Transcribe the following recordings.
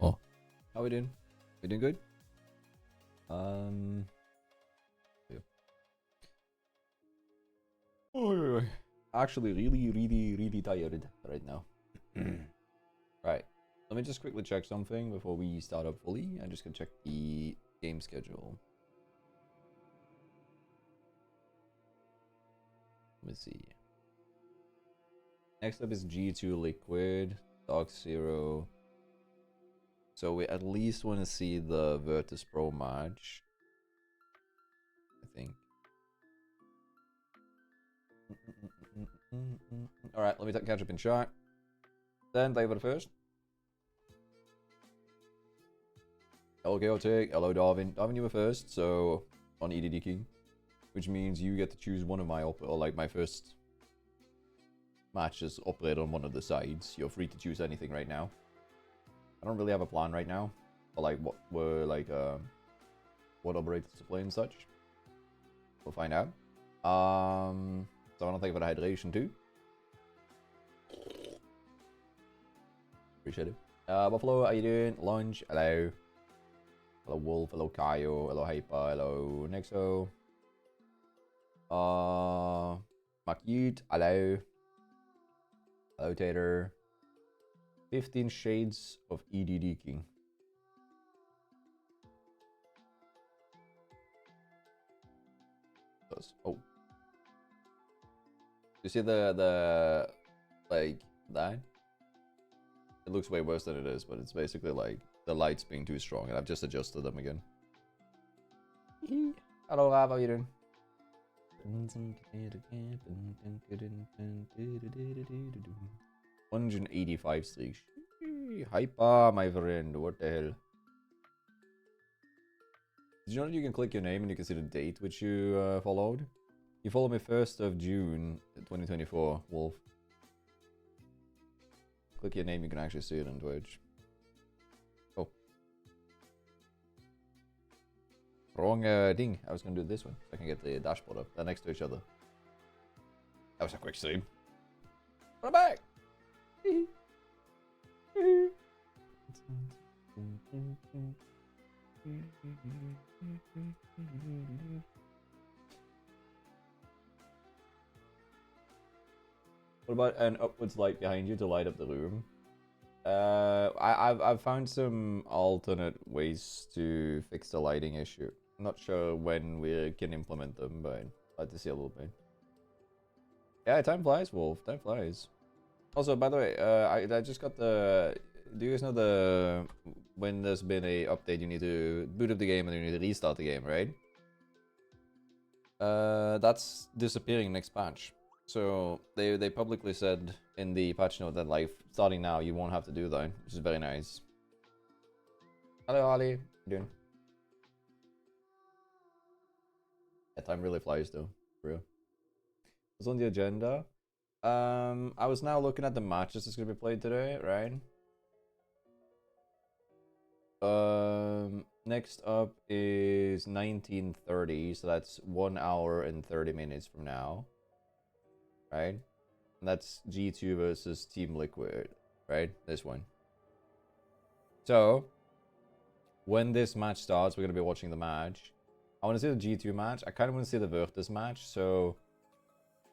Oh, how we doing? We doing good? Yeah. Oh, actually, really tired right now. Right. Let me just quickly check something before we start up fully. I'm just gonna check the game schedule. Let me see. Next up is G2 Liquid, Dark Zero. So we at least want to see the Virtus Pro match, I think. Alright, let me catch up in chat. Then David first. Hello Chaotic, hello Darwin. Darwin, you were first, so on EDD King. Which means you get to choose one of my my first matches operated on one of the sides. You're free to choose anything right now. I don't really have a plan right now, but like what operators to play and such. We'll find out. So I want to think about hydration too. Appreciate it. Buffalo, how you doing? Lunch, hello. Hello Wolf, hello Kaio, hello Hyper, hello Nexo. Makute, hello. Hello Tater. 15 Shades of EDD King. Oh. You see the like that? It looks way worse than it is, but it's basically like the lights being too strong, and I've just adjusted them again. Hello, Rav, how you doing? 185 streaks. Hyper, my friend. What the hell? Did you know that you can click your name and you can see the date which you followed? You followed me 1st of June 2024, Wolf. Click your name, you can actually see it on Twitch. Oh. Wrong thing. I was gonna do this one so I can get the dashboard up. They're next to each other. That was a quick stream. Run back! What about an upwards light behind you to light up the room? I've found some alternate ways to fix the lighting issue. I'm not sure when we can implement them, but I'd like to see a little bit. Yeah, time flies, Wolf. Time flies. Also, by the way, I just got the. Do you guys know the when there's been a update, you need to boot up the game and you need to restart the game, right? That's disappearing next patch. So they publicly said in the patch note that like starting now you won't have to do that, which is very nice. Hello, Holly. How you doing? Yeah, time really flies though, for real. What's on the agenda? I was now looking at the matches that's gonna be played today, right? Next up is 1930, so that's 1 hour and 30 minutes from now, right? And that's G2 versus Team Liquid, right? This one. So, when this match starts, we're gonna be watching the match. I want to see the G2 match. I kind of want to see the Virtus match, so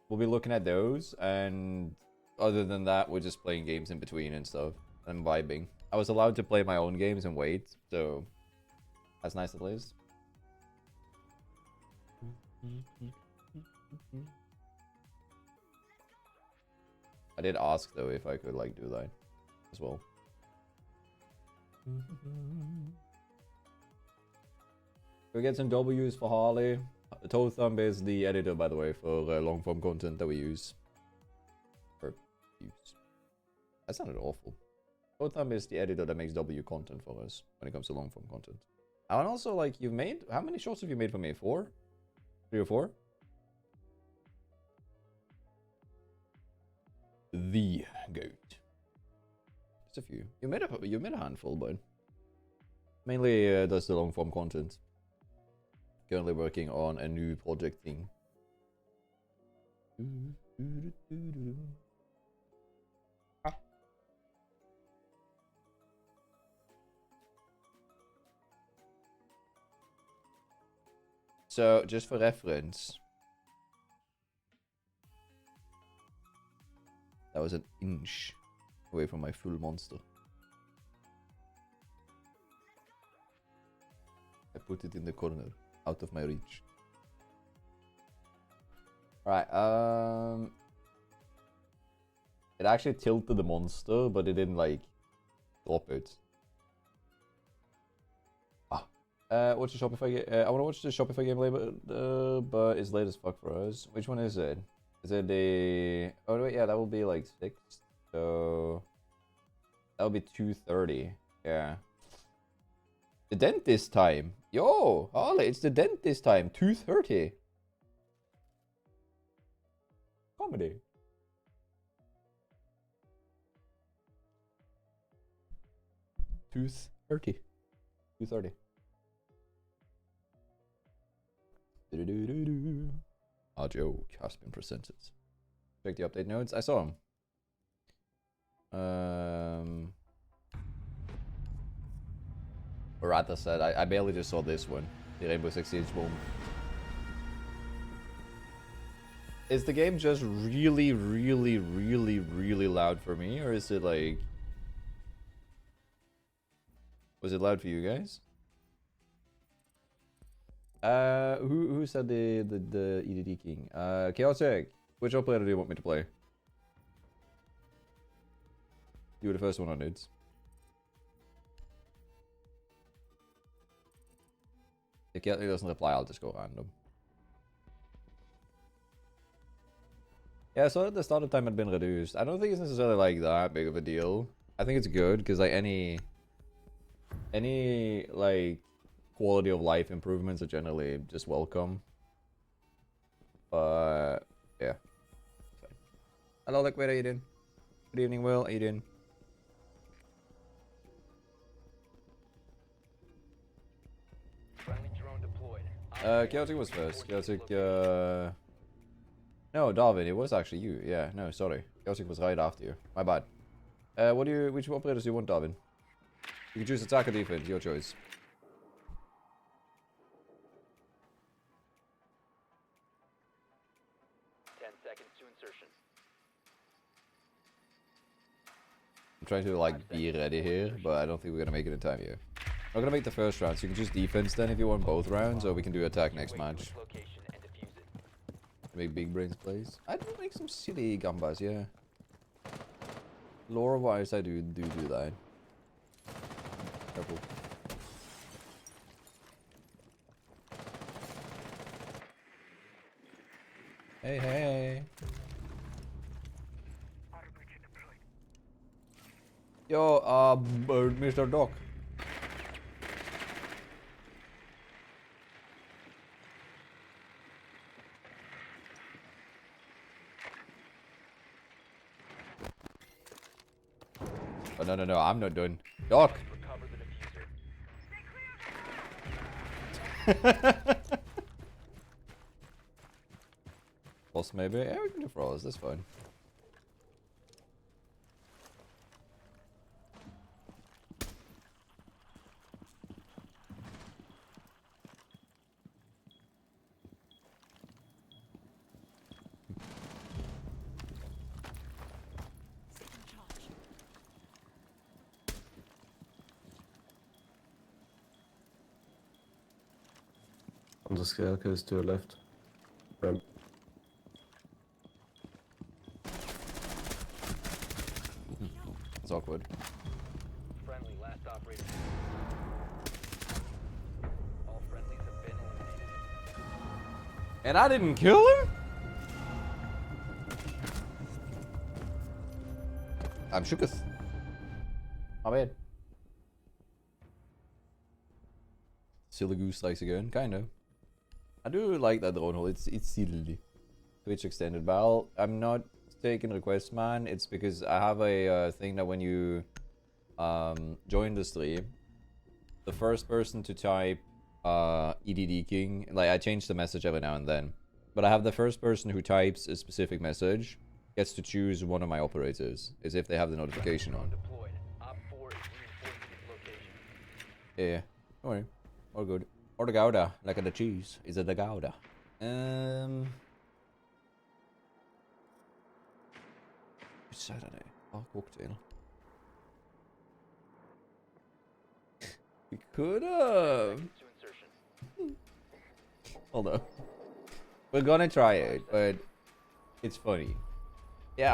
we'll be looking at those. And other than that, we're just playing games in between and stuff and vibing. I was allowed to play my own games and wait, so that's nice at least. I did ask though if I could like do that as well. We get some W's for Harley. Toe Thumb is the editor, by the way, for long form content that we use. Or use. That sounded awful. Toe Thumb is the editor that makes W content for us when it comes to long form content. And also, like, you've made. How many shorts have you made for me? 4? 3 or 4? The goat. Just a few. You made a handful, but mainly does the long form content. Currently working on a new project thing. So, just for reference, that was an inch away from my full monster. I put it in the corner, out of my reach. Alright, it actually tilted the monster, but it didn't, like, drop it. Watch the Shopify game. I want to watch the Shopify game later, but it's late as fuck for us. Which one is it? Is it a... Oh, wait, yeah, that will be, like, 6. So... that will be 2:30. Yeah. The dentist time. Yo, Harley, it's the dentist time. 2:30. Comedy. Tooth 30. 2:30. Our joke has been presented. Check the update notes. I saw him. Or rather said, I barely just saw this one. The Rainbow Six Siege one. Is the game just really, really, really, really loud for me? Or is it like... was it loud for you guys? Who said the EDD king? Chaotic. Which operator do you want me to play? You were the first one on it. If Chaotic doesn't reply, I'll just go random. Yeah, so the startup time had been reduced. I don't think it's necessarily like that big of a deal. I think it's good because like any like quality of life improvements are generally just welcome. But yeah. Hello, Liquid, how you doing? Good evening, Will. How you doing? Chaotic was first. Chaotic, no, Darwin, it was actually you. Yeah, no, sorry. Chaotic was right after you. My bad. Which operators do you want, Darwin? You can choose attack or defense, your choice. I'm trying to like be ready here, but I don't think we're gonna make it in time here. I'm gonna make the first round, so you can just defense then if you want both rounds, or we can do attack next match. Make big brains plays. I do make some silly gambas, yeah. Lore wise, I do that. Careful. Hey, hey. Yo, Mr. Doc. Oh, no, I'm not done. Doc! Boss maybe? Yeah, we can do froze, that's fine. On the staircase to your left. Ramp. It's awkward. Friendly, last operator. All friendlies have been eliminated. And I didn't kill him? I'm shooketh. My bad. Silly goose strikes again, kind of. I do like that drone hole, it's silly. Twitch extended, but I'm not taking requests, man. It's because I have a thing that when you join the stream, the first person to type EDD King, like I change the message every now and then, but I have the first person who types a specific message gets to choose one of my operators, as if they have the notification on. Deployed. Op 4 is reinforcing its location. Yeah, don't worry, all good. Or the Gouda, like the cheese. Is it the Gouda? Which side are they? Oh, cocktail. We could have. To insertion. Hold on. We're gonna try it, but it's funny. Yeah,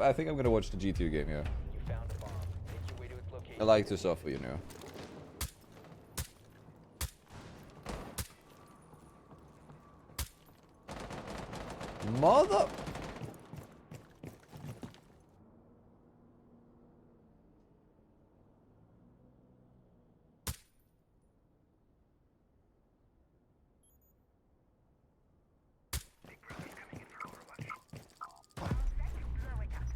I think I'm gonna watch the G2 game here. You found a bomb. Make your way to its location. I like to suffer, you know. Mother.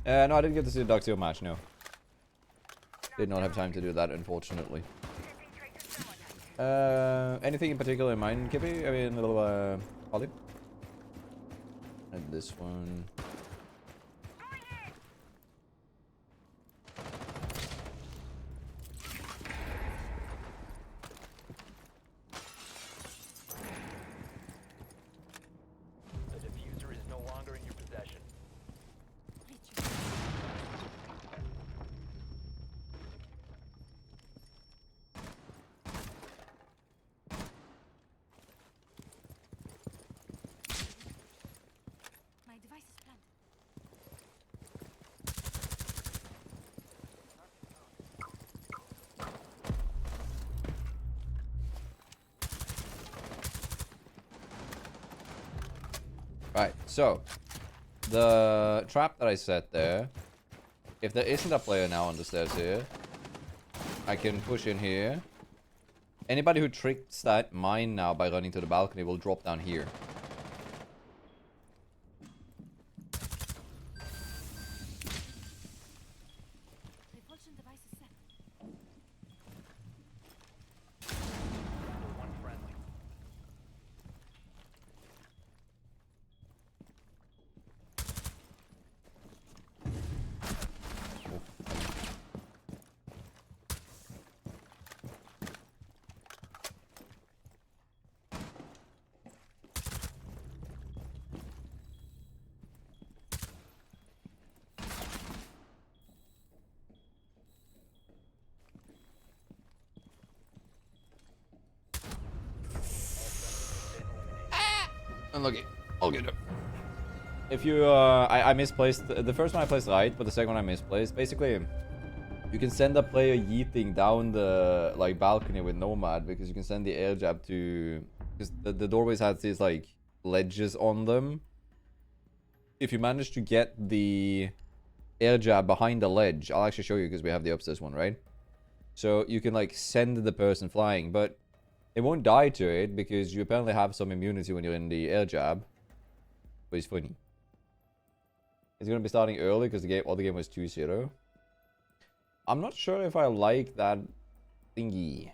No, I didn't get to see the Duxio match, no. Did not have time to do that, unfortunately. Anything in particular in mind, Kippy? I mean, a little, Ollie? And this one. The diffuser is no longer in your possession. My device is planted. Right, so the trap that I set there, if there isn't a player now on the stairs here, I can push in here. Anybody who tricks that mine now by running to the balcony will drop down here. Repulsion device is set. Down to one friendly. Unlucky. All good. If you, I misplaced, the first one I placed right, but the second one I misplaced. Basically, you can send a player yeeting down the, like, balcony with Nomad, because you can send the air jab to, because the doorways has these, like, ledges on them. If you manage to get the air jab behind the ledge, I'll actually show you because we have the upstairs one, right? So you can, like, send the person flying, but it won't die to it because you apparently have some immunity when you're in the air jab. But it's funny. It's going to be starting early because the other game was 2-0. I'm not sure if I like that thingy.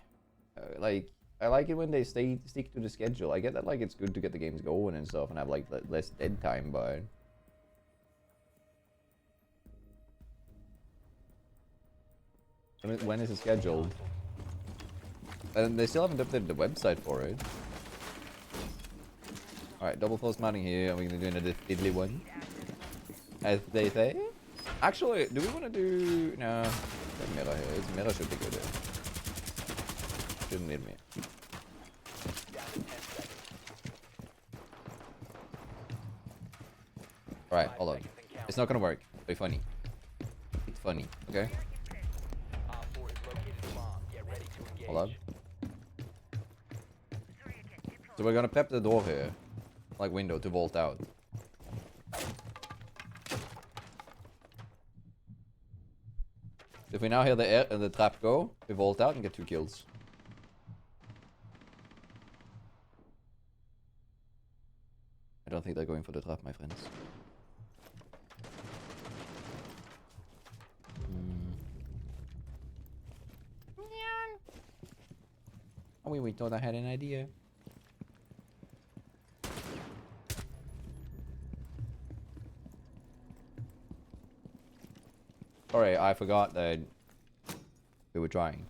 Like, I like it when they stick to the schedule. I get that, like, it's good to get the games going and stuff and have, like, less dead time, but... When is it scheduled? And they still haven't updated the website for it. Alright, double false mounting here, and we're gonna do another fiddly one. As they say. Actually, do we want to do... No. Mirror here. Mirror should be good here. Shouldn't need me. Alright, hold on. It's not gonna work. It'll be funny. It's funny, okay? Hold on. So we're gonna prep the door here. Like window to vault out. If we now hear the trap go, we vault out and get 2 kills. I don't think they're going for the trap, my friends. Oh, we thought I had an idea. Sorry, I forgot that we were trying.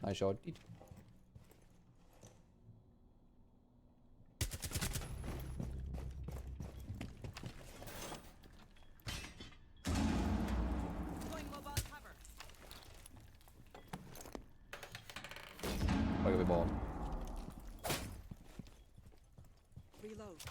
I shot it. Fuck every ball. Reload.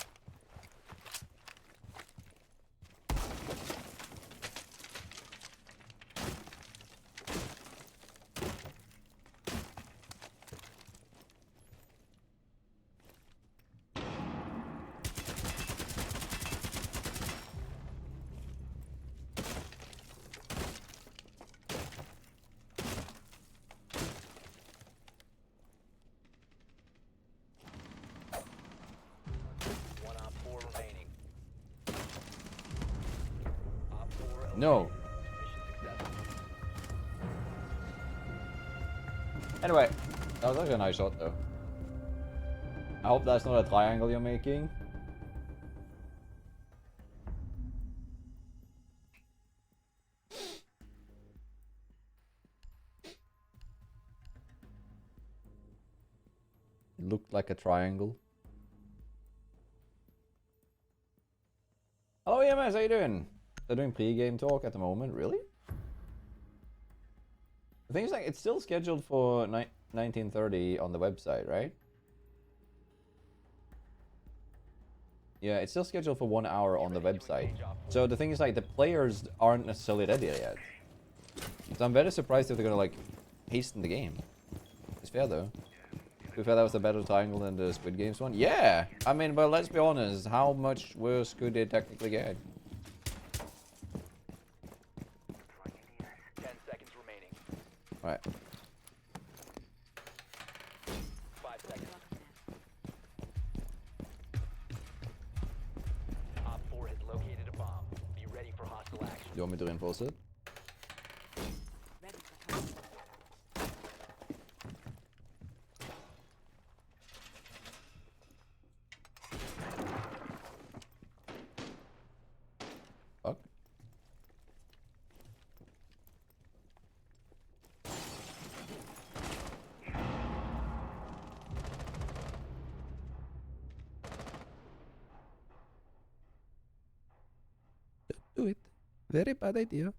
No. Anyway, that was actually a nice shot though. I hope that's not a triangle you're making. It looked like a triangle. Hello EMS, how you doing? They're doing pre-game talk at the moment, really? The thing is, like, it's still scheduled for 19:30 on the website, right? Yeah, it's still scheduled for 1 hour on the website. So the thing is, like, the players aren't necessarily ready yet. So I'm very surprised if they're gonna, like, hasten the game. It's fair, though. To be fair, that was a better triangle than the Squid Games one. Yeah! I mean, but let's be honest, how much worse could it technically get? 10 seconds remaining. Alright. 5 seconds. Op 4 has located a bomb. Be ready for hostile action. You want me to reinforce it? Ready for hostile. Fuck. Don't do it. Very bad idea.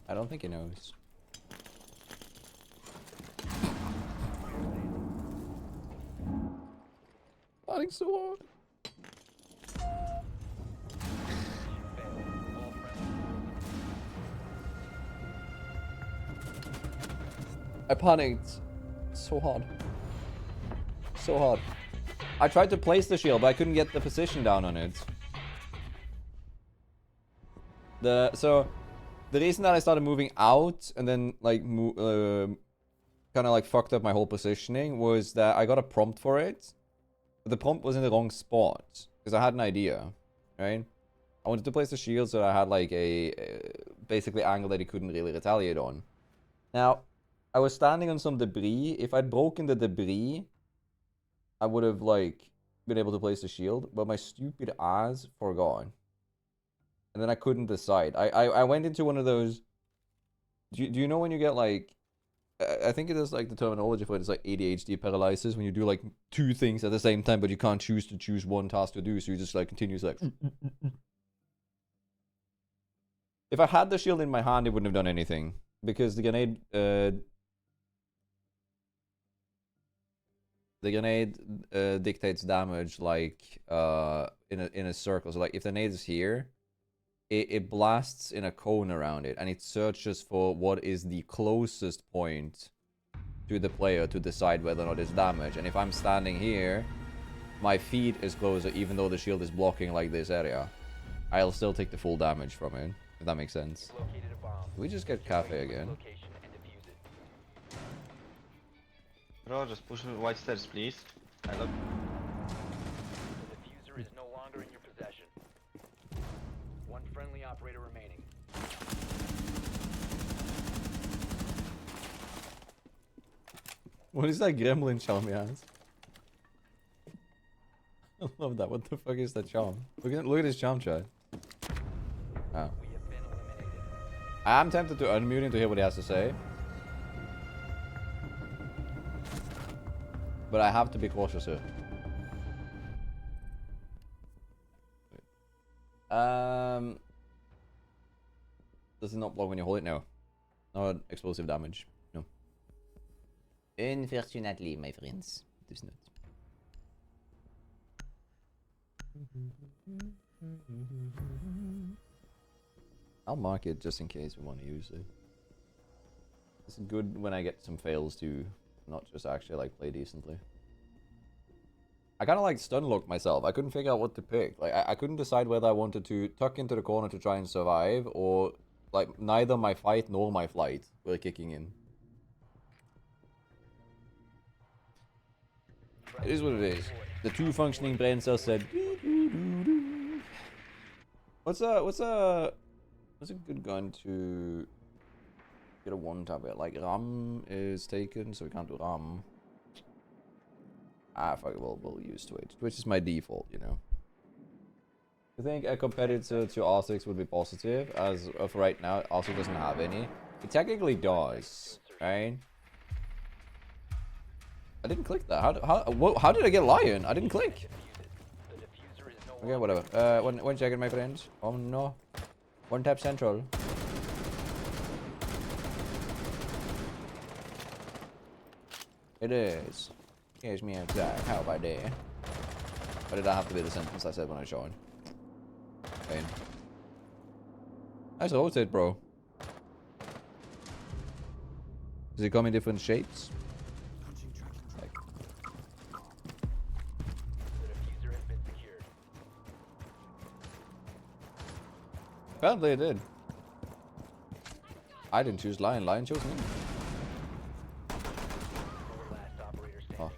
I don't think he knows. Fighting so hard. I panicked so hard. So hard. I tried to place the shield, but I couldn't get the position down on it. So the reason that I started moving out and then like kind of like fucked up my whole positioning was that I got a prompt for it. But the prompt was in the wrong spot because I had an idea, right? I wanted to place the shield so that I had like a basically angle that he couldn't really retaliate on. Now, I was standing on some debris. If I'd broken the debris, I would have like been able to place the shield, but my stupid ass forgot. And then I couldn't decide. I went into one of those. Do you know when you get like, I think it is like the terminology for it is like ADHD paralysis, when you do like two things at the same time, but you can't choose one task to do, so you just like continues like. If I had the shield in my hand, it wouldn't have done anything because the grenade dictates damage like in a circle. So like if the nade is here, it blasts in a cone around it and it searches for what is the closest point to the player to decide whether or not it's damage. And if I'm standing here, my feet is closer even though the shield is blocking like this area. I'll still take the full damage from it, if that makes sense. Did we just get cafe again? Bro, just push white stairs, please. I love. The diffuser is no longer in your possession. One friendly operator remaining. What is that gremlin charm he has? I love that. What the fuck is that charm? Look at his charm chat. Oh. We have been eliminated. I am tempted to unmute him to hear what he has to say. But I have to be cautious here. Does it not block when you hold it? No. Not explosive damage. No. Unfortunately, my friends. It does not. I'll mark it just in case we want to use it. It's good when I get some fails to not just actually like play decently. I kind of like stun locked myself. I couldn't figure out what to pick. Like I couldn't decide whether I wanted to tuck into the corner to try and survive, or like neither my fight nor my flight were kicking in. It is what it is. The two functioning brain cells said. What's a good gun to get a one tap at? Like Ram is taken, so we can't do Ram. Ah, fuck it, we'll use Twitch. Twitch is my default, you know. I think a competitor to R6 would be positive, as of right now, R6 doesn't have any. It technically does, right? I didn't click that. How did I get Lion? I didn't click. Okay, whatever. One second, my friends. Oh no. One tap central. It is. Here's me outside. How about that? Or did that have to be the sentence I said when I joined? Okay. Nice rotate, bro. Does it come in different shapes? Like. The diffuser has been secured. Apparently it did. I didn't choose Lion. Lion chose me. Last operator standing.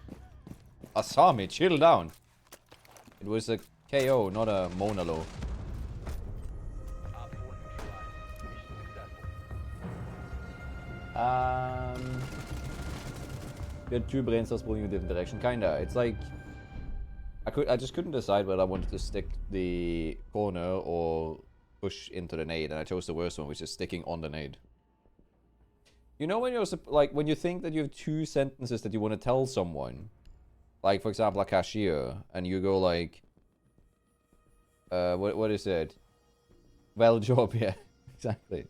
Oh. Asami, chill down. It was a KO, not a Monalo. Op 4 neutralized. Mission successful. We had two brain cells pulling in a different direction. Kinda. It's like I just couldn't decide whether I wanted to stick the corner or push into the nade, and I chose the worst one, which is sticking on the nade. You know when you're like when you think that you have two sentences that you want to tell someone, like for example a cashier, and you go like, what is it? Well job, yeah, exactly.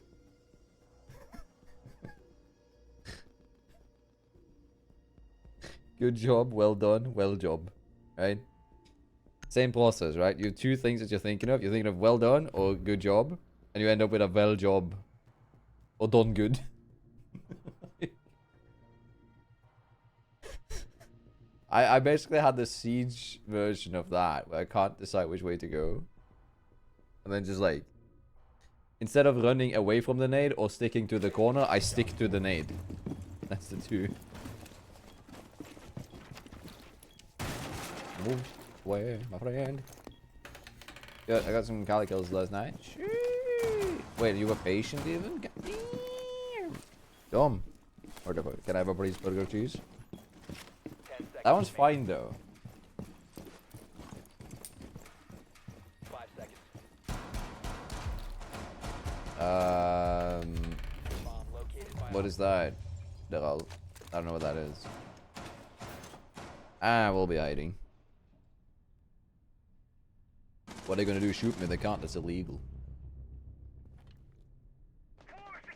Good job, well done, well job. Right? Same process, right? You have two things that you're thinking of. You're thinking of well done or good job. And you end up with a well job. Or done good. I basically had the siege version of that, where I can't decide which way to go. And then just like, instead of running away from the nade or sticking to the corner, I stick to the nade. That's the two. Move away, my friend. Good, I got some Cali kills last night. Wait, you were patient even? Dumb. Whatever. Can I have a breeze burger cheese? That one's fine though. 5 seconds. Bomb located by What is that? I don't know what that is. Ah, we'll be hiding. What are they gonna do? Shoot me? They can't. That's illegal.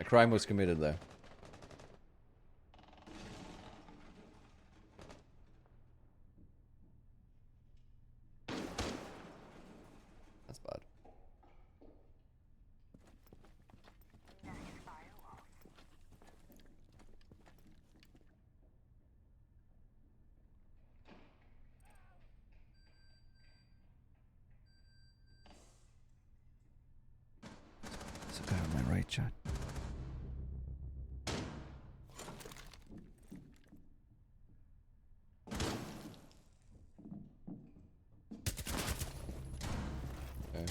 A crime was committed there. That's bad. There's a guy on my right, chat. Okay.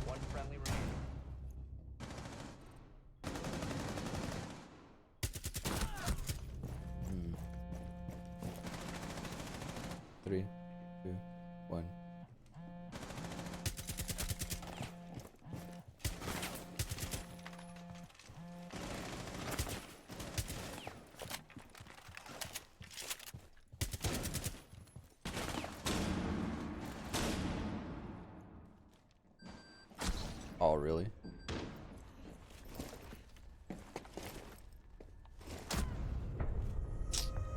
one friendly remaining. Hmm. 3, 2, 1. Oh, really?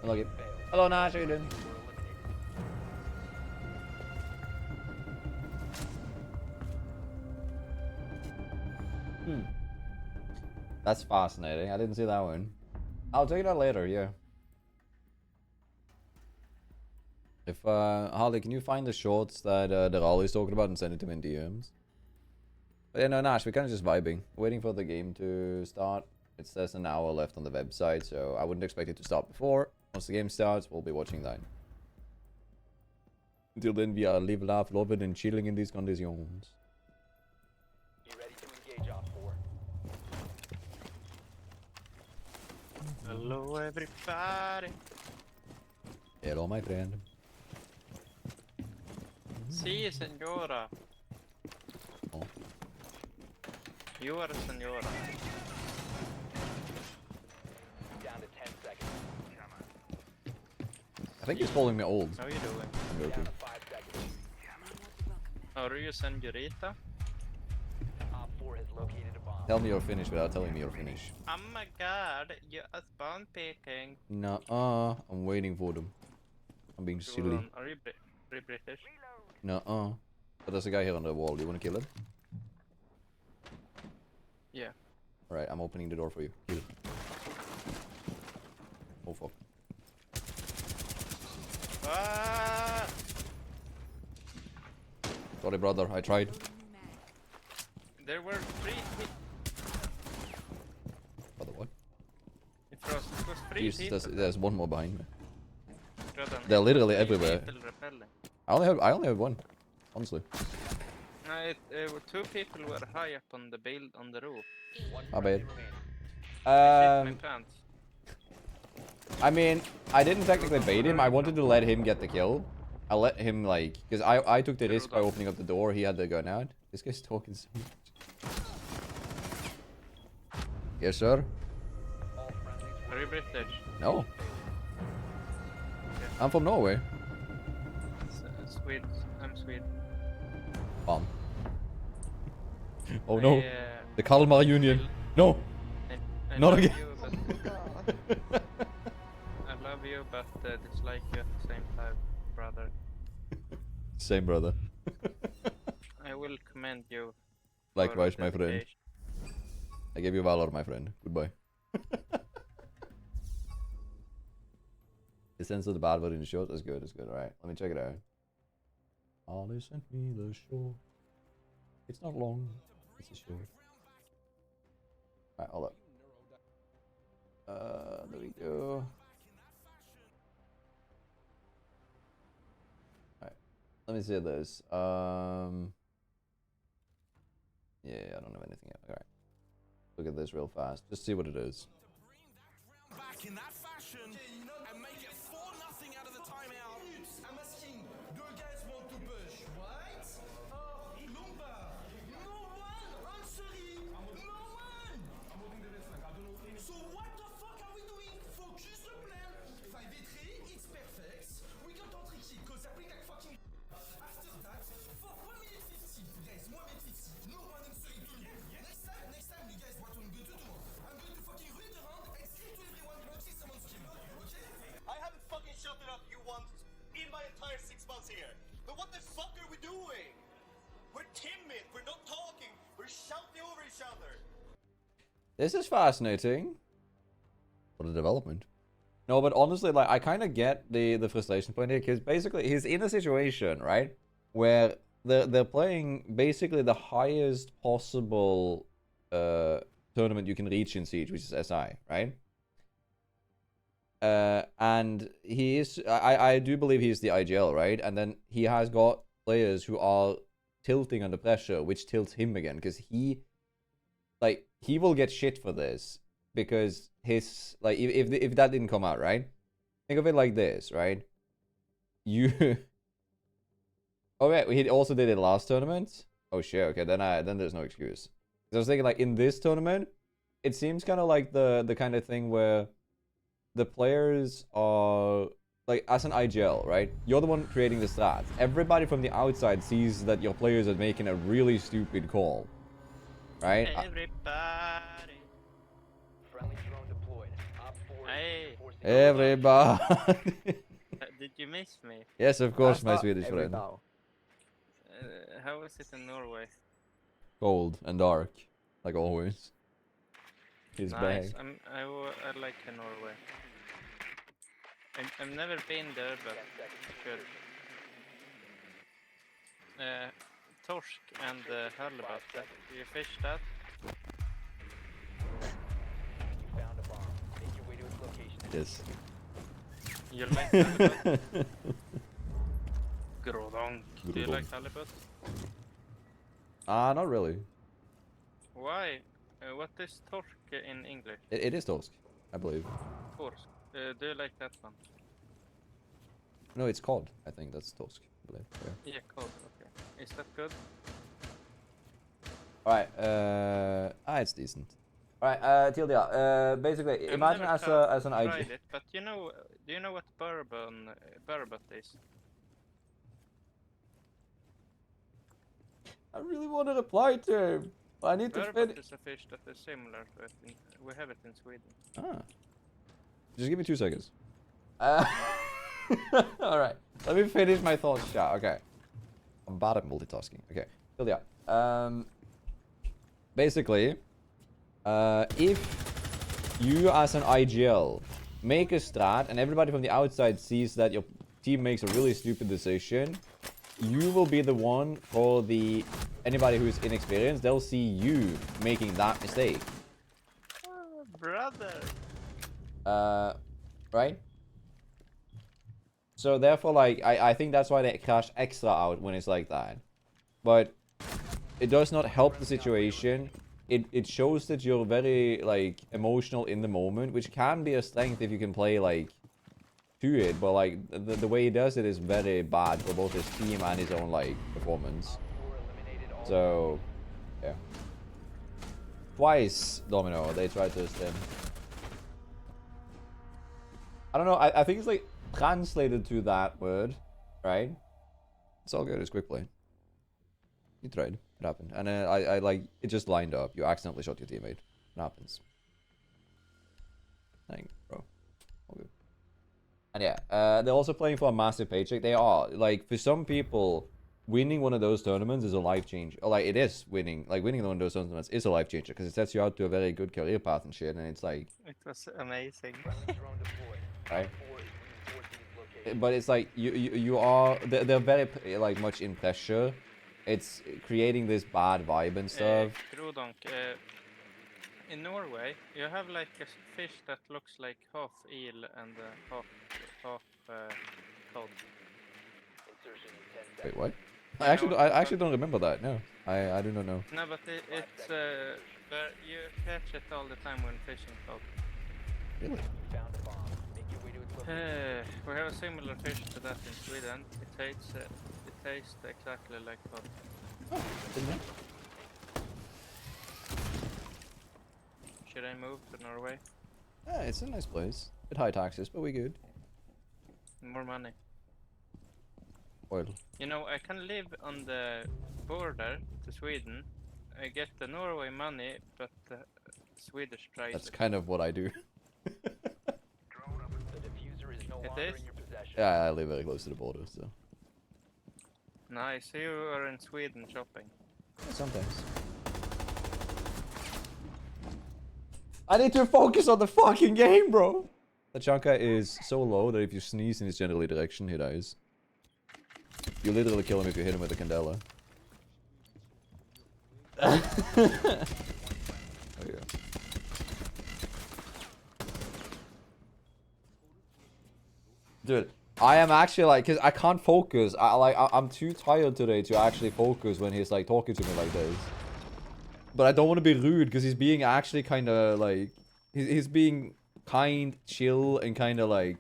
Hello, Gabe. Hello, Nash. How you doing? Hmm. That's fascinating. I didn't see that one. I'll take that later, yeah. If, Harley, can you find the shorts that they're always talking about and send it to me in DMs? But yeah, no, Nash, we're kind of just vibing. Waiting for the game to start. It says an hour left on the website, so I wouldn't expect it to start before. Once the game starts, we'll be watching that. Until then, we are live, laugh, love it, and chilling in these conditions. Be ready to engage Op 4. Hello everybody. Hello, my friend. Si, senora. Oh. You are a senora. Down to 10 seconds. I think he's calling me old. How you doing? I'm Down joking. to 5 seconds. Are you senorita? Op 4 has located a bomb. Tell me you're finished without telling me you're finished. Oh my god, you are spawn picking. Nuh-uh. I'm waiting for them. I'm being silly. Are you British? Nuh-uh. But there's a guy here on the wall. Do you want to kill him? Yeah. Alright, I'm opening the door for you. Kill. Oh fuck. Ah! Sorry brother, I tried. There were 3 Brother, what? It was 3 Jeez, people. there's one more behind me. Rather than They're literally 3 everywhere. people repelling. I only had one. Honestly. No, 2 people were high up on the on the roof. One My friendly bad. remaining. I shit my pants. I mean, I didn't technically bait him. I wanted to let him get the kill. I let him, like, because I took the risk by opening up the door. He had the gun out. This guy's talking so much. Yes, sir? All friendlies Are were you British? No. I'm from Norway. Swede. I'm Swede. Bomb. Oh no. I, The Kalmar Union. No! I Not love again. you, but I love you, but dislike you at the same time, brother. Same, brother. I will commend you. for Likewise, my friend. dedication. I gave you valor, my friend. Goodbye. The sense of the bad word in the short is good, it's good. Alright, let me check it out. Ollie sent me the short. It's not long, it's a short. Alright, hold up. There we go. Alright, let me see this. Yeah, I don't know anything yet. Alright. Look at this real fast. Just see what it is. Back in that fashion and make it 4-0 out of the timeout. I'm asking, do you guys want to push? What? Oh, Lumba. No one. I'm sorry. No one. I'm holding the left flank. I don't know. So what the fuck are we doing? Focus the plan. 5v3, it's perfect. We got on tricky because they're playing like fucking. After that, for 1 minute 50, guys, 1 minute 50. No one in sorry to you. Next time, you guys want to go to do. I'm going to fucking read around and say to everyone, okay, someone's kill. Okay? I haven't fucking shut it up you once in my entire 6 months here. But what the fuck are we doing? We're timid, we're not talking, we're shouting over each other. This is fascinating. What a development. No, but honestly, like, I kind of get the frustration point here, because basically he's in a situation, right, where they're playing basically the highest possible tournament you can reach in Siege, which is SI, right? And he is, I do believe he's the IGL, right? And then he has got players who are tilting under pressure, which tilts him again, because he will get shit for this, because his, like, if that didn't come out, right? Think of it like this, right? You... Oh, yeah, he also did it last tournament? Oh, shit, okay, then there's no excuse. 'Cause I was thinking, like, in this tournament, it seems kind of like the kind of thing where the players are, like, as an IGL, right? You're the one creating the stats. Everybody from the outside sees that your players are making a really stupid call, right? Everybody. Friendly drone deployed. Op 4 Hey. forcing Everybody. Did you miss me? Yes, of course, my Swedish friend. How was it in Norway? Cold and dark, like always. He's Nice. back. I like Norway. I've never been there, but good. Torsk and halibut. Do you fish that? You found a bomb. Make your way to its location. Yes. You like halibut? Grodonk. Do you Grodonk. like halibut? Not really. Why? What is torsk in English? It is Torsk, I believe. Torsk. Do you like that one? No, it's cod. I think that's Torsk, I believe. Yeah. Yeah, cod. Okay. Is that good? Alright, it's decent. Alright, Tildia, basically, I've imagine never as an IG. tried it, but you know, do you know what bourbon is? I really want to reply to him. I need to Bourbon finish. is a fish that is similar to it. We have it in Sweden. Ah. Just give me 2 seconds. Alright, let me finish my thoughts, chat. Okay. I'm bad at multitasking. Okay, Tildia. Basically, if you as an IGL make a strat and everybody from the outside sees that your team makes a really stupid decision, you will be the one for anybody who's inexperienced. They'll see you making that mistake. Oh, brother. Right? So therefore, like, I think that's why they crash extra out when it's like that. But it does not help the situation. It shows that you're very, like, emotional in the moment, which can be a strength if you can play, like, to it. But, like, the way he does it is very bad for both his team and his own, like, performance. So, yeah. Twice, Domino, they tried to stem. I don't know, I think it's, like, translated to that word, right? It's all good, it's quick play. You tried. It happened. And I like, it just lined up. You accidentally shot your teammate. It happens. Thank bro. All good. And yeah, they're also playing for a massive paycheck. They are like, for some people, winning one of those tournaments is a life changer. Or like, it is winning. Like, winning one of those tournaments is a life changer because it sets you out to a very good career path and shit. And it's like, It was amazing. Friendly drone deployed. right? 4 is reinforcing its location. But it's like you are they're very like much in pressure. It's creating this bad vibe and stuff. Grodonk, in Norway, you have like a fish that looks like half eel and half cod. Insertion in 10 Wait, seconds. what? You know, I actually don't remember that. No, I do not know. No, but it's but you catch it all the time when fishing cod. Really? You found a bomb. Make your way to its location. We have a similar fish to that in Sweden. It tastes exactly like cod. Oh, didn't know. Should I move to Norway? Yeah, it's a nice place. Bit high taxes, but we good. More money. Oil. You know, I can live on the border to Sweden. I get the Norway money, but the Swedish prices. That's kind of what I do. The diffuser is no It longer is? in your possession. Yeah, I live very close to the border, so Nice. You are in Sweden shopping. yeah, sometimes. I need to focus on the fucking game, bro. The Chanka is so low that if you sneeze in his general direction, he dies. You literally kill him if you hit him with a candela. Oh, yeah. Dude, I am actually like, cause I can't focus. I'm too tired today to actually focus when he's like talking to me like this. But I don't want to be rude because he's being actually kind of like, he's being kind, chill, and kind of like,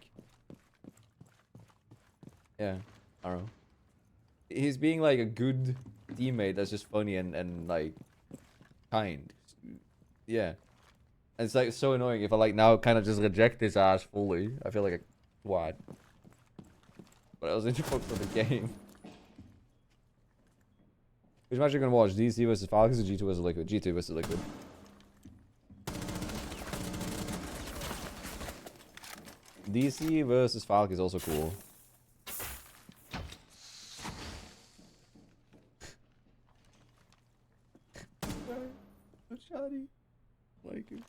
yeah, I don't know. He's being like a good teammate that's just funny and like kind. Yeah. And it's like so annoying if I like now kind of just reject his ass fully. I feel like a twat. But I was into focus on the game. Which match are you gonna watch? DC versus Falcons or G2 versus Liquid? G2 versus Liquid. DC versus Falcons is also cool. Shoddy. Like it.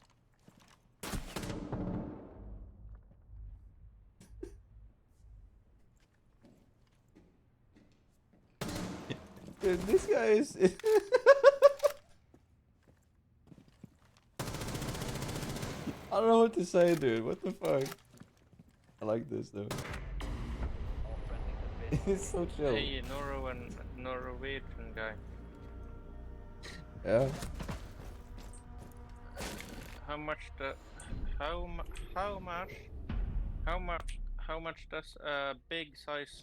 Dude, this guy is. I don't know what to say, dude. What the fuck? I like this though. All friendlies have been It's so chill. Hey, Norwegian guy. Yeah. How much does a big size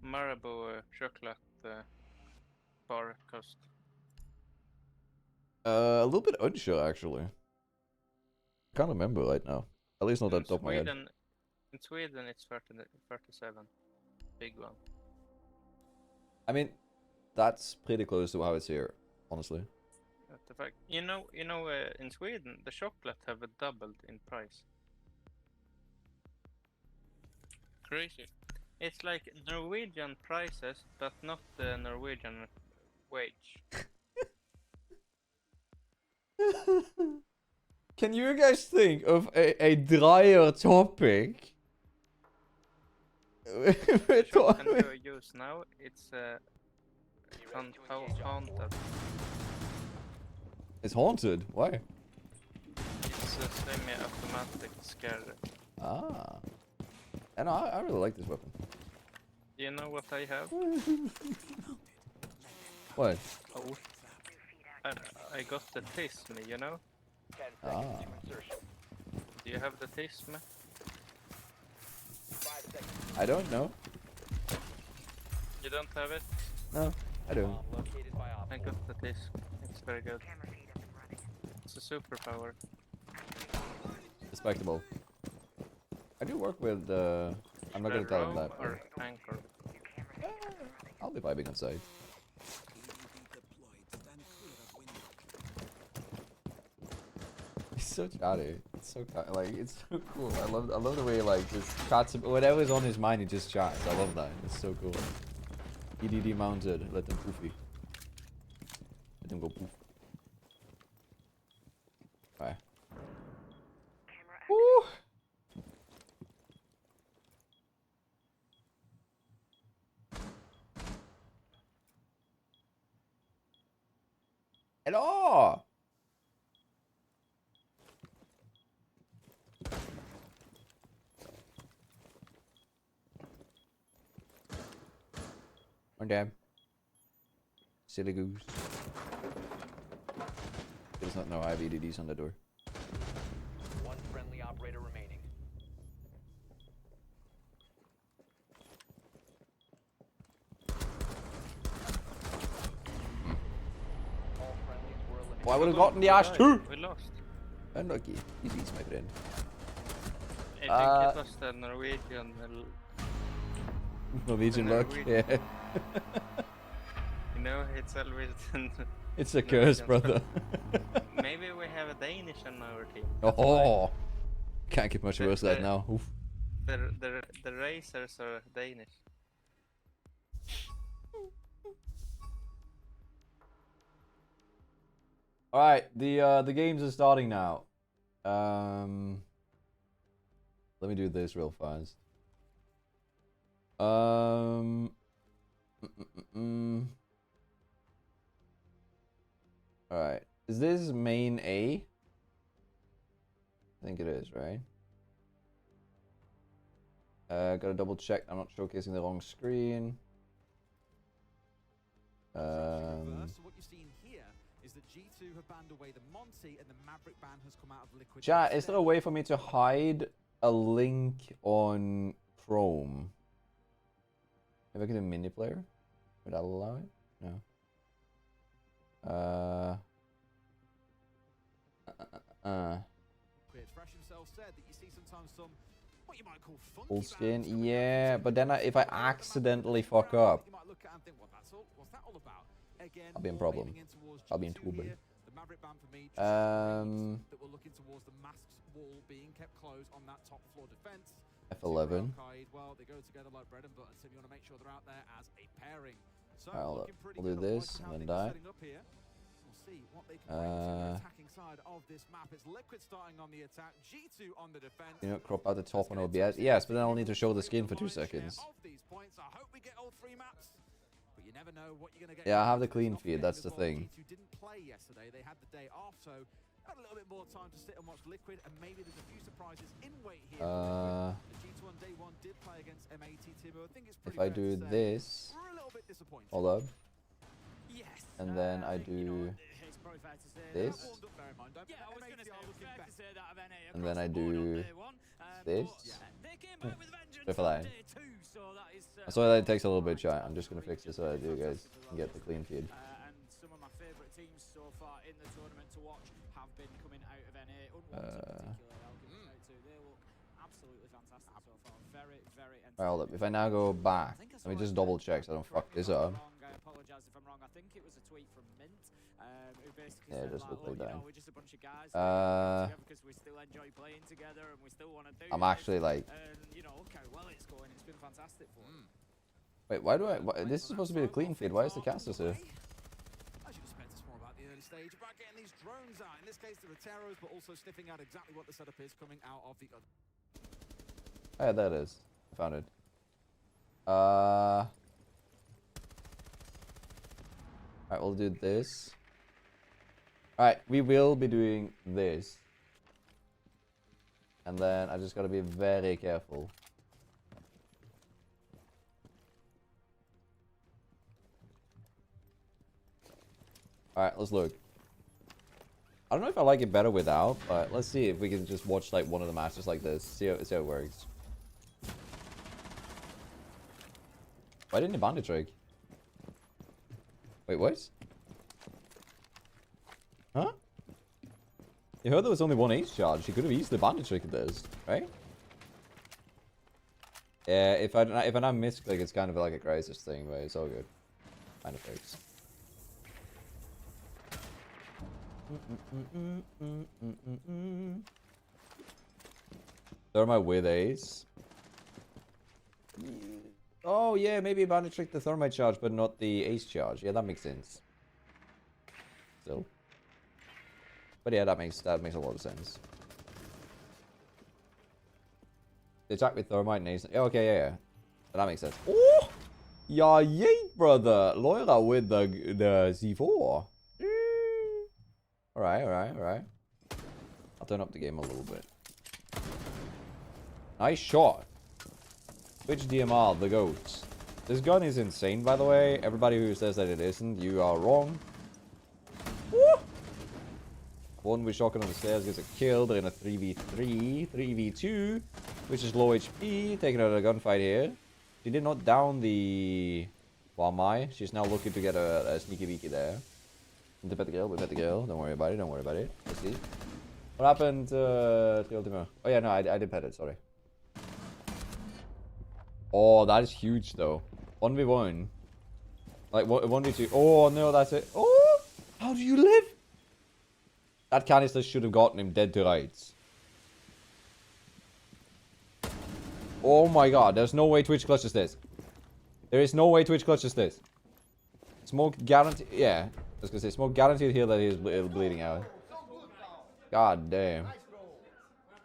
Marabou chocolate bar cost? A little bit unsure actually. Can't remember right now. At least not at the top of my head. In Sweden, it's 37. Big one. I mean, that's pretty close to how it's here, honestly. The fact, in Sweden, the chocolate have doubled in price. Crazy. It's like Norwegian prices, but not the Norwegian wage. Can you guys think of a drier topic? The shotgun you use now, it's haunted. It's haunted? Why? It's a semi-automatic scanner. Ah. And I really like this weapon. Do you know what I have? What? Oh. I got the Tism, you know? 10 seconds Ah. to insertion. Do you have the Tism? 5 seconds. I don't know. You don't have it? No, I don't. Bomb located by Op I 4. got the Tism. It's very good. It's a superpower. Respectable. I do work with, I'm not gonna tell him that. Or anchor. I'll be vibing on site. so chatty. It's so like it's so cool. I love the way like just chats whatever's on his mind he just chats. I love that. It's so cool. EDD mounted. Let them poofy. Let them go poof. Bye. Woo! Hello! One dab. Silly goose. He does not know I have EDDs on the door. One friendly operator remaining. All friendlies were eliminated. Well, I would have gotten the ash too! We lost. Unlucky. GG's, my friend. I think it was the Norwegian. Norwegian luck, yeah. You know, it's always. It's a curse, Norwegian brother. Maybe we have a Danish on our team. Oh! Can't get much worse than that The- now. Oof. The racers are Danish. Alright, the games are starting now. Let me do this real fast. Alright. Is this main A? I think it is, right? Gotta double check. I'm not showcasing the wrong screen. So what you're seeing here is that G2 have banned away the Monty and the Maverick ban has come out of Liquid. Chat, is there a way for me to hide a link on Chrome? If I get a mini player, would that allow it? No. Fresh himself said that you see sometimes some what you might call funky Full bans skin, coming yeah, out but then if I accidentally fuck up, you might look at and think, what's that all about? Again, I'll be in more problem. aiming in towards I'll be in G2 trouble. here. The Maverick ban for me, just that we're looking towards the masked wall being kept closed on that top floor defense. F11. Well, they go together like bread and butter, so you want to make sure they're out there as a pairing. So I'll looking pretty do good. I like this how and then things are die. setting up here. We'll see what they can bring to the attacking side of this map. It's Liquid starting on the attack, G2 on the defense. You know, crop out the top on OBS. Yes, but then I'll need to show the skin for 2 seconds. Of these points, I hope we get all 3 maps. But you never know what you're going to get. Yeah, I have the clean feed, that's the thing. G2 didn't play yesterday. They had the day off, so had a little bit more time to sit and watch Liquid, and maybe there's a few surprises in wait here. The G2 on day 1 did play against MAT Timo. I think it's pretty If I fair do to say this, we're a little bit disappointed. hold up, Yes. and then I do It's probably fair to say this, That warmed up, bear in mind. Don't Yeah, I was forget going to MAT say, are it was looking fair better. to say that of NA and then I across the board on do day 1. this. They came back with vengeance Bit for on that. day 2, so that is... So that takes a little bit, chat. I'm just gonna fix this so I do, guys, and get the clean feed. and some of my favourite teams so far in the tournament to watch have been coming out of NA. Unwanted particularly, I'll give it out to. They look absolutely fantastic so far. Very, very Alright, hold up. If I now go back, let me just double check so I don't fuck this up. I apologise if I'm wrong. I think it was a tweet from Mint, who basically Yeah, it said does like, look like "Look, you that. know, we're just a bunch of guys that get together because we still enjoy playing together and we still want to do I'm this." actually like, And you know, look how well it's going. It's been fantastic for them. wait, why do I? This is supposed to be a clean feed. Why is the caster here? I should have spent us more about the early stage, about getting these drones out. In this case, the Roteros, but also sniffing out exactly what the setup is coming out of the other. Oh, yeah, there it is. I found it. Alright, we'll do this. Alright, we will be doing this. And then I just gotta be very careful. Alright, let's look. I don't know if I like it better without, but let's see if we can just watch like one of the matches like this. See how it works. Why didn't he bandage trick? Wait, what? Huh? You heard there was only one ace charge. You could have easily bandage tricked this, right? Yeah, if I not misclick, it's kind of like a crisis thing, but it's all good. Kind of fixed. Thermite with ace. Oh yeah, maybe about to trick the thermite charge, but not the ace charge. Yeah, that makes sense. Still. But yeah, that makes a lot of sense. The attack with thermite and ace. Okay, yeah. That makes sense. Oh! Yeah, yay, brother. Loira with the Z4. Alright. I'll turn up the game a little bit. Nice shot. Which DMR, the goats. This gun is insane, by the way. Everybody who says that it isn't, you are wrong. Woo! One with shotgun on the stairs gets a kill. They're in a 3v3, 3v2, which is low HP. Taking out a gunfight here. She did not down the Wamai. She's now looking to get a sneaky beaky there. We bet the girl. Don't worry about it. Let's see. What happened to Ultima? Oh yeah, no, I did pet it, sorry. Oh, that is huge though. 1v1. Like 1v2. Oh no, that's it. Oh! How do you live? That canister should have gotten him dead to rights. Oh my god, there's no way Twitch clutches this. There is no way Twitch clutches this. Smoke guaranteed. Yeah, I was gonna say, smoke guaranteed here that he is bleeding out. God damn.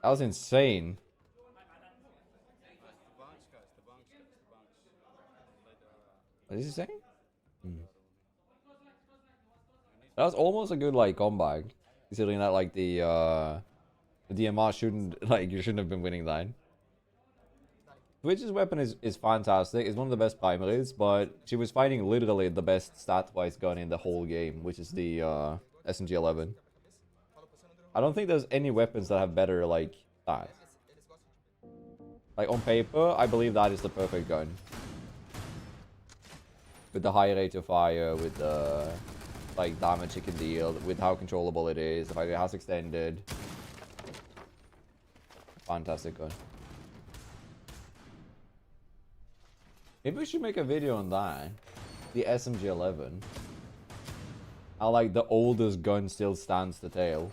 That was insane. What is he saying? That was almost a good like comeback. Considering that like the DMR shouldn't like you shouldn't have been winning that. Twitch's weapon is fantastic. It's one of the best primaries, but she was fighting literally the best stat-wise gun in the whole game, which is the SMG-11. I don't think there's any weapons that have better like that. Like on paper, I believe that is the perfect gun. With the high rate of fire, with the like damage it can deal, with how controllable it is, the fact it has extended. Fantastic gun. Maybe we should make a video on that. The SMG-11. How like the oldest gun still stands the tale.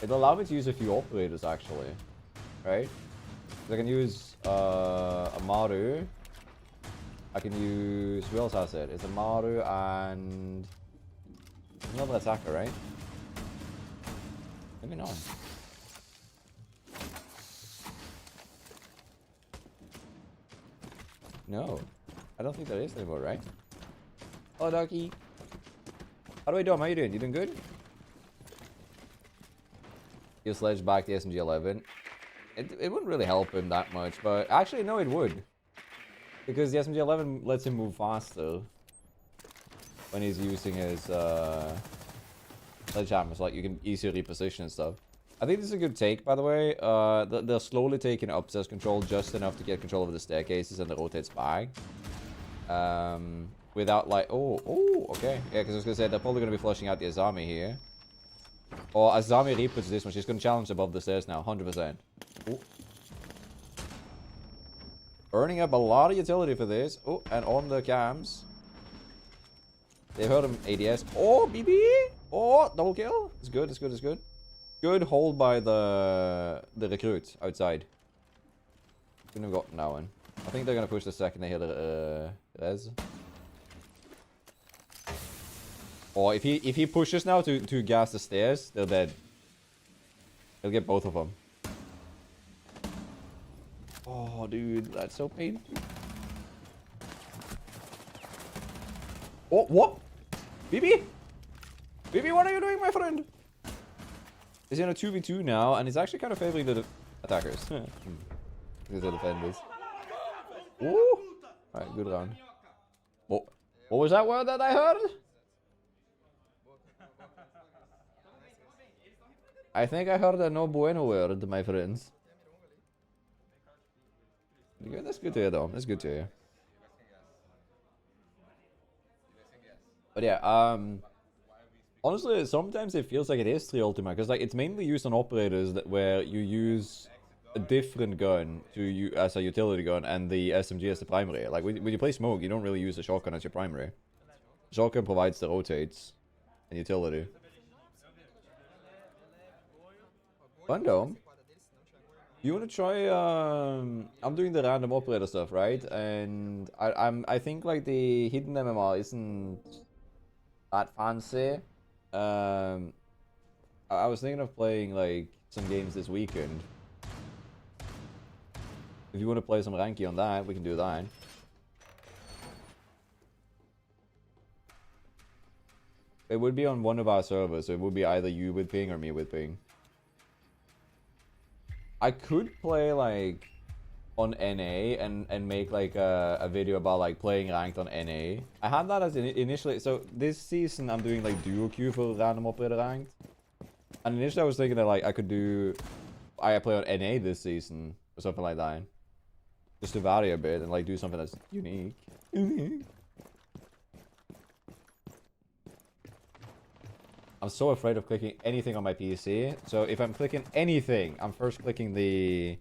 It'll allow me to use a few operators actually. Right? So I can use a Maru. I can use, who else has it? It's a Maru and another attacker, right? Maybe not. No, I don't think there is anymore, right? Hello, Ducky. How do I do? How you doing? You doing good? Give Sledge back the SMG-11. It wouldn't really help him that much, but actually, no, it would. Because the SMG-11 lets him move faster when he's using his sledgehammer, so like you can easily reposition and stuff. I think this is a good take, by the way. They're slowly taking upstairs control just enough to get control over the staircases and the rotates back. Without like, okay. Yeah, because I was going to say, they're probably going to be flushing out the Azami here. Or Azami reputs this one, she's going to challenge above the stairs now, 100%. Ooh. Earning up a lot of utility for this. Oh, and on the cams. They heard him ADS. Oh, BB! Oh, double kill. It's good, it's good, it's good. Good hold by the recruit outside. Couldn't have gotten that one. I think they're gonna push the second they hit the res. Or if he pushes now to gas the stairs, they're dead. He'll get both of them. Oh, dude, that's so painful. Oh, what? BB? BB, what are you doing, my friend? He's in a 2v2 now, and he's actually kind of favoring the attackers. These are defenders. Ooh! Alright, good round. What was that word that I heard? I think I heard a no bueno word, my friends. That's good to hear, though. That's good to hear. But yeah, honestly, sometimes it feels like it is 3 Ultima, because like it's mainly used on operators where you use a different gun as a utility gun and the SMG as the primary. Like when you play smoke, you don't really use the shotgun as your primary. Shotgun provides the rotates and utility. Fun though. You want to try? I'm doing the random operator stuff, right? And I think like the hidden MMR isn't that fancy. I was thinking of playing like some games this weekend. If you want to play some ranky on that, we can do that. It would be on one of our servers, so it would be either you with ping or me with ping. I could play like on NA and make like a video about like playing ranked on NA. I had that as initially, so this season I'm doing like duo queue for random operator ranked. And initially I was thinking that like I play on NA this season or something like that. Just to vary a bit and like do something that's unique. I'm so afraid of clicking anything on my PC. So if I'm clicking anything, I'm first clicking the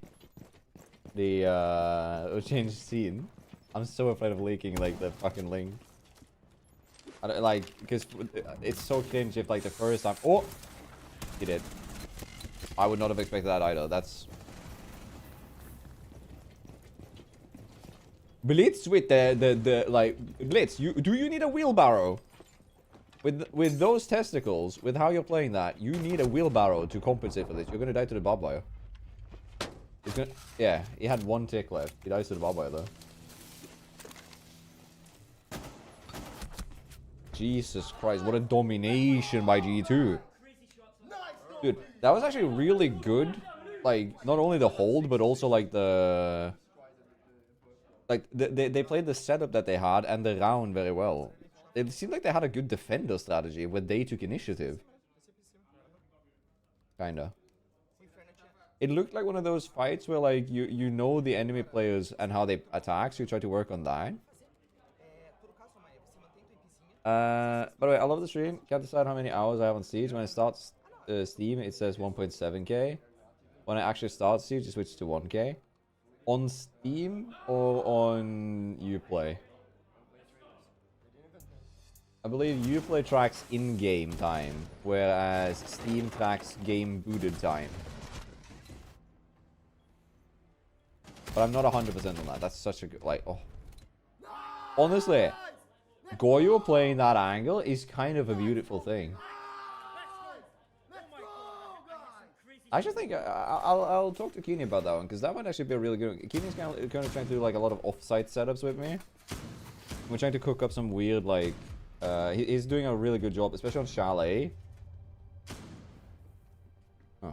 change scene. I'm so afraid of leaking like the fucking link. I don't, like, because it's so cringe if like the first time. Oh, he did. I would not have expected that either. That's Blitz with the like Blitz. Do you need a wheelbarrow? With those testicles, with how you're playing that, you need a wheelbarrow to compensate for this. You're gonna die to the barbed wire. Yeah, he had one tick left. He dies to the barbed wire though. Jesus Christ, what a domination by G2. Dude, that was actually really good. Like, not only the hold, but also like the... Like, they played the setup that they had and the round very well. It seemed like they had a good defender strategy when they took initiative. Kinda. It looked like one of those fights where like you know the enemy players and how they attack, so you try to work on that. By the way, I love the stream. Can't decide how many hours I have on Siege. When I start Steam, it says 1.7k. When I actually start Siege, it switches to 1k. On Steam or on Uplay? I believe Uplay tracks in-game time, whereas Steam tracks game booted time. But I'm not 100% on that. That's such a good, like, oh. Honestly, Goyo playing that angle is kind of a beautiful thing. I just think I'll talk to Keeney about that one, because that might actually be a really good one. Keeney's kind of trying to do like a lot of off-site setups with me. We're trying to cook up some weird like... he's doing a really good job, especially on Chalet. Huh.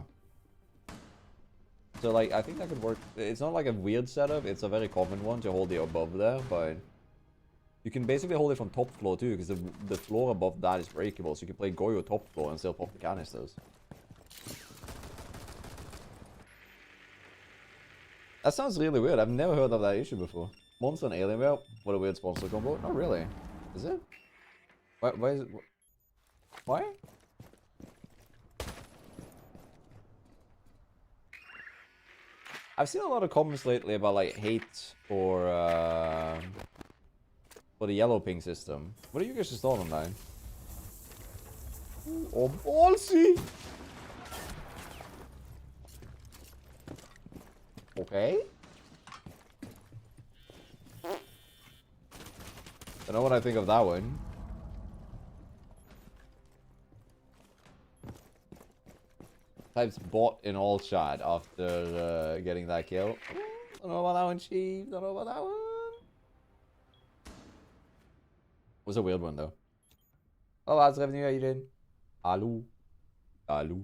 So like, I think that could work. It's not like a weird setup, it's a very common one to hold it above there, but... You can basically hold it from top floor too, because the floor above that is breakable, so you can play Goyo top floor and still pop the canisters. That sounds really weird. I've never heard of that issue before. Monster and Alienware? What a weird sponsor combo. Oh, really? Is it? Why is it... Why? I've seen a lot of comments lately about, like, hate for the yellow ping system. What do you guys just thought on that? Oh, ballsy! Okay. I know what I think of that one. Types bot in all chat after getting that kill. Don't know about that one, Chief. Don't know about that one. Was a weird one though. Oh, lads, revenue, how you doing? Hello. Hello.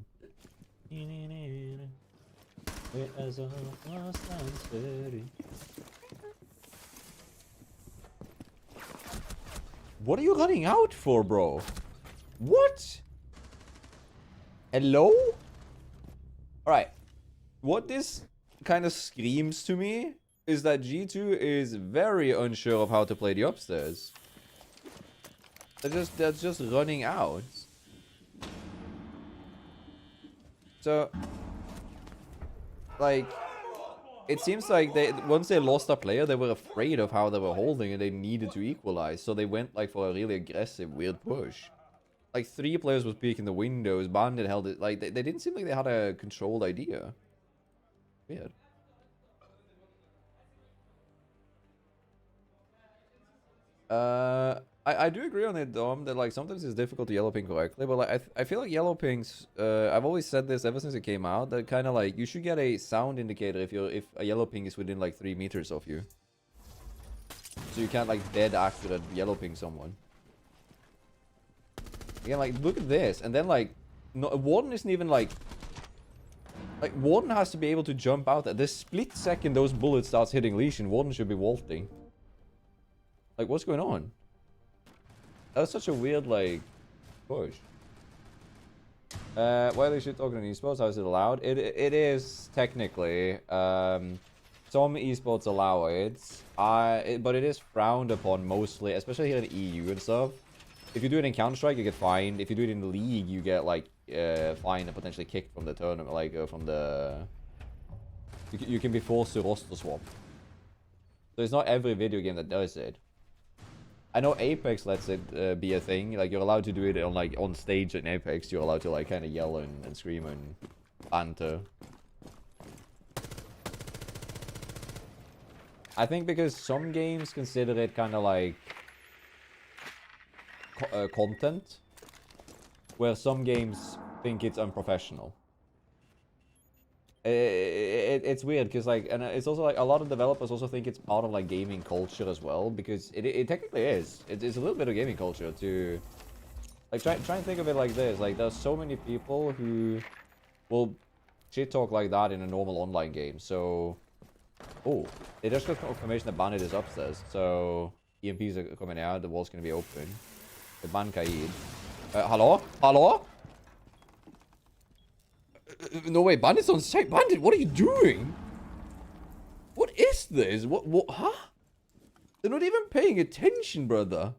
What are you running out for, bro? What? Hello? Alright. What this kind of screams to me is that G2 is very unsure of how to play the upstairs. They're just running out. So... Like, it seems like once they lost a player, they were afraid of how they were holding and they needed to equalize. So they went like for a really aggressive, weird push. like 3 players was peeking the windows. Bandit held it. Like they didn't seem like they had a controlled idea. Weird. I do agree on it, Dom, that like sometimes it's difficult to yellow ping correctly, but like I feel like yellow pings. I've always said this ever since it came out, that kind of like you should get a sound indicator if a yellow ping is within like 3 meters of you, so you can't like dead accurate yellow ping someone. Again, like look at this, and then like no, Warden isn't even like Warden has to be able to jump out at this split second those bullets starts hitting Legion. Warden should be vaulting. Like, what's going on? That was such a weird, like, push. Why they should talk on esports? How is it allowed? It is technically. Some esports allow it. But it is frowned upon mostly, especially here in the EU and stuff. If you do it in Counter-Strike, you get fined. If you do it in the league, you get like fined and potentially kicked from the tournament, like from the. You can be forced to roster swap. So it's not every video game that does it. I know Apex lets it be a thing. Like, you're allowed to do it on, like, on stage in Apex. You're allowed to, like, kind of yell and scream and banter. I think because some games consider it kind of like content, where some games think it's unprofessional. It's weird because like, and it's also like a lot of developers also think it's part of like gaming culture as well, because it technically is. It's a little bit of gaming culture to like try and think of it like this. Like, there's so many people who will shit talk like that in a normal online game. So, oh, they just got confirmation that Bandit is upstairs. So EMPs are coming out. The wall's gonna be open. The ban Kaid. Hello? Hello? No way, Bandit's on site. Bandit, what are you doing? What is this? What, huh? They're not even paying attention, brother.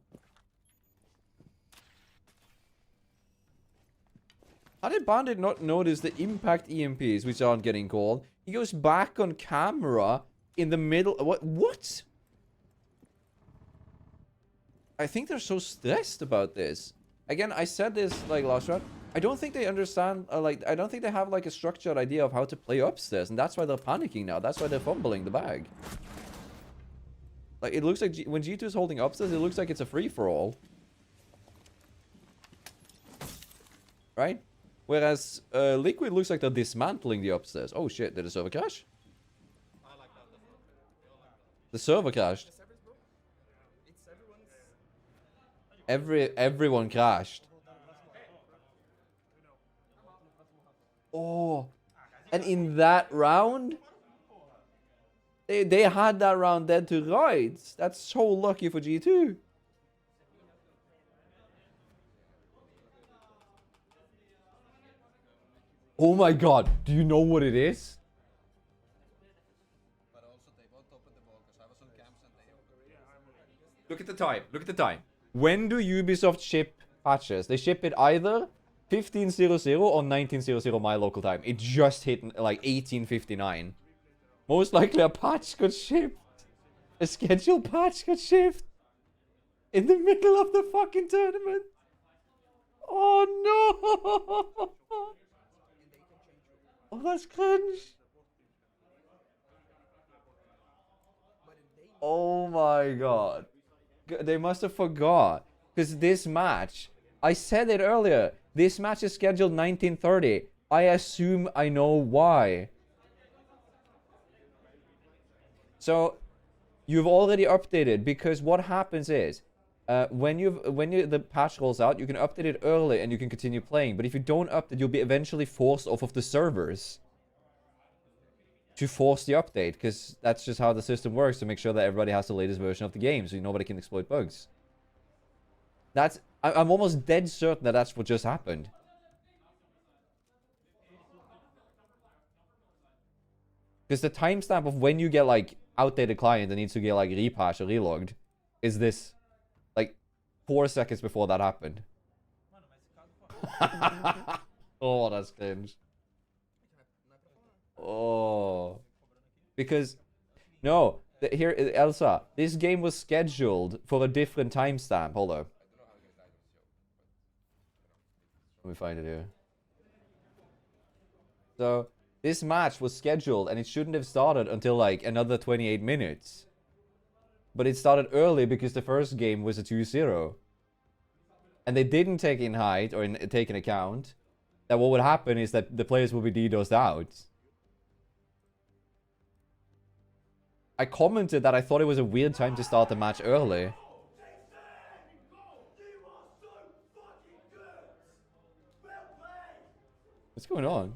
How did Bandit not notice the impact EMPs, which aren't getting called? He goes back on camera in the middle. What? I think they're so stressed about this. Again, I said this like last round. I don't think they understand, I don't think they have, like, a structured idea of how to play upstairs. And that's why they're panicking now. That's why they're fumbling the bag. Like, it looks like when G2 is holding upstairs, it looks like it's a free-for-all. Right? Whereas, Liquid looks like they're dismantling the upstairs. Oh, shit. Did the server crash? The server crashed. Everyone crashed. Oh, and in that round, they had that round dead to rights. That's so lucky for G2. Oh my god, do you know what it is? Look at the time, look at the time. When do Ubisoft ship patches? They ship it either 15:00 or 19:00 my local time. It just hit like 18:59. Most likely a patch got shipped. A scheduled patch got shipped in the middle of the fucking tournament. Oh no! Oh, that's cringe. Oh my god. They must have forgot. Because this match, I said it earlier, this match is scheduled 19:30. I assume I know why. So, you've already updated, because what happens is, when the patch rolls out, you can update it early and you can continue playing. But if you don't update, you'll be eventually forced off of the servers to force the update, because that's just how the system works, to make sure that everybody has the latest version of the game, so nobody can exploit bugs. I'm almost dead certain that that's what just happened. Because the timestamp of when you get, like, outdated client that needs to get, like, repatched or relogged is this, like, 4 seconds before that happened. Oh, that's cringe. Oh. Because, no, here, Elsa, this game was scheduled for a different timestamp. Hold on. Let me find it here. So, this match was scheduled and it shouldn't have started until like another 28 minutes. But it started early because the first game was a 2-0. And they didn't take in height or take in account that what would happen is that the players will be DDoSed out. I commented that I thought it was a weird time to start the match early. What's going on?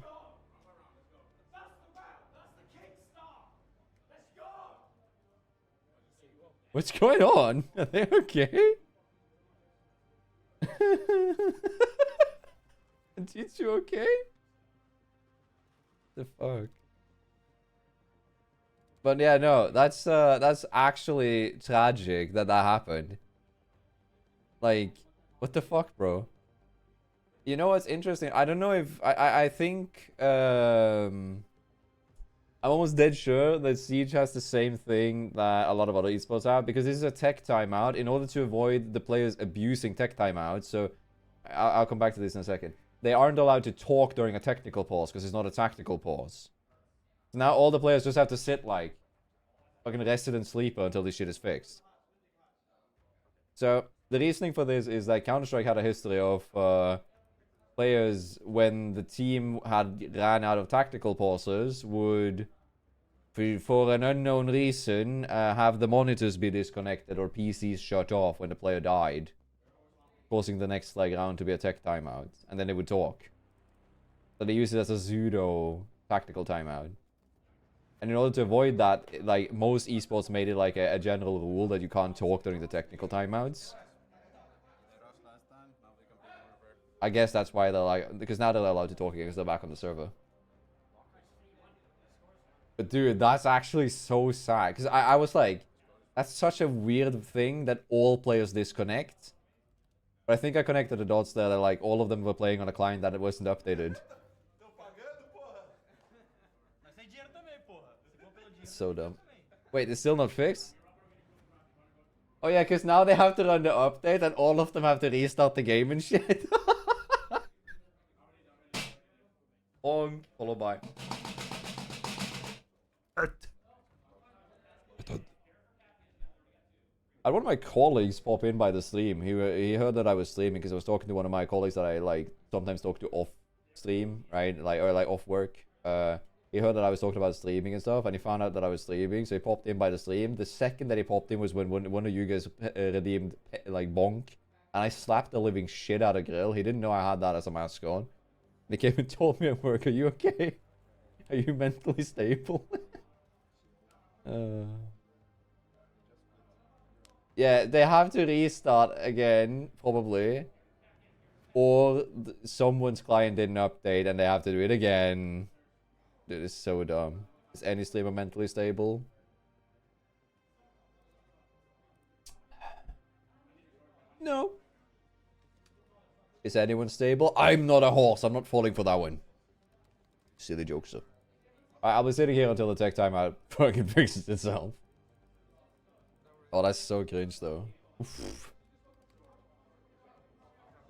What's going on? Are they okay? Did you okay? The fuck? But yeah, no, that's actually tragic that happened. Like, what the fuck, bro? You know what's interesting? I don't know if I think I'm almost dead sure that Siege has the same thing that a lot of other esports have, because this is a tech timeout in order to avoid the players abusing tech timeouts. So I'll come back to this in a second. They aren't allowed to talk during a technical pause because it's not a tactical pause. So now all the players just have to sit like fucking resident sleeper until this shit is fixed. So the reasoning for this is that Counter-Strike had a history of players, when the team had ran out of tactical pauses, would, for an unknown reason, have the monitors be disconnected or PCs shut off when the player died, causing the next like round to be a tech timeout, and then they would talk. So they use it as a pseudo tactical timeout. And in order to avoid that, like, most esports made it like a general rule that you can't talk during the technical timeouts. I guess that's why they're like, because now they're allowed to talk again because they're back on the server. But dude, that's actually so sad. Because I was like, that's such a weird thing that all players disconnect. But I think I connected the dots there that like all of them were playing on a client that it wasn't updated. It's so dumb. Wait, it's still not fixed? Oh yeah, because now they have to run the update and all of them have to restart the game and shit. On, followed by. I had one of my colleagues pop in by the stream. He heard that I was streaming because I was talking to one of my colleagues that I like sometimes talk to off stream, right? Like, or like off work. He heard that I was talking about streaming and stuff, and he found out that I was streaming, so he popped in by the stream. The second that he popped in was when one of you guys redeemed like Bonk, and I slapped the living shit out of Grill. He didn't know I had that as a mask on. They came and told me at work, "Are you okay? Are you mentally stable?" Yeah, they have to restart again, probably. Or someone's client didn't update and they have to do it again. Dude, it's so dumb. Is any streamer mentally stable? No. Is anyone stable? I'm not a horse. I'm not falling for that one. Silly jokester. I'll be sitting here until the tech timeout fucking fixes itself. Oh, that's so cringe, though. Oof.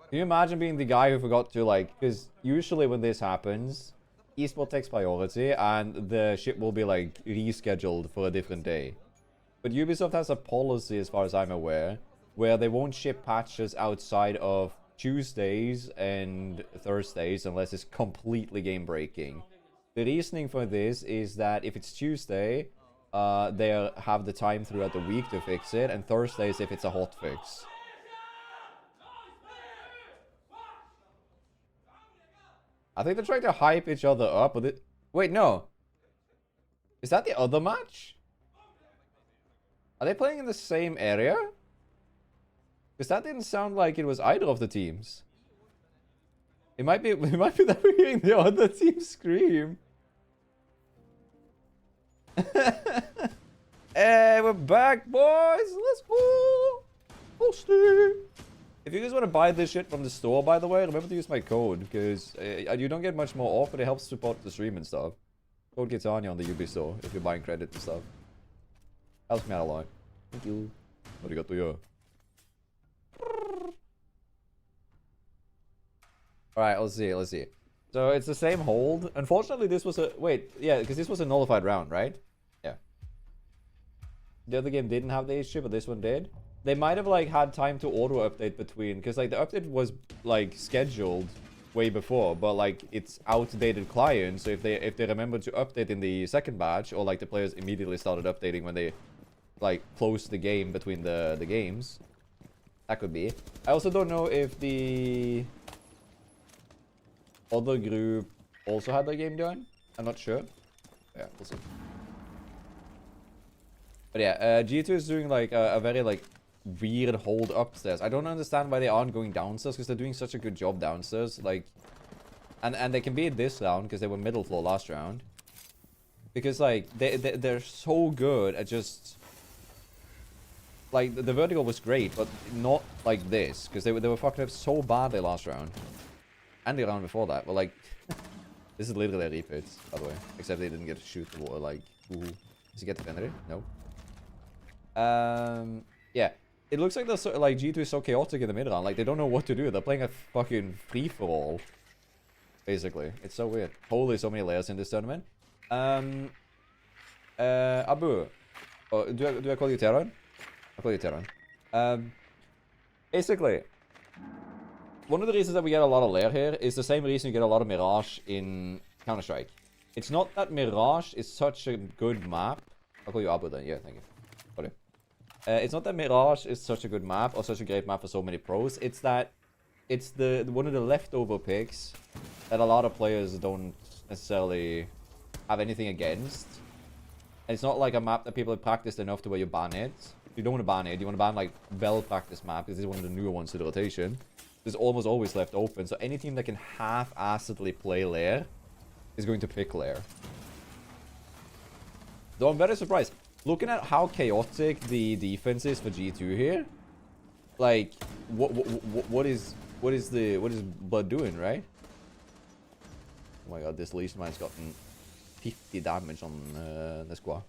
Can you imagine being the guy who forgot to, like... Because usually when this happens, esport takes priority, and the ship will be, like, rescheduled for a different day. But Ubisoft has a policy, as far as I'm aware, where they won't ship patches outside of Tuesdays and Thursdays unless it's completely game-breaking. The reasoning for this is that if it's Tuesday, they have the time throughout the week to fix it, and Thursdays if it's a hot fix. I think they're trying to hype each other up, but it... Wait, no. Is that the other match? Are they playing in the same area? Because that didn't sound like it was either of the teams. It might be that we're hearing the other team scream. Hey, we're back, boys! Let's go! Posty! If you guys want to buy this shit from the store, by the way, remember to use my code, because you don't get much more off, but it helps support the stream and stuff. Code Girtania on the Ubi store, if you're buying credit and stuff. Helps me out a lot. Thank you. Arigato yo. Alright, let's see, let's see. So it's the same hold. Unfortunately, this was a... Wait, yeah, because this was a nullified round, right? Yeah. The other game didn't have the issue, but this one did. They might have, like, had time to auto-update between... Because, like, the update was, like, scheduled way before, but, like, it's outdated client, so if they remember to update in the second batch, or, like, the players immediately started updating when they, like, closed the game between the games, that could be. I also don't know if the... other group also had their game done. I'm not sure. Yeah, we'll see. But yeah, G2 is doing like a very like weird hold upstairs. I don't understand why they aren't going downstairs because they're doing such a good job downstairs. Like, and they can be this round because they were middle floor last round. Because like they're so good at just like the vertical was great, but not like this because they were fucking up so badly last round. And the round before that, but like, this is literally a repeat, by the way. Except they didn't get to shoot the water, like, ooh. Does he get defended? No. Yeah. It looks like they're so, like, G2 is so chaotic in the mid round. Like, they don't know what to do. They're playing a fucking free-for-all. Basically. It's so weird. Holy, so many layers in this tournament. Abu. Oh, do I call you Terran? I'll call you Terran. Basically... One of the reasons that we get a lot of lair here is the same reason you get a lot of Mirage in Counter-Strike. It's not that Mirage is such a good map. I'll call you Abu then. Yeah, thank you. Okay. It's not that Mirage is such a good map or such a great map for so many pros. It's that it's one of the leftover picks that a lot of players don't necessarily have anything against. And it's not like a map that people have practiced enough to where you ban it. You don't want to ban it. You want to ban like well-practiced map because this is one of the newer ones to the rotation. Is almost always left open, so any team that can half-assedly play lair is going to pick lair. Though I'm very surprised. Looking at how chaotic the defense is for G2 here, like, what is Blood doing, right? Oh my god, this least man's gotten 50 damage on the squad.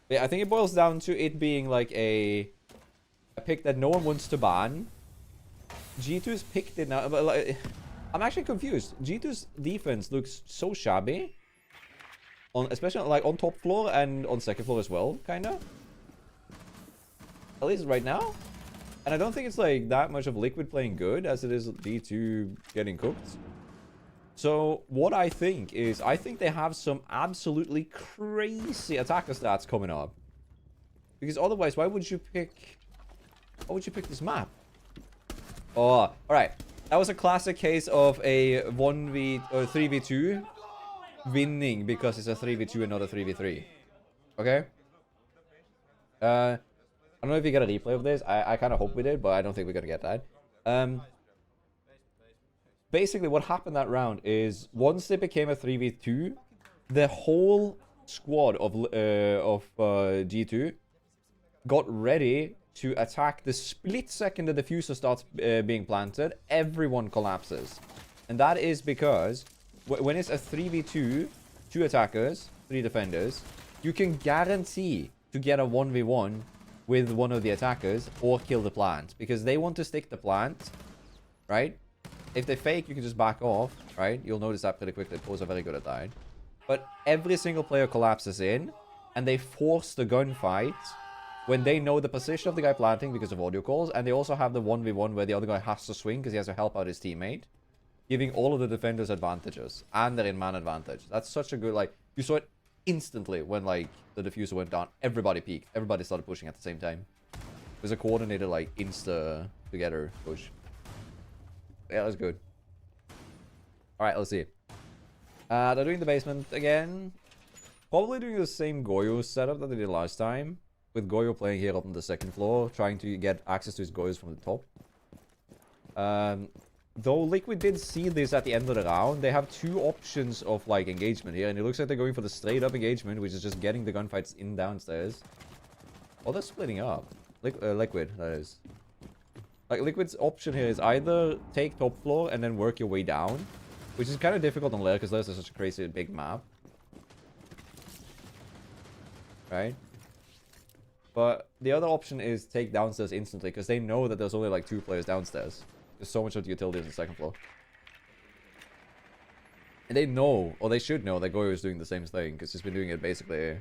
Yeah, I think it boils down to it being like a pick that no one wants to ban. G2's picked it now, but like, I'm actually confused. G2's defense looks so shabby, especially like on top floor and on second floor as well, kinda. At least right now. And I don't think it's like that much of Liquid playing good as it is G2 getting cooked. So what I think is, I think they have some absolutely crazy attacker stats coming up. Because otherwise, why would you pick this map? Oh, alright. That was a classic case of a 1v or 3v2 winning because it's a 3v2 and not a 3v3. Okay? I don't know if you get a replay of this. I kind of hope we did, but I don't think we're gonna get that. Basically, what happened that round is once it became a 3v2, the whole squad of G2 got ready to attack the split second the diffuser starts being planted. Everyone collapses. And that is because when it's a 3v2, 2 attackers, 3 defenders, you can guarantee to get a 1v1 with one of the attackers or kill the plant. Because they want to stick the plant, right? If they fake, you can just back off, right? You'll notice that pretty quickly. Pros are very good at that. But every single player collapses in, and they force the gunfight when they know the position of the guy planting because of audio calls, and they also have the 1v1 where the other guy has to swing because he has to help out his teammate, giving all of the defenders advantages, and they're in man advantage. That's such a good, like, you saw it instantly when, like, the diffuser went down. Everybody peaked. Everybody started pushing at the same time. It was a coordinated, like, insta-together push. Yeah, that was good. Alright, let's see. They're doing the basement again. Probably doing the same Goyo setup that they did last time. With Goyo playing here up on the second floor, trying to get access to his Goyos from the top. Though Liquid did see this at the end of the round, they have 2 options of like engagement here, and it looks like they're going for the straight up engagement, which is just getting the gunfights in downstairs. Oh, they're splitting up. Liquid, that is. Like, Liquid's option here is either take top floor and then work your way down, which is kind of difficult on Lair because Lair is such a crazy big map. Right? But the other option is take downstairs instantly because they know that there's only like 2 players downstairs. There's so much of the utility on the second floor. And they know, or they should know, that Goyo is doing the same thing, because he's been doing it basically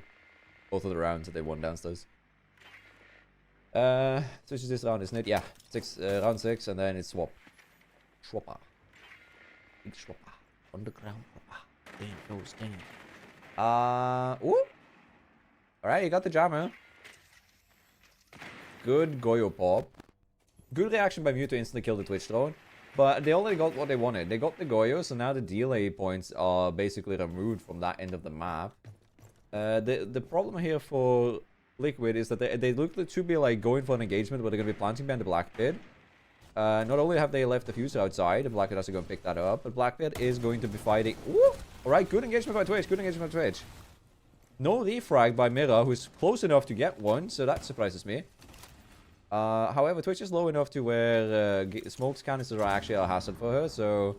both of the rounds that they won downstairs. So it's just this round, isn't it? Yeah, round 6, and then it's swap. Swapper. Big swapper. Underground swapper. Damn, goes damn. Ooh! Alright, you got the jammer. Good Goyo pop. Good reaction by Mew to instantly kill the Twitch drone. But they already got what they wanted. They got the Goyo, so now the delay points are basically removed from that end of the map. The problem here for Liquid is that they look to be like going for an engagement where they're going to be planting behind the Blackbeard. Not only have they left the fuser outside, the Blackbeard has to go and pick that up, but Blackbeard is going to be fighting. Ooh! Alright, good engagement by Twitch, good engagement by Twitch. No refrag by Mira, who's close enough to get one, so that surprises me. However, Twitch is low enough to where smoke canisters are actually a hazard for her, so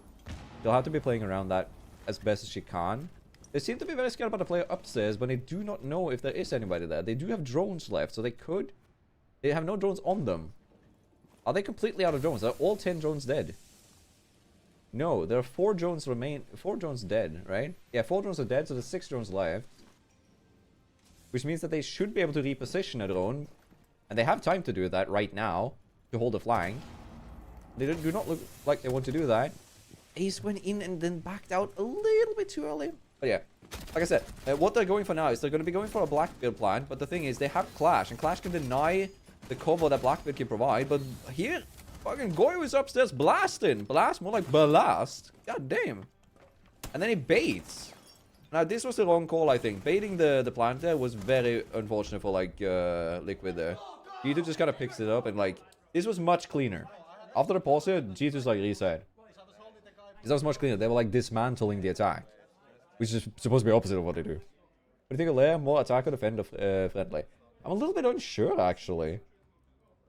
they'll have to be playing around that as best as she can. They seem to be very scared about the player upstairs, but they do not know if there is anybody there. They do have drones left, so they could... They have no drones on them. Are they completely out of drones? Are all 10 drones dead? No, there are 4 drones dead, right? Yeah, 4 drones are dead, so there's 6 drones left. Which means that they should be able to reposition a drone. And they have time to do that right now, to hold the flank. They do not look like they want to do that. Ace went in and then backed out a little bit too early. But yeah, like I said, what they're going for now is they're going to be going for a Blackbeard plan. But the thing is, they have Clash, and Clash can deny the cover that Blackbeard can provide. But here, fucking Goyo is upstairs blasting. Blast? More like blast. God damn. And then he baits. Now, this was the wrong call, I think. Baiting the plant there was very unfortunate for, like, Liquid there. G2 just kind of picks it up, and, like, this was much cleaner. After the pause here, G2's, like, reset. This was much cleaner. They were, like, dismantling the attack. Which is supposed to be opposite of what they do. What do you think of Leia? More attack or defender friendly? I'm a little bit unsure, actually.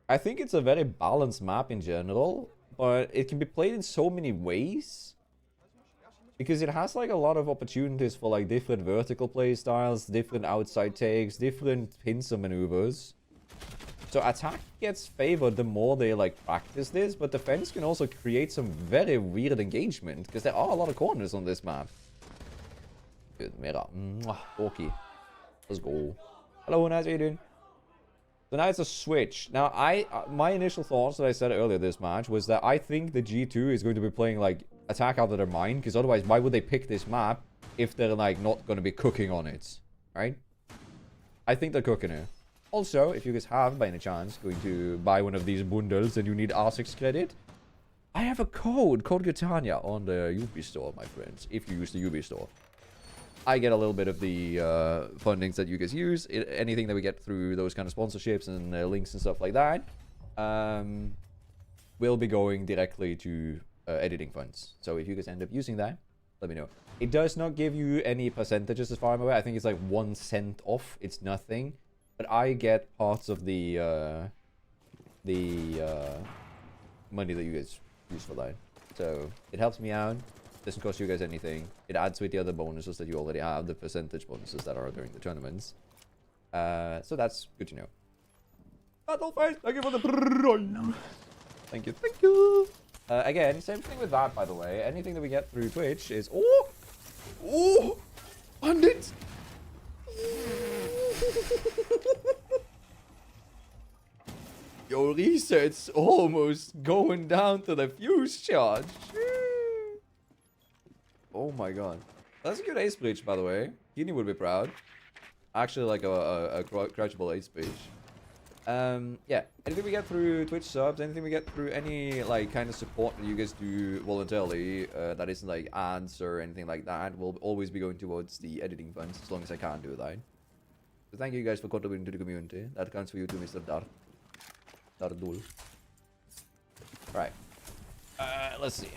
I think it's a very balanced map in general, but it can be played in so many ways. Because it has, like, a lot of opportunities for, like, different vertical play styles, different outside takes, different pincer maneuvers. So attack gets favored the more they, like, practice this, but defense can also create some very weird engagement, because there are a lot of corners on this map. Good, Mira. Orky. Let's go. Hello, nice, how you doing? So now it's a switch. Now, my initial thoughts that I said earlier this match was that I think the G2 is going to be playing, like, attack out of their mind, because otherwise, why would they pick this map if they're, like, not going to be cooking on it, right? I think they're cooking it. Also, if you guys have, by any chance, going to buy one of these bundles and you need R6 credit, I have a code Girtania on the Ubi store, my friends, if you use the Ubi store. I get a little bit of the fundings that you guys use. Anything that we get through those kind of sponsorships and links and stuff like that will be going directly to editing funds. So if you guys end up using that, let me know. It does not give you any percentages as far as I'm aware. I think it's like 1 cent off. It's nothing. But I get parts of the money that you guys use for that. So it helps me out. Doesn't cost you guys anything. It adds with the other bonuses that you already have, the percentage bonuses that are during the tournaments. So that's good to know. Battlefight, thank you for the prime. Thank you, thank you. Again, same thing with that, by the way. Anything that we get through Twitch is... Oh! Bandit! Your reset's almost going down to the fuse charge. Oh my god. That's a good ace breach, by the way. Keeney would be proud. Actually, like a crouchable ace breach. Yeah. Anything we get through Twitch subs, anything we get through any, like, kind of support that you guys do voluntarily, that isn't, like, ads or anything like that, will always be going towards the editing funds, as long as I can do that. So thank you guys for contributing to the community. That counts for you too, Mr. Dardul. Alright. Let's see.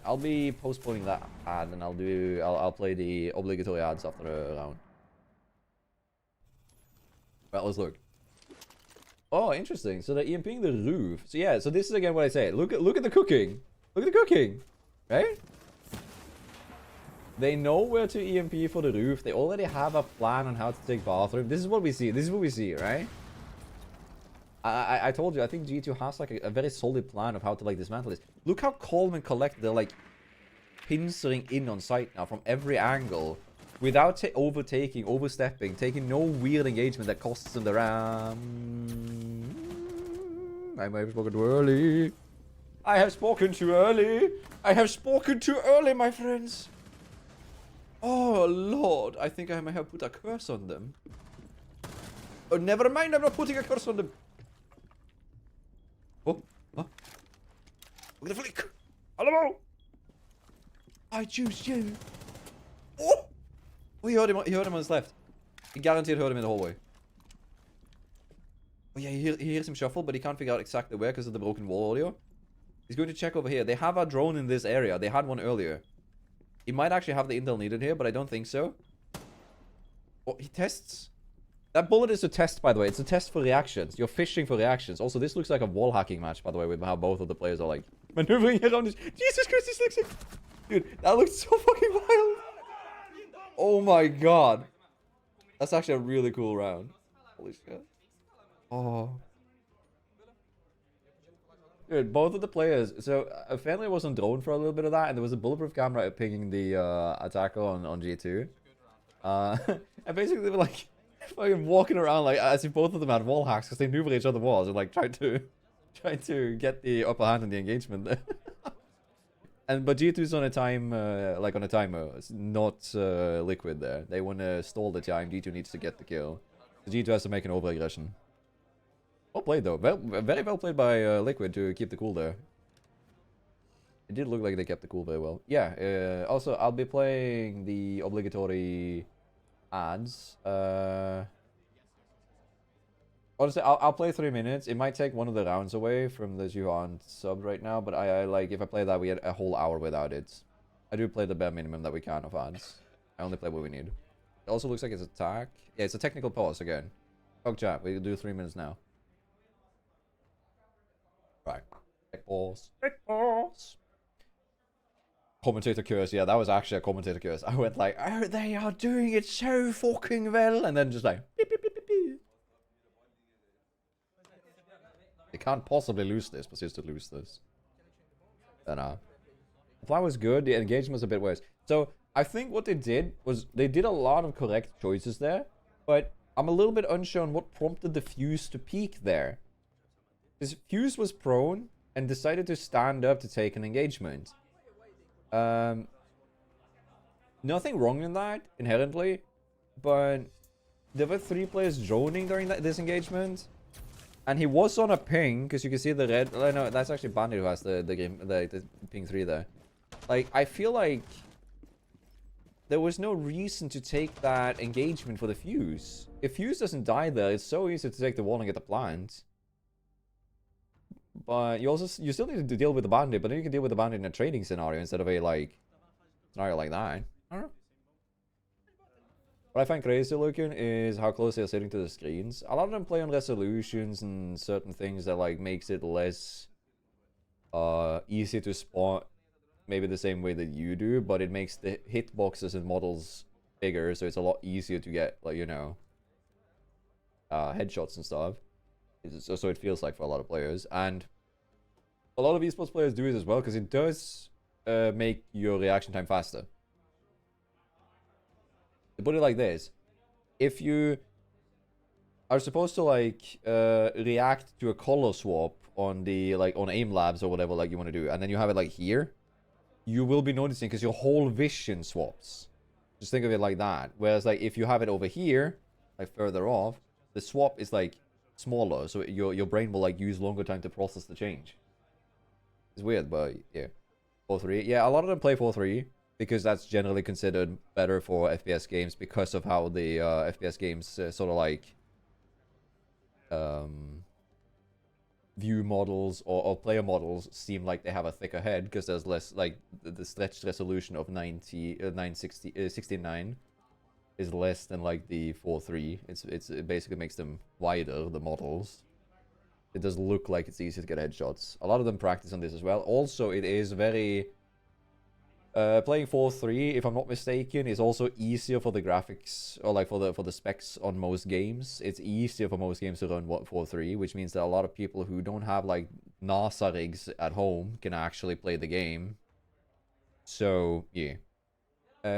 I'll be postponing that ad, and I'll play the obligatory ads after a round. Right, let's look. Oh, interesting. So they're EMPing the roof. So yeah, so this is again what I say. Look at the cooking. Look at the cooking. Right? They know where to EMP for the roof. They already have a plan on how to take bathroom. This is what we see. This is what we see, right? I told you, I think G2 has like a very solid plan of how to like dismantle this. Look how calm and collected they're like pincering in on site now from every angle without overtaking, overstepping, taking no weird engagement that costs them the ram. I might have spoken too early. I have spoken too early. I have spoken too early, my friends. Oh, Lord. I think I might have put a curse on them. Oh, never mind. I'm not putting a curse on them. Oh. Huh? Look at the flick. Hello. I choose you. Oh. Oh, he heard him on his left. He guaranteed heard him in the hallway. Oh, yeah, he hears him shuffle, but he can't figure out exactly where because of the broken wall audio. He's going to check over here. They have a drone in this area. They had one earlier. He might actually have the intel needed here, but I don't think so. Oh, he tests. That bullet is a test, by the way. It's a test for reactions. You're fishing for reactions. Also, this looks like a wall hacking match, by the way, with how both of the players are like maneuvering around this. Jesus Christ, this looks like... Dude, that looks so fucking wild. Oh my god. That's actually a really cool round. Holy shit. Oh. Dude, both of the players. So, Fenley was on drone for a little bit of that, and there was a bulletproof camera pinging the attacker on G2. And basically they were like fucking walking around like as if both of them had wall hacks because they knew where each other was and like trying to get the upper hand in the engagement there. But G2's on a time like on a timer. It's not Liquid there. They want to stall the time. G2 needs to get the kill. So G2 has to make an over aggression. Well played though. Very well played by Liquid to keep the cool there. It did look like they kept the cool very well. Yeah. Also, I'll be playing the obligatory ads. Honestly, I'll play 3 minutes. It might take one of the rounds away from those who aren't subbed right now, but I like if I play that, we get a whole hour without it. I do play the bare minimum that we can of ads. I only play what we need. It also looks like it's attack. Yeah, it's a technical pause again. Fuck chat. We do 3 minutes now. Right. Tech pause. Tech pause. Commentator curse. Yeah, that was actually a commentator curse. I went like, oh, they are doing it so fucking well, and then just like, beep, beep, beep, beep, beep. They can't possibly lose this, but just to lose this. Then the plan was good. The engagement was a bit worse. So I think what they did was they did a lot of correct choices there, but I'm a little bit unsure on what prompted the Fuse to peak there. Because Fuse was prone and decided to stand up to take an engagement. Nothing wrong in that inherently, but there were 3 players droning during this engagement, and he was on a ping because you can see the red. Oh, no, that's actually Bandit who has the ping 3 there. Like, I feel like there was no reason to take that engagement for the Fuse. If Fuse doesn't die there, it's so easy to take the wall and get the plant. But you still need to deal with the bandit, but then you can deal with the bandit in a trading scenario instead of a like scenario like that. I don't know. What I find crazy looking is how close they're sitting to the screens. A lot of them play on resolutions and certain things that like makes it less easy to spot, maybe the same way that you do, but it makes the hitboxes and models bigger, so it's a lot easier to get like, you know, headshots and stuff. So it feels like for a lot of players, and a lot of esports players do it as well because it does make your reaction time faster. To put it like this, if you are supposed to like react to a color swap on the on aim labs or whatever like you want to do, and then you have it like here, you will be noticing because your whole vision swaps. Just think of it like that. Whereas like if you have it over here, like further off, the swap is like smaller, so your brain will like use longer time to process the change. It's weird, but yeah. 4-3. Yeah, a lot of them play 4-3 because that's generally considered better for FPS games because of how the FPS games sort of like view models or player models seem like they have a thicker head because there's less like the stretched resolution of 69 is less than like the 4-3. It basically makes them wider, the models. It does look like it's easy to get headshots. A lot of them practice on this as well. Also, it is very Playing 4-3, if I'm not mistaken, is also easier for the graphics, or like for the specs on most games. It's easier for most games to run 4-3, which means that a lot of people who don't have like NASA rigs at home can actually play the game. So yeah.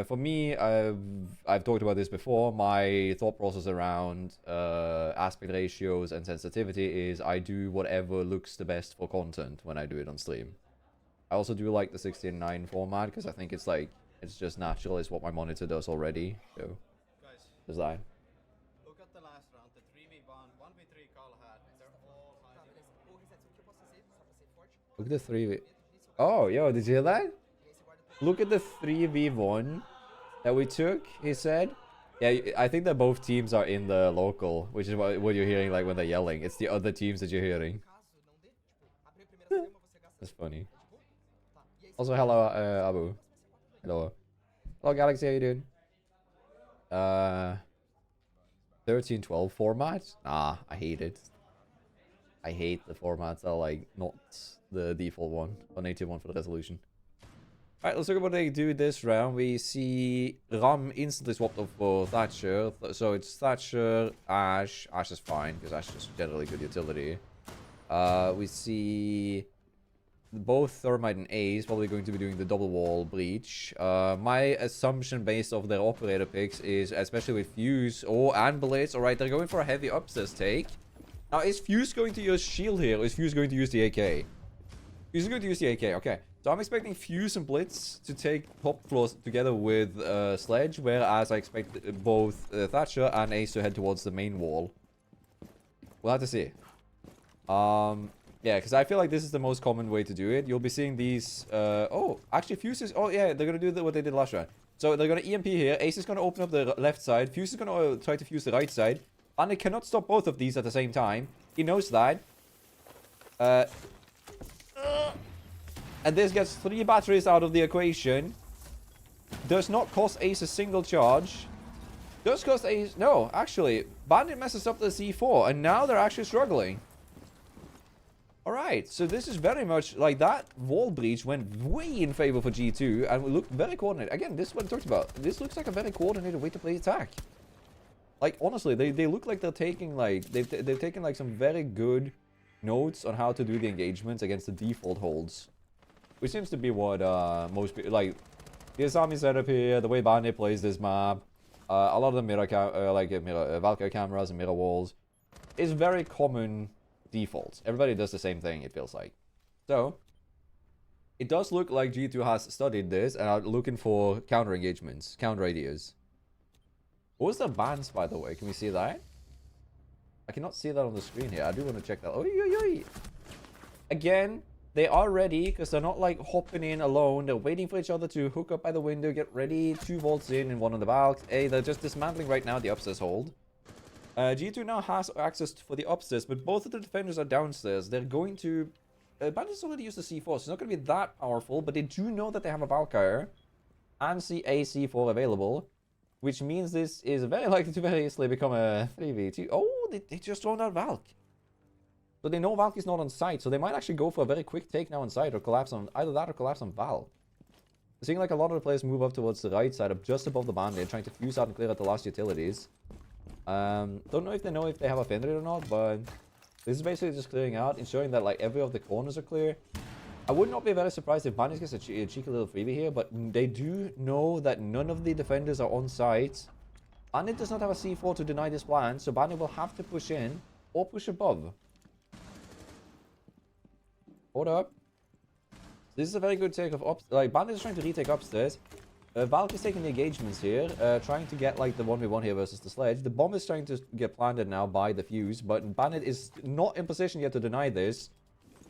For me, I've talked about this before. My thought process around aspect ratios and sensitivity is I do whatever looks the best for content when I do it on stream. I also do like the 16:9 format because I think it's like, it's just natural. It's what my monitor does already. So, there's that. Look at the last round, the 3v1, 1v3 Carl had. They're all hiding. Look at the 3v. Oh, yo, did you hear that? Look at the 3v1 that we took, he said. Yeah, I think that both teams are in the local, which is what you're hearing like when they're yelling. It's the other teams that you're hearing. That's funny. Also, hello, Abu. Hello. Hello, Galaxy, how you doing? 13-12 format? Nah, I hate it. I hate the formats that are like not the default one, or native one for the resolution. Alright, let's look at what they do this round. We see Ram instantly swapped off for Thatcher. So it's Thatcher, Ash. Ash is fine, because Ash is generally good utility. We see both Thermite and Ace probably going to be doing the double wall breach. My assumption based off their operator picks is, especially with Fuse and Blitz, alright, they're going for a heavy upstairs take. Now, is Fuse going to use shield here, or is Fuse going to use the AK? Fuse is going to use the AK, okay. So I'm expecting Fuse and Blitz to take top floors together with Sledge, whereas I expect both Thatcher and Ace to head towards the main wall. We'll have to see. Yeah, because I feel like this is the most common way to do it. You'll be seeing these... oh, actually Fuse is... Oh, yeah, they're going to do what they did last round. So they're going to EMP here. Ace is going to open up the left side. Fuse is going to try to fuse the right side. And they cannot stop both of these at the same time. He knows that. And this gets 3 batteries out of the equation. Does not cost Ace a single charge. Does cost Ace... No, actually. Bandit messes up the C4. And now they're actually struggling. Alright, so this is very much like that wall breach went way in favor for G2 and we looked very coordinated. Again, this is what I talked about. This looks like a very coordinated way to play attack. Like, honestly, they look like they're taking, like, they've taken, like, some very good notes on how to do the engagements against the default holds. Which seems to be what, most people, like, the Asami setup here, the way Bandit plays this map, a lot of the Valkyrie cameras and mirror walls, is very common defaults. Everybody does the same thing, it feels like. So, it does look like G2 has studied this and are looking for counter engagements, counter ideas. What was the bans, by the way? Can we see that? I cannot see that on the screen here. I do want to check that. Oy, oy, oy. Again, they are ready because they're not like hopping in alone. They're waiting for each other to hook up by the window, get ready. 2 vaults in and 1 on the back. Hey, they're just dismantling right now the upstairs hold. G2 now has access for the upstairs, but both of the defenders are downstairs. They're going to... Bandits already used the C4, so it's not going to be that powerful, but they do know that they have a Valkyrie and see a C4 available, which means this is very likely to very easily become a 3v2. Oh, they just thrown out Valk. So they know Valk is not on site, so they might actually go for a very quick take now on site, or collapse on... Either that or collapse on Val. Seeing like a lot of the players move up towards the right side, up just above the Bandit, trying to fuse out and clear out the last utilities. Don't know if they have a Fenrir or not, but this is basically just clearing out, ensuring that like every of the corners are clear. I would not be very surprised if Bandit gets a cheeky little freebie here, but they do know that none of the defenders are on site. Bandit does not have a C4 to deny this plan, so Bandit will have to push in or push above. Hold up. This is a very good take of like Bandit is trying to retake upstairs. Valk is taking the engagements here, trying to get like the 1v1 here versus the Sledge. The bomb is trying to get planted now by the Fuse, but Bandit is not in position yet to deny this.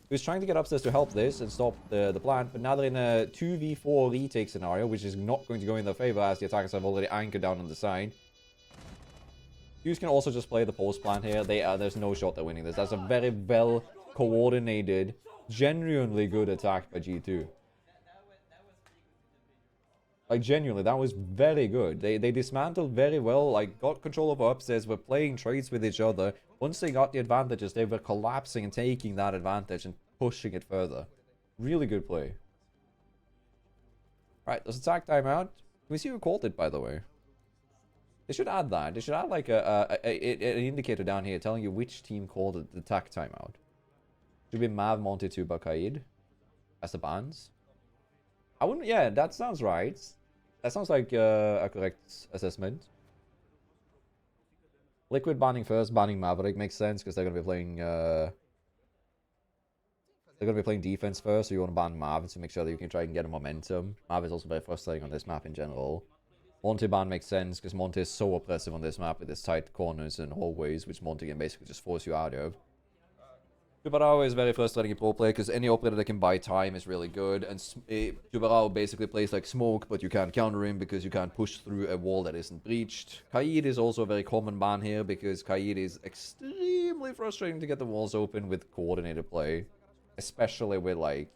He's trying to get upstairs to help this and stop the plant, but now they're in a 2v4 retake scenario, which is not going to go in their favor as the attackers have already anchored down on the side. Fuse can also just play the post plant here. There's no shot they're winning this. That's a very well coordinated, genuinely good attack by G2. Like, genuinely, that was very good. They dismantled very well, like, got control of upstairs, were playing trades with each other. Once they got the advantages, they were collapsing and taking that advantage and pushing it further. Really good play. Right, there's attack timeout. Can we see who called it, by the way? They should add that. They should add like an indicator down here telling you which team called it the attack timeout. Should be Mav, Monty, Tuba, Kaid as the bans. I wouldn't. Yeah, that sounds right. That sounds like a correct assessment. Liquid banning first, banning Maverick makes sense because they're gonna be playing. They're gonna be playing defense first, so you want to ban Mav to make sure that you can try and get a momentum. Mav is also very frustrating on this map in general. Monty ban makes sense because Monty is so oppressive on this map with its tight corners and hallways, which Monty can basically just force you out of. Tubarão is very frustrating in pro play because any operator that can buy time is really good, and Tubarão basically plays like smoke, but you can't counter him because you can't push through a wall that isn't breached. Kaid is also a very common ban here because Kaid is extremely frustrating to get the walls open with coordinated play, especially with like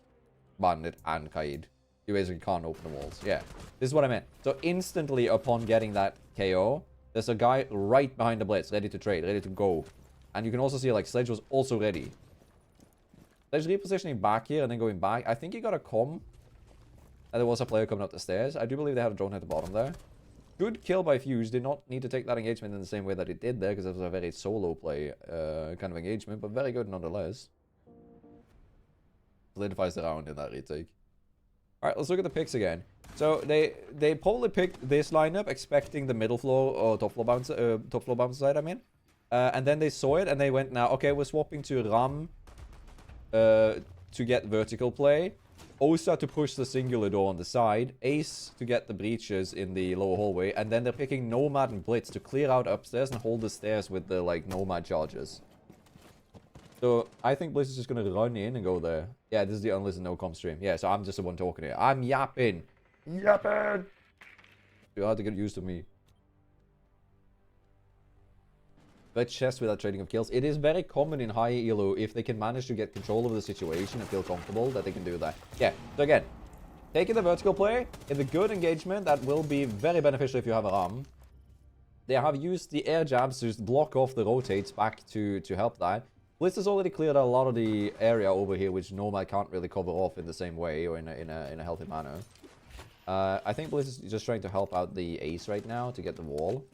Bandit and Kaid. You basically can't open the walls. Yeah, this is what I meant. So instantly upon getting that KO, there's a guy right behind the Blitz, ready to trade, ready to go. And you can also see like Sledge was also ready. Sledge repositioning back here and then going back. I think he got a comm. And there was a player coming up the stairs. I do believe they had a drone at the bottom there. Good kill by Fuse. Did not need to take that engagement in the same way that it did there, because it was a very solo play kind of engagement, but very good nonetheless. Solidifies the round in that retake. Alright, let's look at the picks again. So they probably picked this lineup expecting the middle floor or top floor bouncer side, I mean. And then they saw it and they went, now, okay, we're swapping to Ram to get vertical play. Osa to push the singular door on the side. Ace to get the breaches in the lower hallway. And then they're picking Nomad and Blitz to clear out upstairs and hold the stairs with the, like, Nomad charges. So, I think Blitz is just going to run in and go there. Yeah, this is the unlisted no-com stream. Yeah, so I'm just the one talking here. I'm yapping. Yapping! You have to get used to me. But chest without trading of kills. It is very common in high elo if they can manage to get control of the situation and feel comfortable that they can do that. Yeah, so again, taking the vertical play in the good engagement, that will be very beneficial if you have a Ram. They have used the air jabs to just block off the rotates back to help that. Blitz has already cleared out a lot of the area over here, which Nomad can't really cover off in the same way or in a healthy manner. I think Blitz is just trying to help out the Ace right now to get the wall.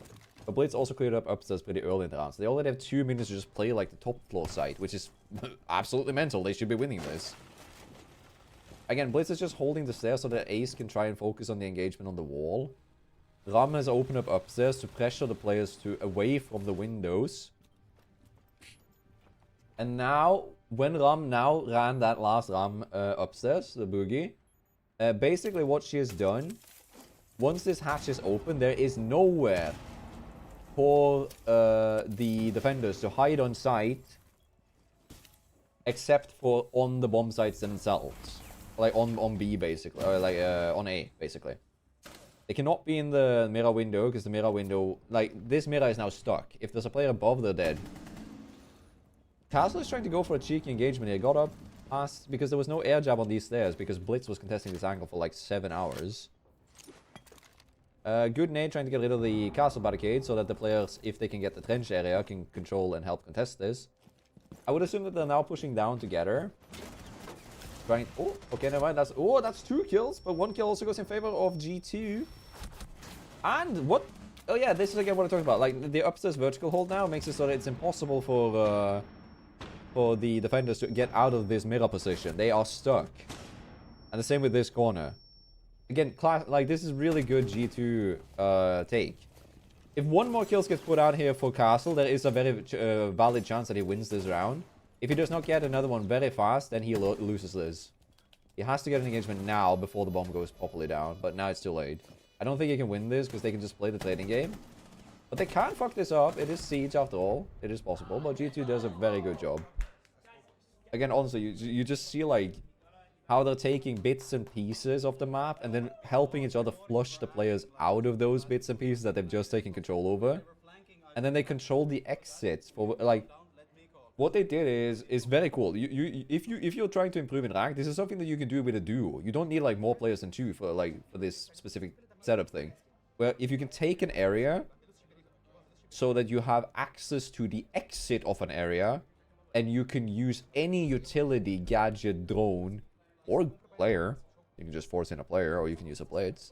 But Blitz also cleared up upstairs pretty early in the round, so they already have 2 minutes to just play like the top floor site, which is absolutely mental. They should be winning this. Again, Blitz is just holding the stairs so that Ace can try and focus on the engagement on the wall. Ram has opened up upstairs to pressure the players away from the windows. And now, when Ram now ran that last Ram upstairs, the boogie, basically what she has done, once this hatch is open, there is nowhere for the defenders to hide on site except for on the bomb sites themselves. Like on B basically, or like on A basically. They cannot be in the mirror window because the mirror window, like this mirror is now stuck. If there's a player above, they're dead. Castle is trying to go for a cheeky engagement here. Got up past because there was no air jab on these stairs because Blitz was contesting this angle for like 7 hours. Good nade trying to get rid of the castle barricade so that the players, if they can get the trench area, can control and help contest this. I would assume that they're now pushing down together. Trying. Oh, okay, never mind. That's 2 kills, but 1 kill also goes in favor of G2. And what? Oh yeah, this is again what I talked about. Like the upstairs vertical hold now makes it so that it's impossible for the defenders to get out of this mirror position. They are stuck. And the same with this corner. Again, like this is really good G2 take. If 1 more kills gets put out here for Castle, there is a very valid chance that he wins this round. If he does not get another one very fast, then he loses this. He has to get an engagement now before the bomb goes properly down, but now it's too late. I don't think he can win this because they can just play the trading game. But they can't fuck this up. It is Siege after all. It is possible, but G2 does a very good job. Again, honestly, you just see like how they're taking bits and pieces of the map and then helping each other flush the players out of those bits and pieces that they've just taken control over. And then they control the exits for like what they did is very cool. If you're trying to improve in rank, this is something that you can do with a duo. You don't need like more players than 2 for this specific setup thing. Where if you can take an area so that you have access to the exit of an area and you can use any utility, gadget, drone or player You can just force in a player, or you can use a blitz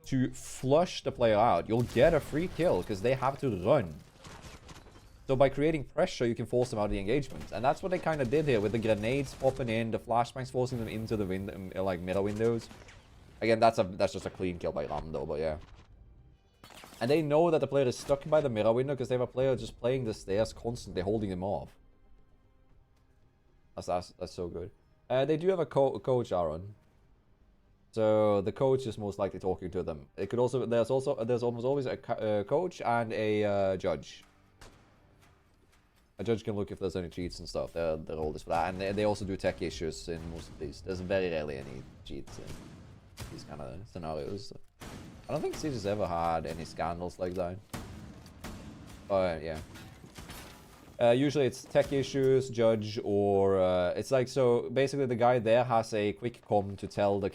to flush the player out. You'll get a free kill because they have to run. So by creating pressure, you can force them out of the engagement. And that's what they kind of did here with the grenades popping in, the flashbangs forcing them into the window, like mirror windows. Again, that's just a clean kill by Lando, but yeah. And they know that the player is stuck by the mirror window because they have a player just playing the stairs constantly, holding them off. That's so good. They do have a coach, Aaron. So the coach is most likely talking to them. It could also there's almost always a coach and a judge. A judge can look if there's any cheats and stuff. They're all this for that, and they also do tech issues in most of these. There's very rarely any cheats in these kind of scenarios. I don't think Siege has ever had any scandals like that. But yeah. Usually it's tech issues, judge, or it's like, so basically the guy there has a quick comm to tell the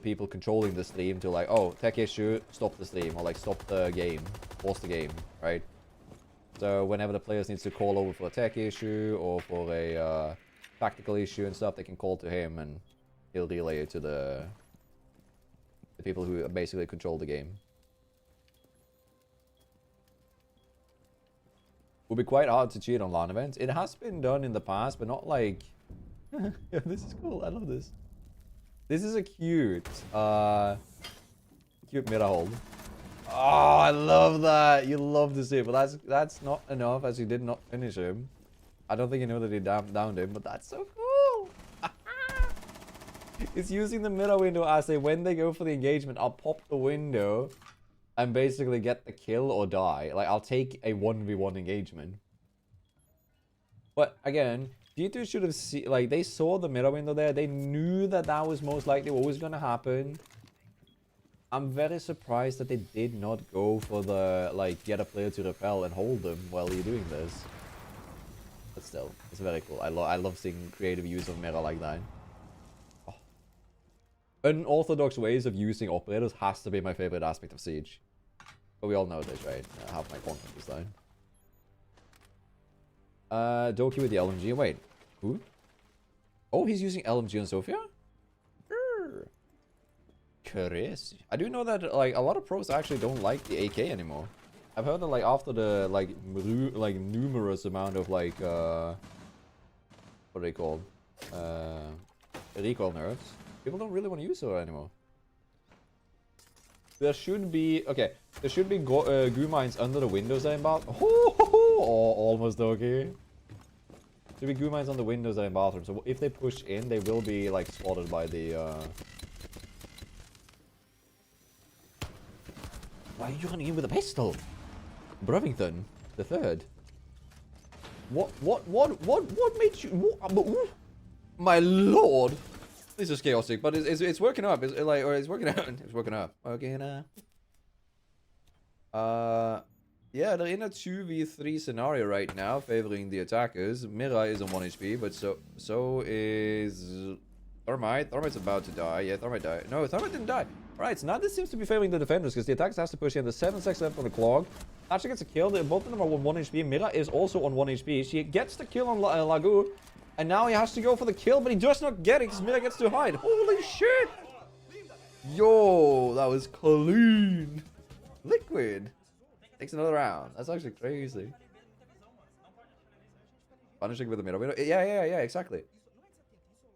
people controlling the stream to like, oh, tech issue, stop the stream, or like stop the game, pause the game, right? So whenever the players needs to call over for a tech issue or for a tactical issue and stuff, they can call to him and he'll relay it to the people who basically control the game. Would be quite hard to cheat on LAN events. It has been done in the past, but not like... Yeah, this is cool. I love this. This is a cute mirror hold. Oh, I love that. You love to see it, but that's not enough, as he did not finish him. I don't think you know that he downed him, but that's so cool. It's using the mirror window as when they go for the engagement, I'll pop the window and basically get the kill or die. Like, I'll take a 1v1 engagement. But again, G2 should have seen, like, they saw the mirror window there. They knew that that was most likely what was going to happen. I'm very surprised that they did not go for the, like, get a player to repel and hold them while you're doing this. But still, it's very cool. I love seeing creative use of mirror like that. Oh. Unorthodox ways of using operators has to be my favorite aspect of Siege. But we all know this, right? Half my content is down. Doki with the LMG. Wait, who? Oh, he's using LMG on Sophia? Crazy. I do know that like a lot of pros actually don't like the AK anymore. I've heard that like after the like numerous amount of like what are they called? Recoil nerfs. People don't really want to use her anymore. There should be there should be goo mines under the windows there in bathroom. Oh, almost okay. Should be goo mines on the windows there in bathroom. So if they push in, they will be like spotted by the. Why are you running in with a pistol? Brevington, the third. What made you? My lord, this is chaotic, but it's working up. It's like, or it's working out. It's working up. Okay, yeah, they're in a 2v3 scenario right now, favoring the attackers. Mira is on 1 HP, but so is Thermite. Thermite's about to die. Yeah, Thermite died. No, Thermite didn't die. Alright, so now this seems to be favoring the defenders because the attackers has to push in. There's 7 seconds left on the clock. Actually gets a kill. Both of them are on 1 HP. Mira is also on 1 HP. She gets the kill on Lagu. And now he has to go for the kill, but he does not get it because Mira gets to hide. Holy shit! Yo, that was clean. Liquid. Takes another round. That's actually crazy. Punishing with the Mira window. Yeah, exactly.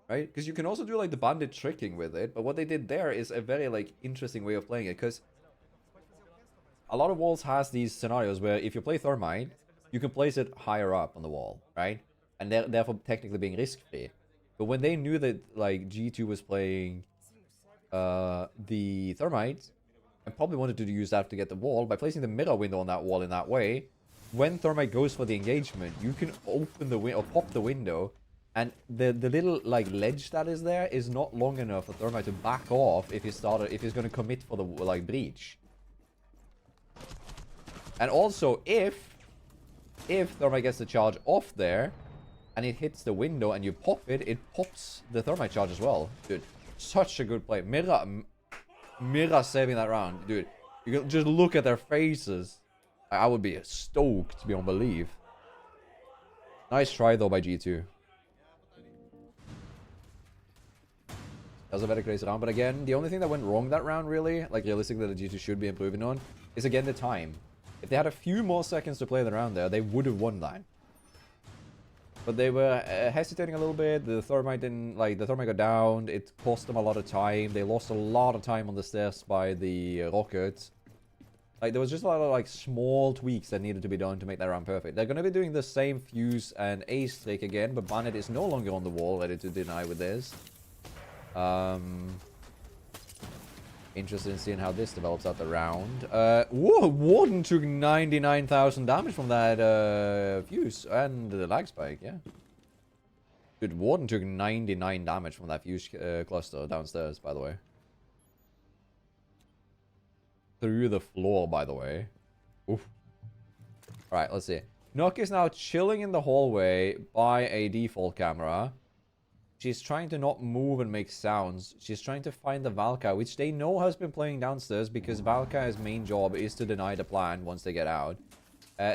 Right? Because you can also do like the bandit tricking with it, but what they did there is a very like interesting way of playing it, because a lot of walls has these scenarios where if you play Thermite, you can place it higher up on the wall, right? And therefore technically being risk-free. But when they knew that like G2 was playing the Thermite, and probably wanted to use that to get the wall, by placing the mirror window on that wall in that way, when Thermite goes for the engagement, you can open the window or pop the window. And the little like ledge that is there is not long enough for Thermite to back off if he's going to commit for the like breach. And also if Thermite gets the charge off there and it hits the window and you pop it, it pops the Thermite charge as well. Dude, such a good play. Mira saving that round, dude. You can just look at their faces. I would be stoked beyond belief. Nice try though by G2. That was a very crazy round. But again, the only thing that went wrong that round, really, like realistically, that G2 should be improving on, is again the time. If they had a few more seconds to play the round there, they would have won that. But they were hesitating a little bit. The thermite didn't, like, the thermite got down. It cost them a lot of time. They lost a lot of time on the stairs by the rockets. Like, there was just a lot of, like, small tweaks that needed to be done to make that round perfect. They're going to be doing the same fuse and ace trick again, but Bandit is no longer on the wall, ready to deny with this. Interested in seeing how this develops out the round. Whoa, Warden took 99,000 damage from that fuse and the lag spike, yeah. Dude, Warden took 99 damage from that fuse cluster downstairs, by the way. Through the floor, by the way. Oof. Alright, let's see. Nook is now chilling in the hallway by a default camera. She's trying to not move and make sounds. She's trying to find the Valka, which they know has been playing downstairs because Valka's main job is to deny the plan once they get out.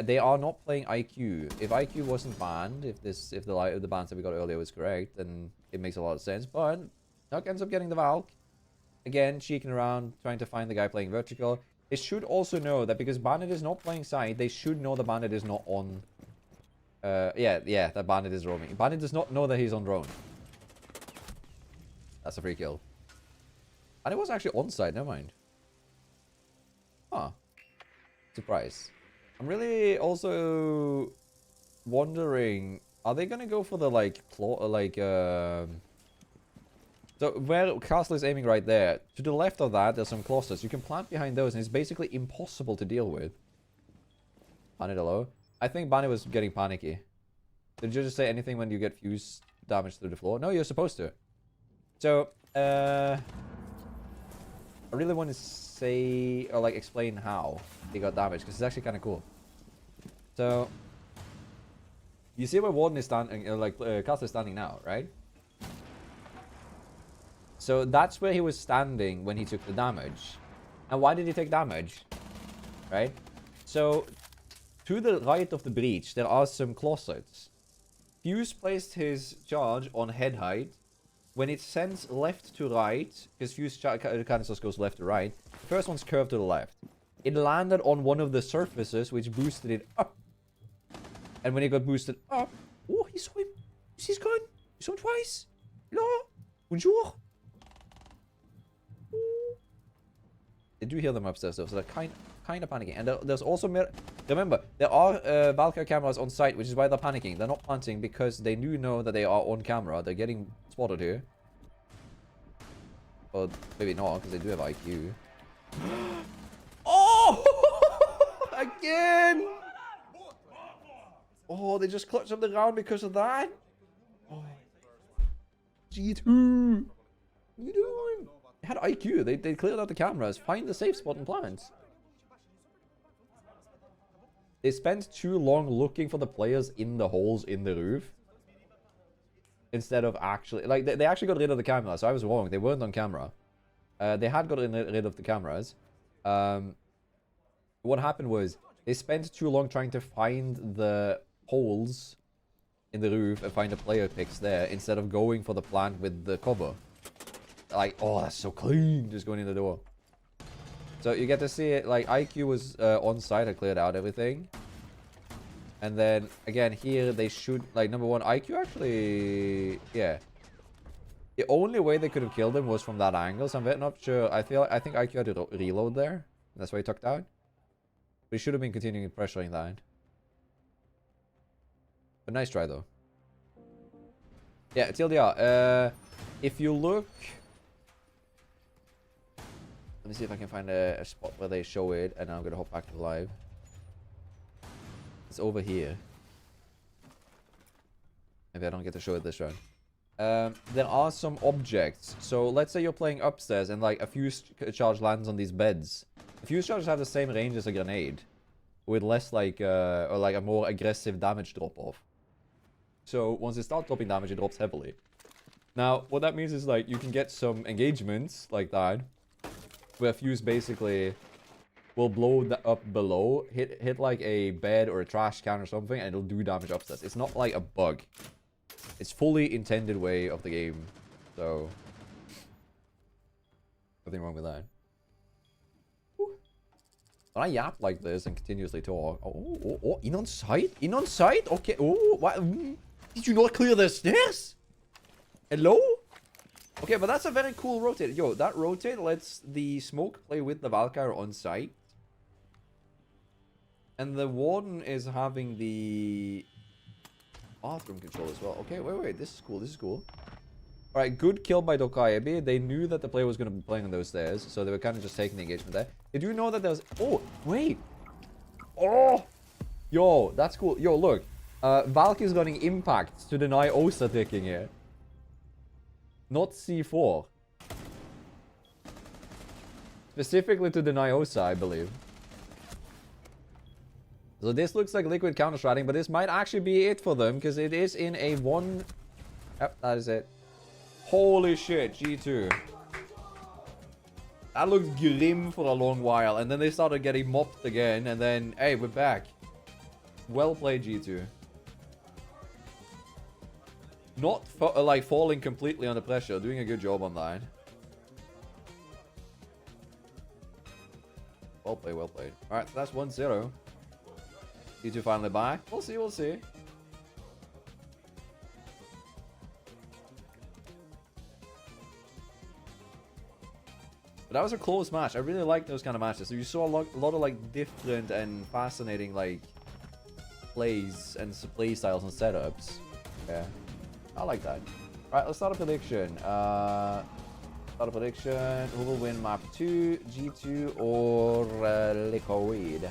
They are not playing IQ. If IQ wasn't banned, if the bans that we got earlier was correct, then it makes a lot of sense. But Nook ends up getting the Valk. Again, cheeking around, trying to find the guy playing vertical. They should also know that because Bandit is not playing side, they should know the Bandit is not on... yeah, that Bandit is roaming. Bandit does not know that he's on drone. That's a free kill. And it was actually on side, never mind. Huh. Surprise. I'm really also wondering, are they gonna go for the, like, so where Castle is aiming right there, to the left of that, there's some closets. You can plant behind those, and it's basically impossible to deal with. Bandit hello. I think Bandit was getting panicky. Did you just say anything when you get fuse damage through the floor? No, you're supposed to. So, I really want to say, or like explain how he got damaged, because it's actually kind of cool. So, you see where Warden is standing, Castle is standing now, right? So that's where he was standing when he took the damage. And why did he take damage? Right? So, to the right of the breach, there are some closets. Fuse placed his charge on head height. When it sends left to right, because Fuse canisters goes left to right, the first one's curved to the left. It landed on one of the surfaces, which boosted it up. And when it got boosted up... Oh, he saw him. He's gone. He saw him twice. Hello. Bonjour. They do hear them upstairs though, so they're kind of panicking. And there's also... Remember, there are Valkyrie cameras on site, which is why they're panicking. They're not planting because they do know that they are on camera. They're getting spotted here. But maybe not, because they do have IQ. Oh! Again! Oh, they just clutched up the round because of that? Oh. G2! What are you doing? They had IQ. They cleared out the cameras. Find the safe spot and plant. They spent too long looking for the players in the holes in the roof. Instead of actually... Like, they actually got rid of the cameras. So I was wrong. They weren't on camera. They had got rid of the cameras. What happened was... They spent too long trying to find the holes in the roof and find the player picks there. Instead of going for the plant with the cover. Like, oh, that's so clean. Just going in the door. So you get to see it, like, IQ was on site, I cleared out everything. And then, again, here they should, like, number one, IQ actually, yeah. The only way they could have killed him was from that angle, so I'm not sure. I think IQ had to reload there. That's why he tucked out. But he should have been continuing pressuring that. But nice try, though. Yeah, TLDR, if you look... Let me see if I can find a spot where they show it, and I'm going to hop back to live. It's over here. Maybe I don't get to show it this round. There are some objects. So let's say you're playing upstairs and like a fuse charge lands on these beds. The fuse charges have the same range as a grenade, with less like or like a more aggressive damage drop off. So once it starts dropping damage, it drops heavily. Now what that means is like you can get some engagements like that, where fuse basically will blow up below, hit like a bed or a trash can or something, and it'll do damage upstairs. It's not like a bug. It's fully intended way of the game. So Nothing wrong with that. Whew. When I yap like this and continuously talk... Oh, in on site? In on site? Okay, oh, what? Did you not clear the stairs? Hello? Okay, but that's a very cool rotate. Yo, that rotate lets the smoke play with the Valkyrie on site. And the Warden is having the bathroom control as well. Okay, wait. This is cool. This is cool. Alright, good kill by Dokaebi. They knew that the player was going to be playing on those stairs, so they were kind of just taking the engagement there. They do know that there's... Oh, wait. Oh! Yo, that's cool. Yo, look. Valk is running Impact to deny Osa taking it. Not C4. Specifically to deny Osa, I believe. So this looks like Liquid counter-stratting, but this might actually be it for them, because it is in a one... Yep, that is it. Holy shit, G2. That looked grim for a long while, and then they started getting mopped again, and then, hey, we're back. Well played, G2. Not, like, falling completely under pressure, doing a good job on that. Well played, well played. Alright, so that's 1-0. G2 finally back. We'll see, we'll see. But that was a close match. I really like those kind of matches. So you saw a lot of like different and fascinating like plays and play styles and setups. Yeah, I like that. All right, let's start a prediction. Start a prediction. Who will win map 2, G2 or Liquid?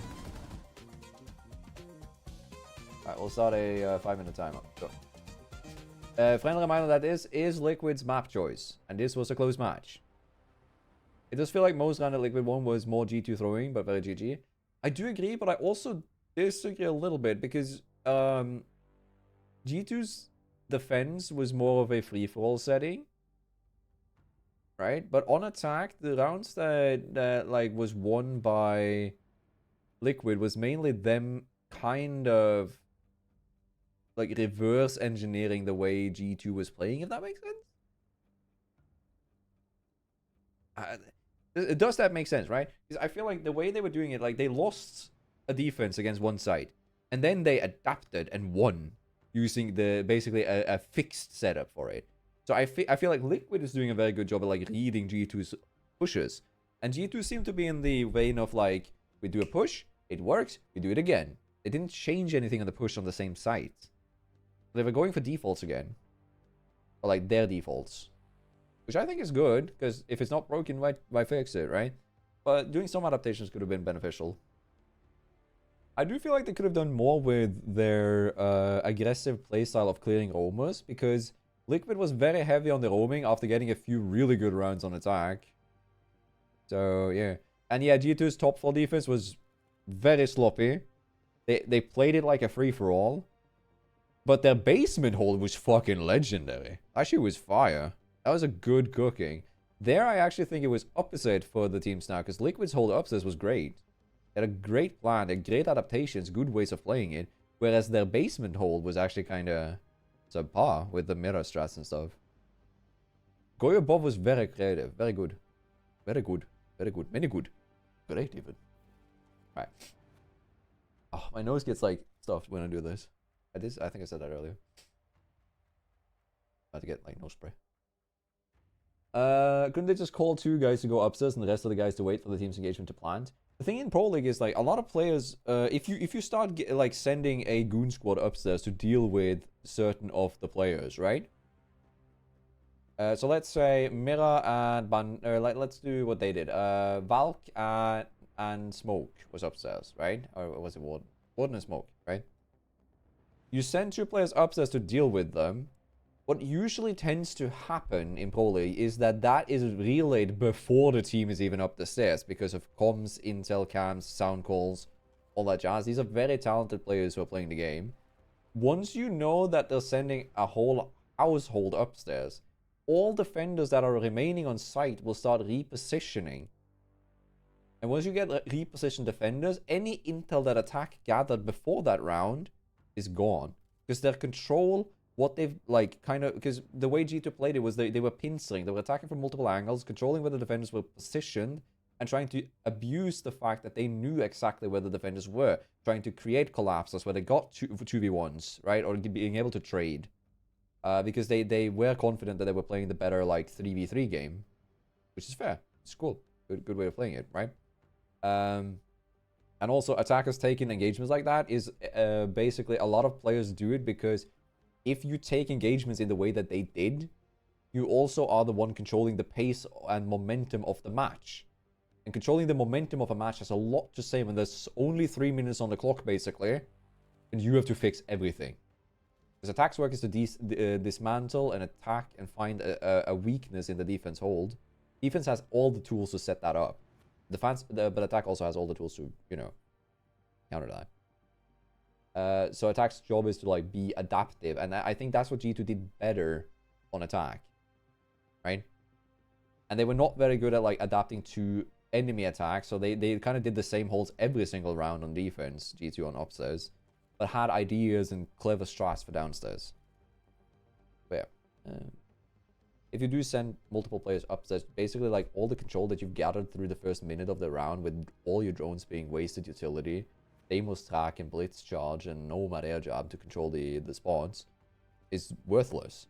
Alright, we'll start a 5-minute timer. Sure. Friendly reminder that this is Liquid's map choice, and this was a close match. It does feel like most round at Liquid 1 was more G2 throwing, but very GG. I do agree, but I also disagree a little bit, because G2's defense was more of a free-for-all setting. Right? But on attack, the rounds that like was won by Liquid was mainly them kind of like reverse engineering the way G2 was playing, if that makes sense. Does that make sense, right? Because I feel like the way they were doing it, like they lost a defense against one side, and then they adapted and won using the basically a fixed setup for it. So I feel like Liquid is doing a very good job at like reading G2's pushes, and G2 seem to be in the vein of like, we do a push, it works, we do it again. They didn't change anything on the push on the same site. They were going for defaults again. Or like their defaults. Which I think is good, because if it's not broken, why fix it, right? But doing some adaptations could have been beneficial. I do feel like they could have done more with their aggressive playstyle of clearing roamers, because Liquid was very heavy on the roaming after getting a few really good rounds on attack. So, yeah. And yeah, G2's top 4 defense was very sloppy. They played it like a free-for-all. But their basement hold was fucking legendary. Actually, it was fire. That was a good cooking. There, I actually think it was opposite for the teams now, because Liquid's hold upstairs was great. They had a great plan, they had great adaptations, good ways of playing it. Whereas their basement hold was actually kind of subpar with the mirror strats and stuff. Goyo Bob was very creative. Very good. Very good. Very good. Many good. Great, even. Right. Oh, my nose gets, like, stuffed when I do this. I think I said that earlier. I had to get, like, nose spray. Couldn't they just call 2 guys to go upstairs and the rest of the guys to wait for the team's engagement to plant? The thing in Pro League is, like, a lot of players, if you start, like, sending a goon squad upstairs to deal with certain of the players, right? So let's say Mira and let's do what they did. Valk and Smoke was upstairs, right? Or was it Warden? Warden and Smoke, right? You send 2 players upstairs to deal with them. What usually tends to happen in Pro League is that is relayed before the team is even up the stairs because of comms, intel cams, sound calls, all that jazz. These are very talented players who are playing the game. Once you know that they're sending a whole household upstairs, all defenders that are remaining on site will start repositioning. And once you get repositioned defenders, any intel that attack gathered before that round is gone. Because their control what they've like kind of, because the way G2 played it was they were pinstring. They were attacking from multiple angles, controlling where the defenders were positioned, and trying to abuse the fact that they knew exactly where the defenders were, trying to create collapses where they got 2v1s, right, or being able to trade, because they were confident that they were playing the better like 3v3 game, which is fair. It's cool. Good way of playing it, right? And also, attackers taking engagements like that is basically a lot of players do it because if you take engagements in the way that they did, you also are the one controlling the pace and momentum of the match. And controlling the momentum of a match has a lot to say when there's only 3 minutes on the clock, basically, and you have to fix everything. Because attack's work is to dismantle and attack and find a weakness in the defense hold. Defense has all the tools to set that up. But attack also has all the tools to, you know, counter that. So attack's job is to like be adaptive, and I think that's what G2 did better on attack, right? And they were not very good at like adapting to enemy attack, so they kind of did the same holds every single round on defense, G2 on upstairs, but had ideas and clever strats for downstairs. But yeah, if you do send multiple players upstairs, basically like all the control that you've gathered through the first minute of the round with all your drones being wasted utility, Deimos track and blitz charge and nomad air jab to control the spawns is worthless.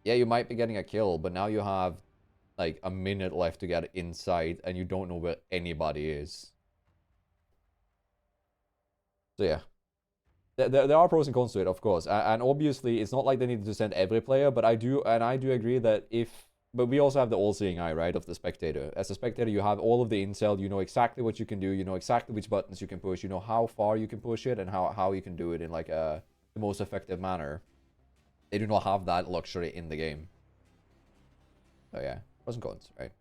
Yeah, you might be getting a kill, but now you have like a minute left to get inside and you don't know where anybody is. So yeah. There are pros and cons to it, of course, and obviously it's not like they needed to send every player, but I do agree that but we also have the all-seeing eye, right, of the spectator. As a spectator, you have all of the intel, you know exactly what you can do, you know exactly which buttons you can push, you know how far you can push it, and how you can do it in like the most effective manner. They do not have that luxury in the game. So yeah, pros and cons, right?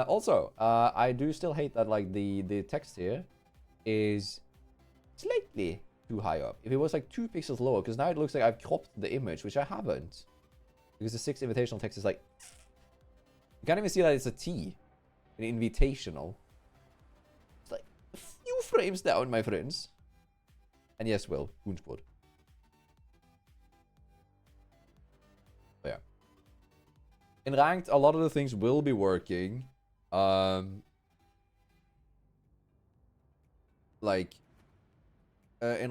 Also, I do still hate that like the text here is slightly too high up. If it was like 2 pixels lower, because now it looks like I've cropped the image, which I haven't. Because the 6 invitational text is like... You can't even see that it's a T. An invitational. It's like a few frames down, my friends. And yes, Will. Goonsquad. So yeah. In ranked, a lot of the things will be working. In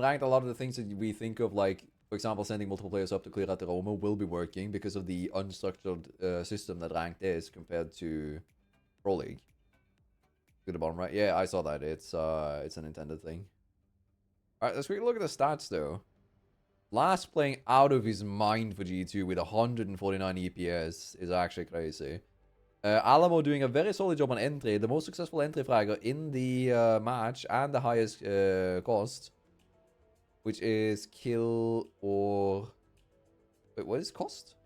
ranked, a lot of the things that we think of, like, for example, sending multiple players up to clear out the Roma will be working because of the unstructured system that ranked is compared to Pro League. To the bottom right. Yeah, I saw that. It's an intended thing. Alright, let's quickly look at the stats, though. Last playing out of his mind for G2 with 149 EPS is actually crazy. Alamo doing a very solid job on entry. The most successful entry fragger in the match and the highest cost. Which is kill or... Wait, what is cost?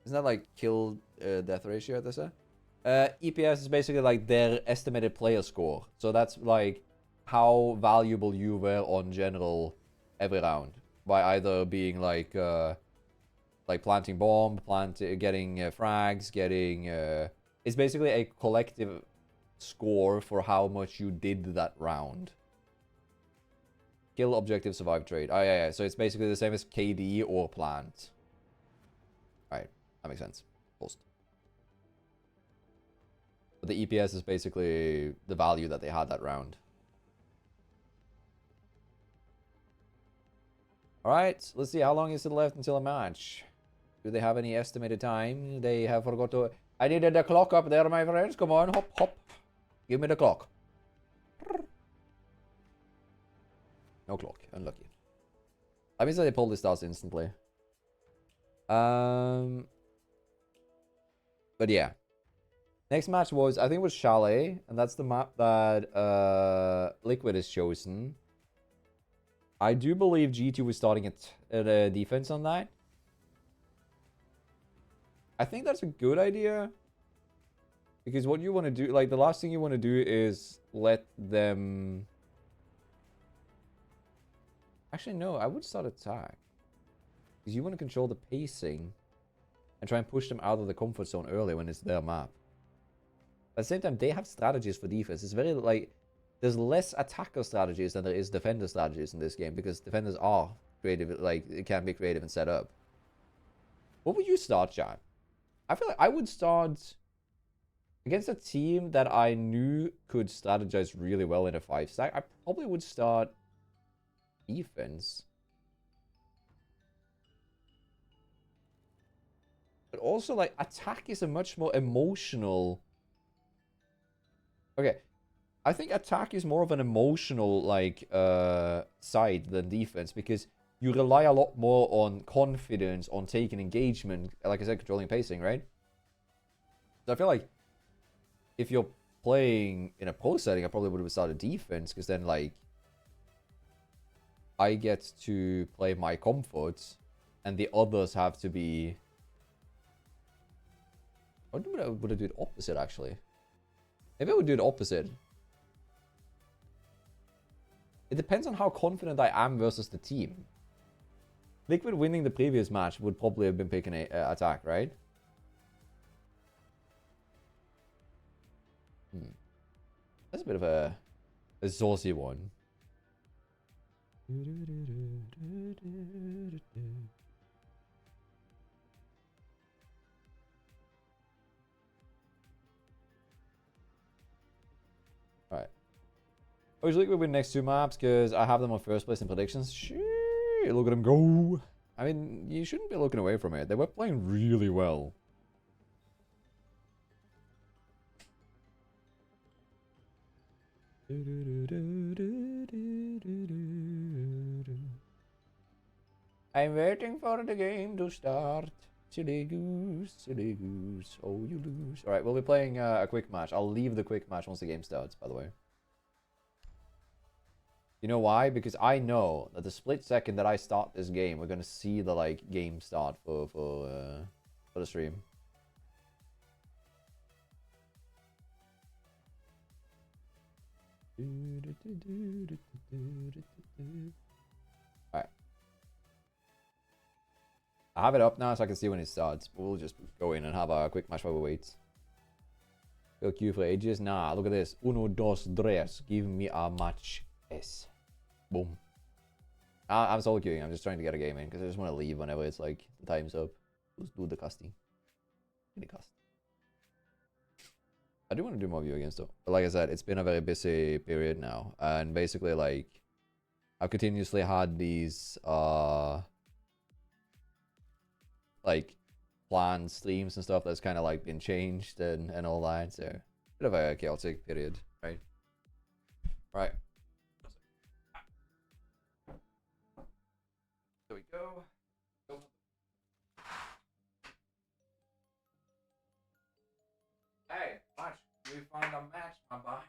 Isn't that like kill death ratio, they say? EPS is basically like their estimated player score. So that's like how valuable you were on general every round. By either being like planting bomb, getting frags, getting... it's basically a collective score for how much you did that round. Kill, objective, survive, trade. Oh, yeah. So it's basically the same as KD or plant. Right. That makes sense. Post. But the EPS is basically the value that they had that round. Alright. Let's see. How long is it left until a match? Do they have any estimated time? They have forgot to... I needed the clock up there, my friends. Come on. Hop, hop. Give me the clock. No clock. Unlucky. That means that they pulled this stars instantly. But yeah. Next match was, I think it was Chalet. And that's the map that Liquid has chosen. I do believe G2 was starting at defense on that. I think that's a good idea. Because what you want to do, like the last thing you want to do is let them... Actually, no, I would start attack. Because you want to control the pacing and try and push them out of the comfort zone early when it's their map. At the same time, they have strategies for defense. It's very, like, there's less attacker strategies than there is defender strategies in this game because defenders are creative, like it can be creative and set up. What would you start, John? I feel like I would start against a team that I knew could strategize really well in a 5-stack. I probably would start defense. But also, like, attack is a much more emotional... Okay, I think attack is more of an emotional, like, side than defense, because you rely a lot more on confidence, on taking engagement, like I said, controlling pacing, right? So I feel like if you're playing in a pro setting, I probably would have started defense, because then, like, I get to play my comfort, and the others have to be... I would I do it opposite, actually? Maybe I would do it opposite. It depends on how confident I am versus the team. Liquid winning the previous match would probably have been picking a attack, right? That's a bit of a saucy one. Alright. I usually we win next 2 maps because I have them on first place in predictions. Shit, look at them go. I mean, you shouldn't be looking away from it. They were playing really well. I'm waiting for the game to start. Silly goose, oh you lose. Alright, we'll be playing a quick match. I'll leave the quick match once the game starts, by the way. You know why? Because I know that the split second that I start this game, we're gonna see the like game start for the stream. Alright. I have it up now so I can see when it starts. We'll just go in and have a quick match while we wait. Go queue for ages? Nah, look at this. Uno, dos, tres. Give me a match. Yes. Boom. I'm solo queuing. I'm just trying to get a game in because I just want to leave whenever it's like the time's up. Let's do the casting. The cast. I do want to do more viewing though. But like I said, it's been a very busy period now. And basically like I've continuously had these like planned streams and stuff that's kind of like been changed and all that. So bit of a chaotic period, right? Right. There we go. Hey, watch. We found a match, my boy.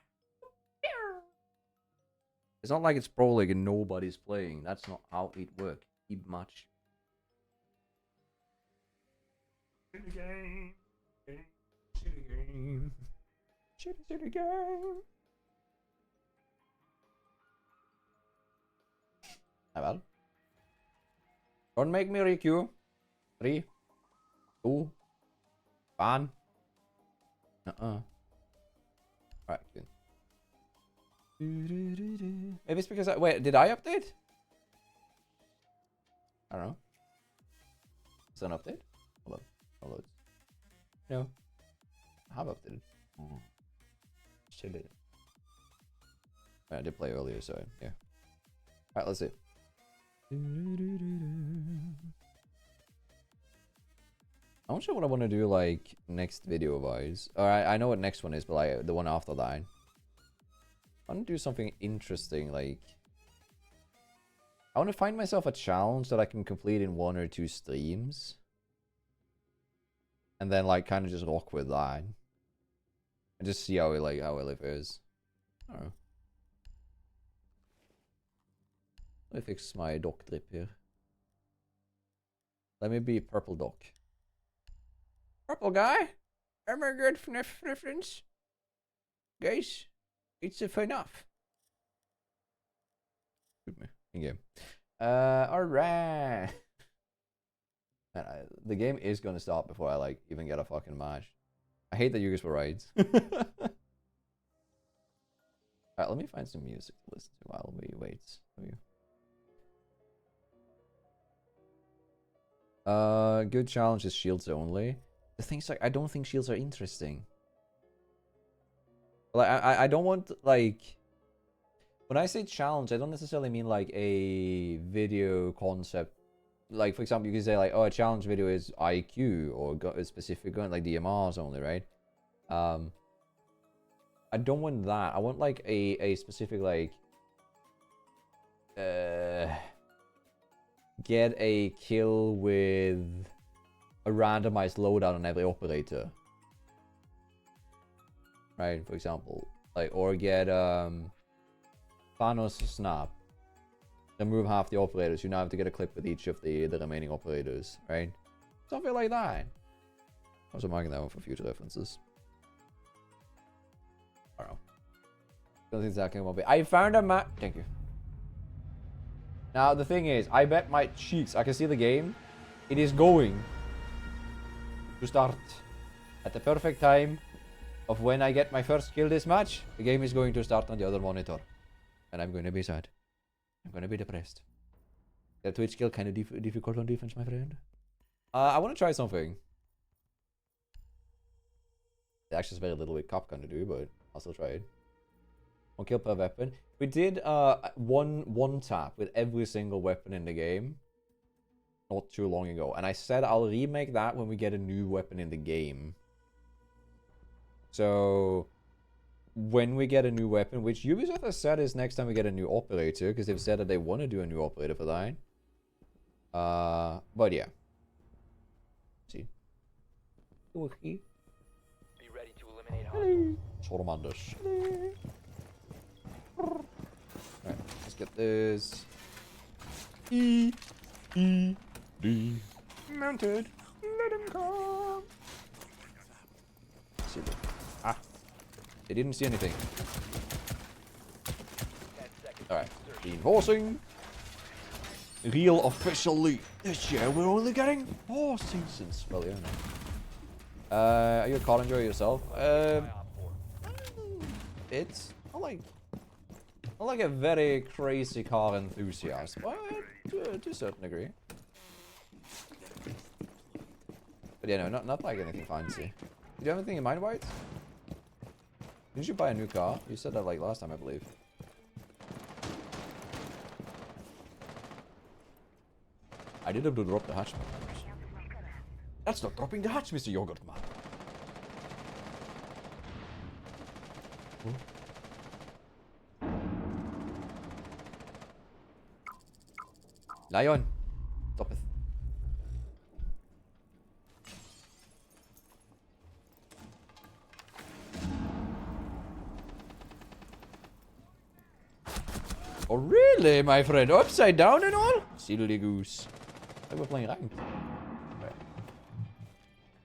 It's not like it's Pro League and nobody's playing. That's not how it works. Keep match. Shitty game. Shitty game. Shitty game. Not bad. Don't make me requeue. 3, 2, 1. Alright, good. Maybe it's because wait, did I update? I don't know. Is that an update? Hold on. Hold on. No. I have updated. Shit it. I did play earlier, so yeah. Alright, let's see. I'm not sure what I want to do like next video wise. Alright, I know what next one is, but like the one after that. I want to do something interesting, like I want to find myself a challenge that I can complete in 1 or 2 streams. And then like kind of just rock with that. And just see how it is. I don't know. Let me fix my dock drip here. Let me be purple dock. Purple guy? Am I good reference? Guys, it's enough. Shoot me. In game. Alright. Man, the game is gonna start before I like even get a fucking match. I hate that you guys were right. Alright, let me find some music to listen to while we wait. Good challenge is shields only. The thing's like, I don't think shields are interesting. Like, I don't want, like... When I say challenge, I don't necessarily mean, like, a video concept. Like, for example, you could say, like, oh, a challenge video is IQ, or a specific gun, like DMRs only, right? I don't want that. I want, like, a specific, like... Get a kill with a randomized loadout on every operator. Right, for example. Like, or get, Thanos snap. Remove half the operators. You now have to get a clip with each of the remaining operators, right? Something like that. I was marking that one for future references. I don't know. Don't think exactly what will be. I found a map. Thank you. Now, the thing is, I bet my cheeks, I can see the game. It is going to start at the perfect time of when I get my first kill this match. The game is going to start on the other monitor. And I'm going to be sad. I'm going to be depressed. That Twitch kill kind of difficult on defense, my friend. I want to try something. It actually is very little with Cop going to do, but I'll still try it. 1 kill per weapon. We did one tap with every single weapon in the game not too long ago. And I said I'll remake that when we get a new weapon in the game. So... when we get a new weapon, which Ubisoft has said is next time we get a new operator, because they've said that they want to do a new operator for that. But yeah. See. Be ready to eliminate hostiles. Tormandos. Alright, let's get this. D. Mounted. Let him come. See. Ah. They didn't see anything. Alright. Reinforcing. Real officially. This year we're only getting 4 seasons. Well, yeah, no. Are you a car enjoyer yourself? It's not like a very crazy car enthusiast, but to a certain degree. But yeah, no, not like anything fancy. Do you have anything in mind, White? Didn't you buy a new car? You said that like last time, I believe. I did have to drop the hatch. That's not dropping the hatch, Mr. Yogurt Man. Lion. Stop it. Oh really, my friend? Upside down and all? Silly goose. I think we're playing ranked. Right.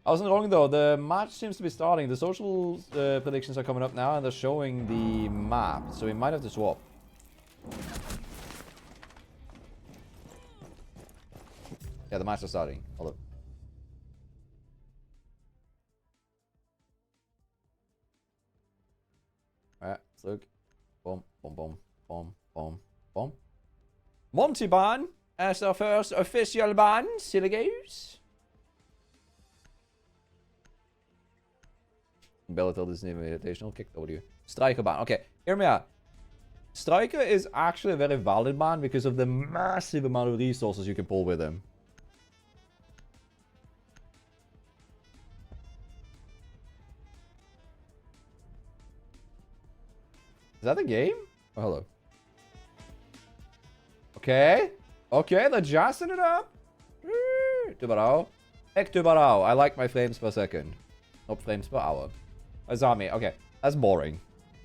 I wasn't wrong though. The match seems to be starting. The social predictions are coming up now and they're showing the map. So we might have to swap. Yeah, the match is starting. Hold up. Alright, let's look. Boom, boom, boom, boom, boom, boom. Monty ban as our first official ban, silly goose. Bellator Disney Invitational kick W. Striker ban. Okay, hear me out. Striker is actually a very valid ban because of the massive amount of resources you can pull with him. Is that the game? Oh, hello. Okay. Okay, they're jazzing it up. Tubarao. Heck, Tubarao. I like my frames per second. Not frames per hour. Azami. Okay, that's boring.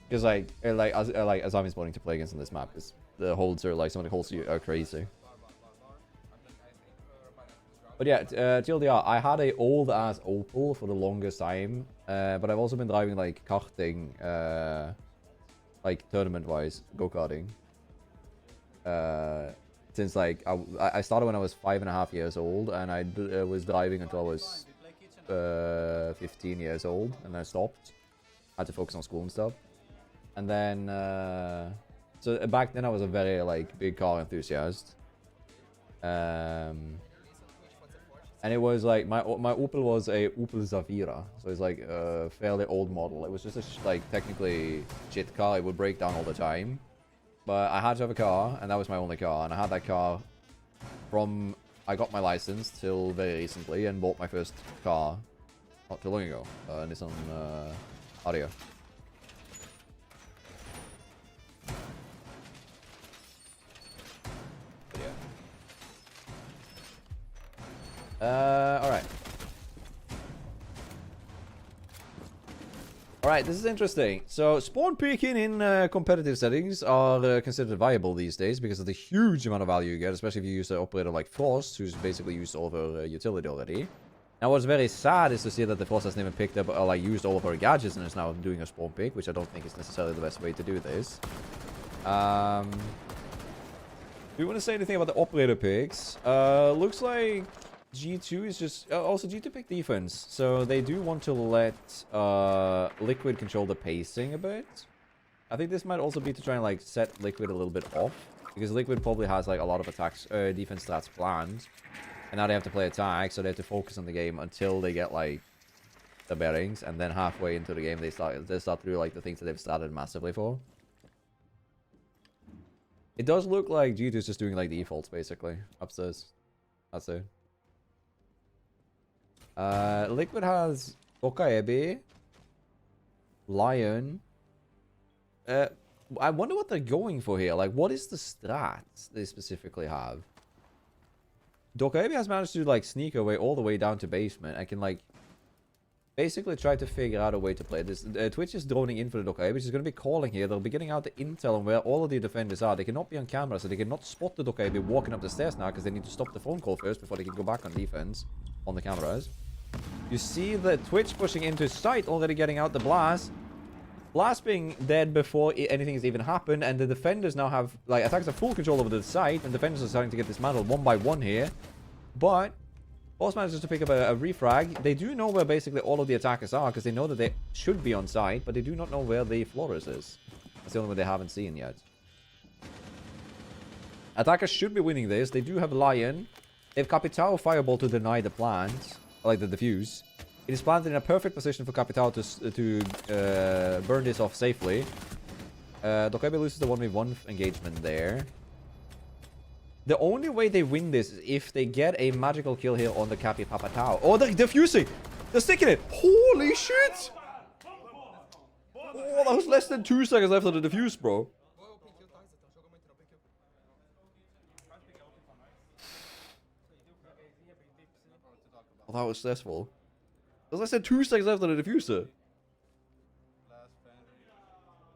Because, Azami's boring to play against on this map. Because the holds are, some of the holds are crazy. But yeah, TLDR, I had a old-ass Opel for the longest time. But I've also been driving, karting, tournament-wise, go-karting. Since, I started when I was 5.5 years old, and I was driving until I was 15 years old, and I stopped. I had to focus on school and stuff. And then, so back then I was a very, big car enthusiast. And it was like, my Opel was a Opel Zafira. So it's like a fairly old model. It was just a like technically shit car. It would break down all the time. But I had to have a car, and that was my only car. And I had that car from I got my license till very recently, and bought my first car not too long ago. Nissan Ariya. But yeah. Alright. Alright, this is interesting. So, spawn peeking in competitive settings are considered viable these days because of the huge amount of value you get, especially if you use an operator like Frost, who's basically used all of her utility already. Now, what's very sad is to see that the Frost hasn't even picked up or like used all of her gadgets and is now doing a spawn pick, which I don't think is necessarily the best way to do this. Do you want to say anything about the operator picks? Looks like G2 is just... also, G2 picked defense. So, they do want to let Liquid control the pacing a bit. I think this might also be to try and, like, set Liquid a little bit off. Because Liquid probably has, like, a lot of attacks, defense stats planned. And now they have to play attack, so they have to focus on the game until they get, like, the bearings. And then halfway into the game, they start to do, like, the things that they've started massively for. It does look like G2 is just doing, like, defaults, basically. Upstairs. That's it. Liquid has Okaebe, Lion. I wonder what they're going for here. Like, what is the strats they specifically have? Okaebe has managed to, like, sneak away all the way down to basement. I can, like, basically try to figure out a way to play this. Twitch is droning in for the Okaebe, which is going to be calling here. They'll be getting out the intel on where all of the defenders are. They cannot be on camera, so they cannot spot the Okaebe walking up the stairs now because they need to stop the phone call first before they can go back on defense on the cameras. You see the Twitch pushing into sight, already getting out the Blast. Blast being dead before anything has even happened, and the defenders now have, like, attacks have full control over the site, and defenders are starting to get dismantled one by one here. But Boss manages to pick up a refrag. They do know where basically all of the attackers are, because they know that they should be on site, but they do not know where the Flores is. That's the only one they haven't seen yet. Attackers should be winning this. They do have Lion. They have Capitao Fireball to deny the plant. Like the defuse. It is planted in a perfect position for Capitao to burn this off safely. Dokkaebi loses the 1v1 engagement there. The only way they win this is if they get a magical kill here on the Capi Papatao. Oh, they're defusing! They're sticking it! Holy shit! Oh, that was less than 2 seconds left of the defuse, bro. Oh, that was stressful. There's less than 2 seconds left on the diffuser.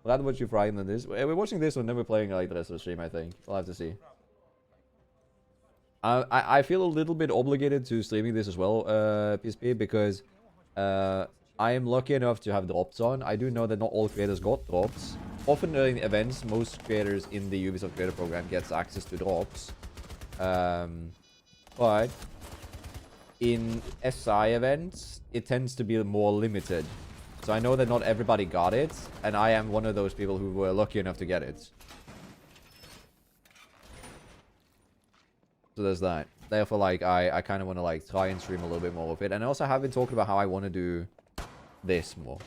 Glad what you frying than this. We're watching this one, then we're playing like the rest of the stream, I think. We'll have to see. I feel a little bit obligated to streaming this as well, PSP, because I am lucky enough to have drops on. I do know that not all creators got drops. Often during events, most creators in the Ubisoft Creator Program gets access to drops. But in SI events, it tends to be more limited. So I know that not everybody got it, and I am one of those people who were lucky enough to get it. So there's that. Therefore, like, I kind of want to, like, try and stream a little bit more of it. And I also have been talking about how I want to do this more.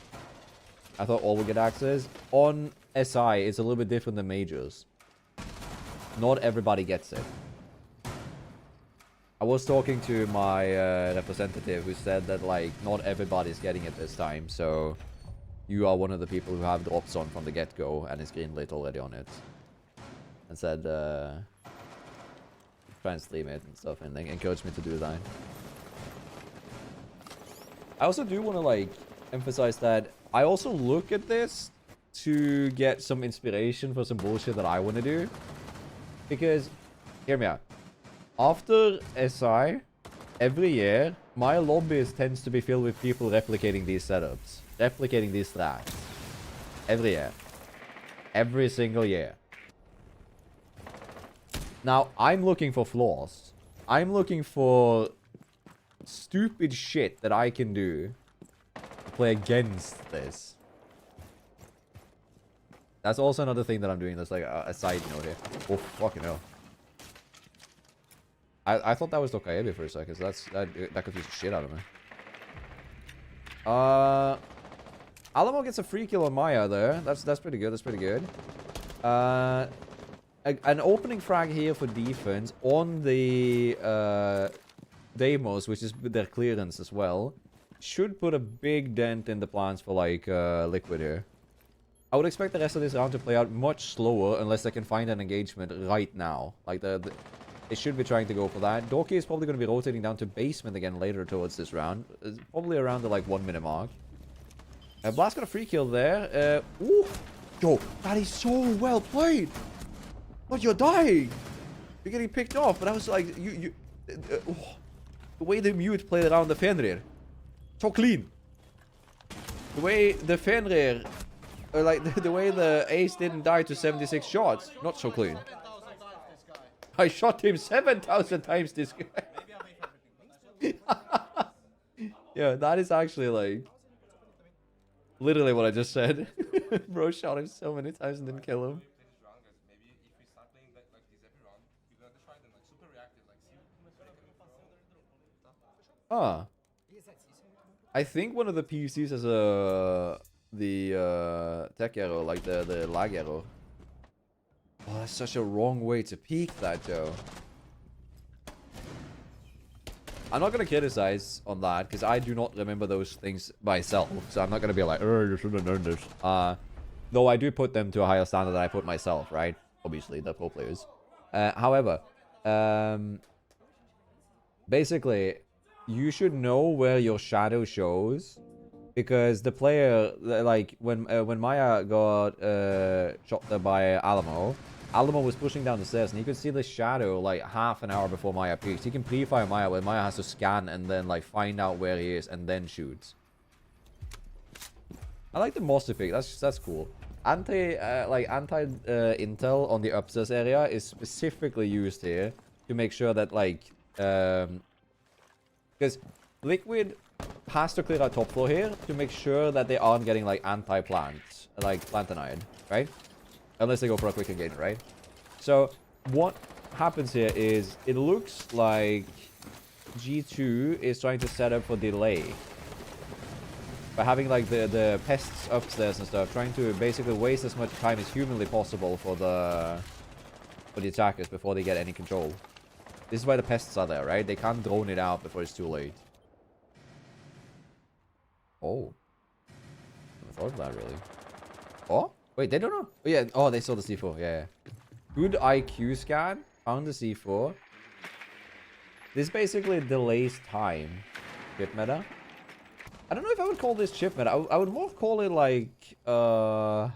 I thought all would get access. On SI, it's a little bit different than majors. Not everybody gets it. I was talking to my representative who said that, like, not everybody's getting it this time. So you are one of the people who have drops on from the get-go and is greenlit already on it. And said, try and stream it and stuff, and encouraged me to do that. I also do want to, like, emphasize that I also look at this to get some inspiration for some bullshit that I want to do. Because, hear me out. After SI, every year, my lobbies tends to be filled with people replicating these setups. Replicating these strats. Every year. Every single year. Now, I'm looking for flaws. I'm looking for stupid shit that I can do to play against this. That's also another thing that I'm doing that's like a side note here. Oh, fucking hell. I thought that was Dokaebi for a second, so that confused the shit out of me. Alamo gets a free kill on Maya there. That's pretty good. That's pretty good. An opening frag here for defense on the Deimos, which is with their clearance as well, should put a big dent in the plans for like Liquid here. I would expect the rest of this round to play out much slower unless they can find an engagement right now. Like they should be trying to go for that. Doki is probably going to be rotating down to basement again later towards this round, probably around the like 1 minute mark. Blast got a free kill there. Ooh, yo, that is so well played. But you're dying. You're getting picked off. But I was like, the way the mute played around the Fenrir, so clean. The way the Fenrir, like the way the ace didn't die to 76 shots, not so clean. I shot him 7,000 times. This guy. Yeah, that is actually like literally what I just said. Bro shot him so many times and didn't kill him. Ah, I think one of the PCs has the tech arrow, like the lag arrow. Oh, that's such a wrong way to peek that, Joe. I'm not gonna criticize on that because I do not remember those things myself, so I'm not gonna be like, oh, you should have known this. Though I do put them to a higher standard than I put myself, right? Obviously, the pro players. However, basically, you should know where your shadow shows, because the player, like when Maya got shot there by Alamo was pushing down the stairs and he could see the shadow like half an hour before Maya peaks. He can pre-fire Maya when Maya has to scan and then like find out where he is and then shoots. I like the Mossy pick. That's cool. Anti intel on the upstairs area is specifically used here to make sure that like because Liquid has to clear our top floor here to make sure that they aren't getting like anti-plant, like plantanide, right? Unless they go for a quick engagement, right? So what happens here is it looks like G2 is trying to set up for delay by having like the pests upstairs and stuff, trying to basically waste as much time as humanly possible for the attackers before they get any control. This is why the pests are there, right? They can't drone it out before it's too late. Oh. I thought of that, really. Oh? Wait, they don't know. Oh, yeah. Oh, they saw the C4. Yeah. Good IQ scan. Found the C4. This basically delays time. Chip meta. I don't know if I would call this chip meta. I would more call it like... I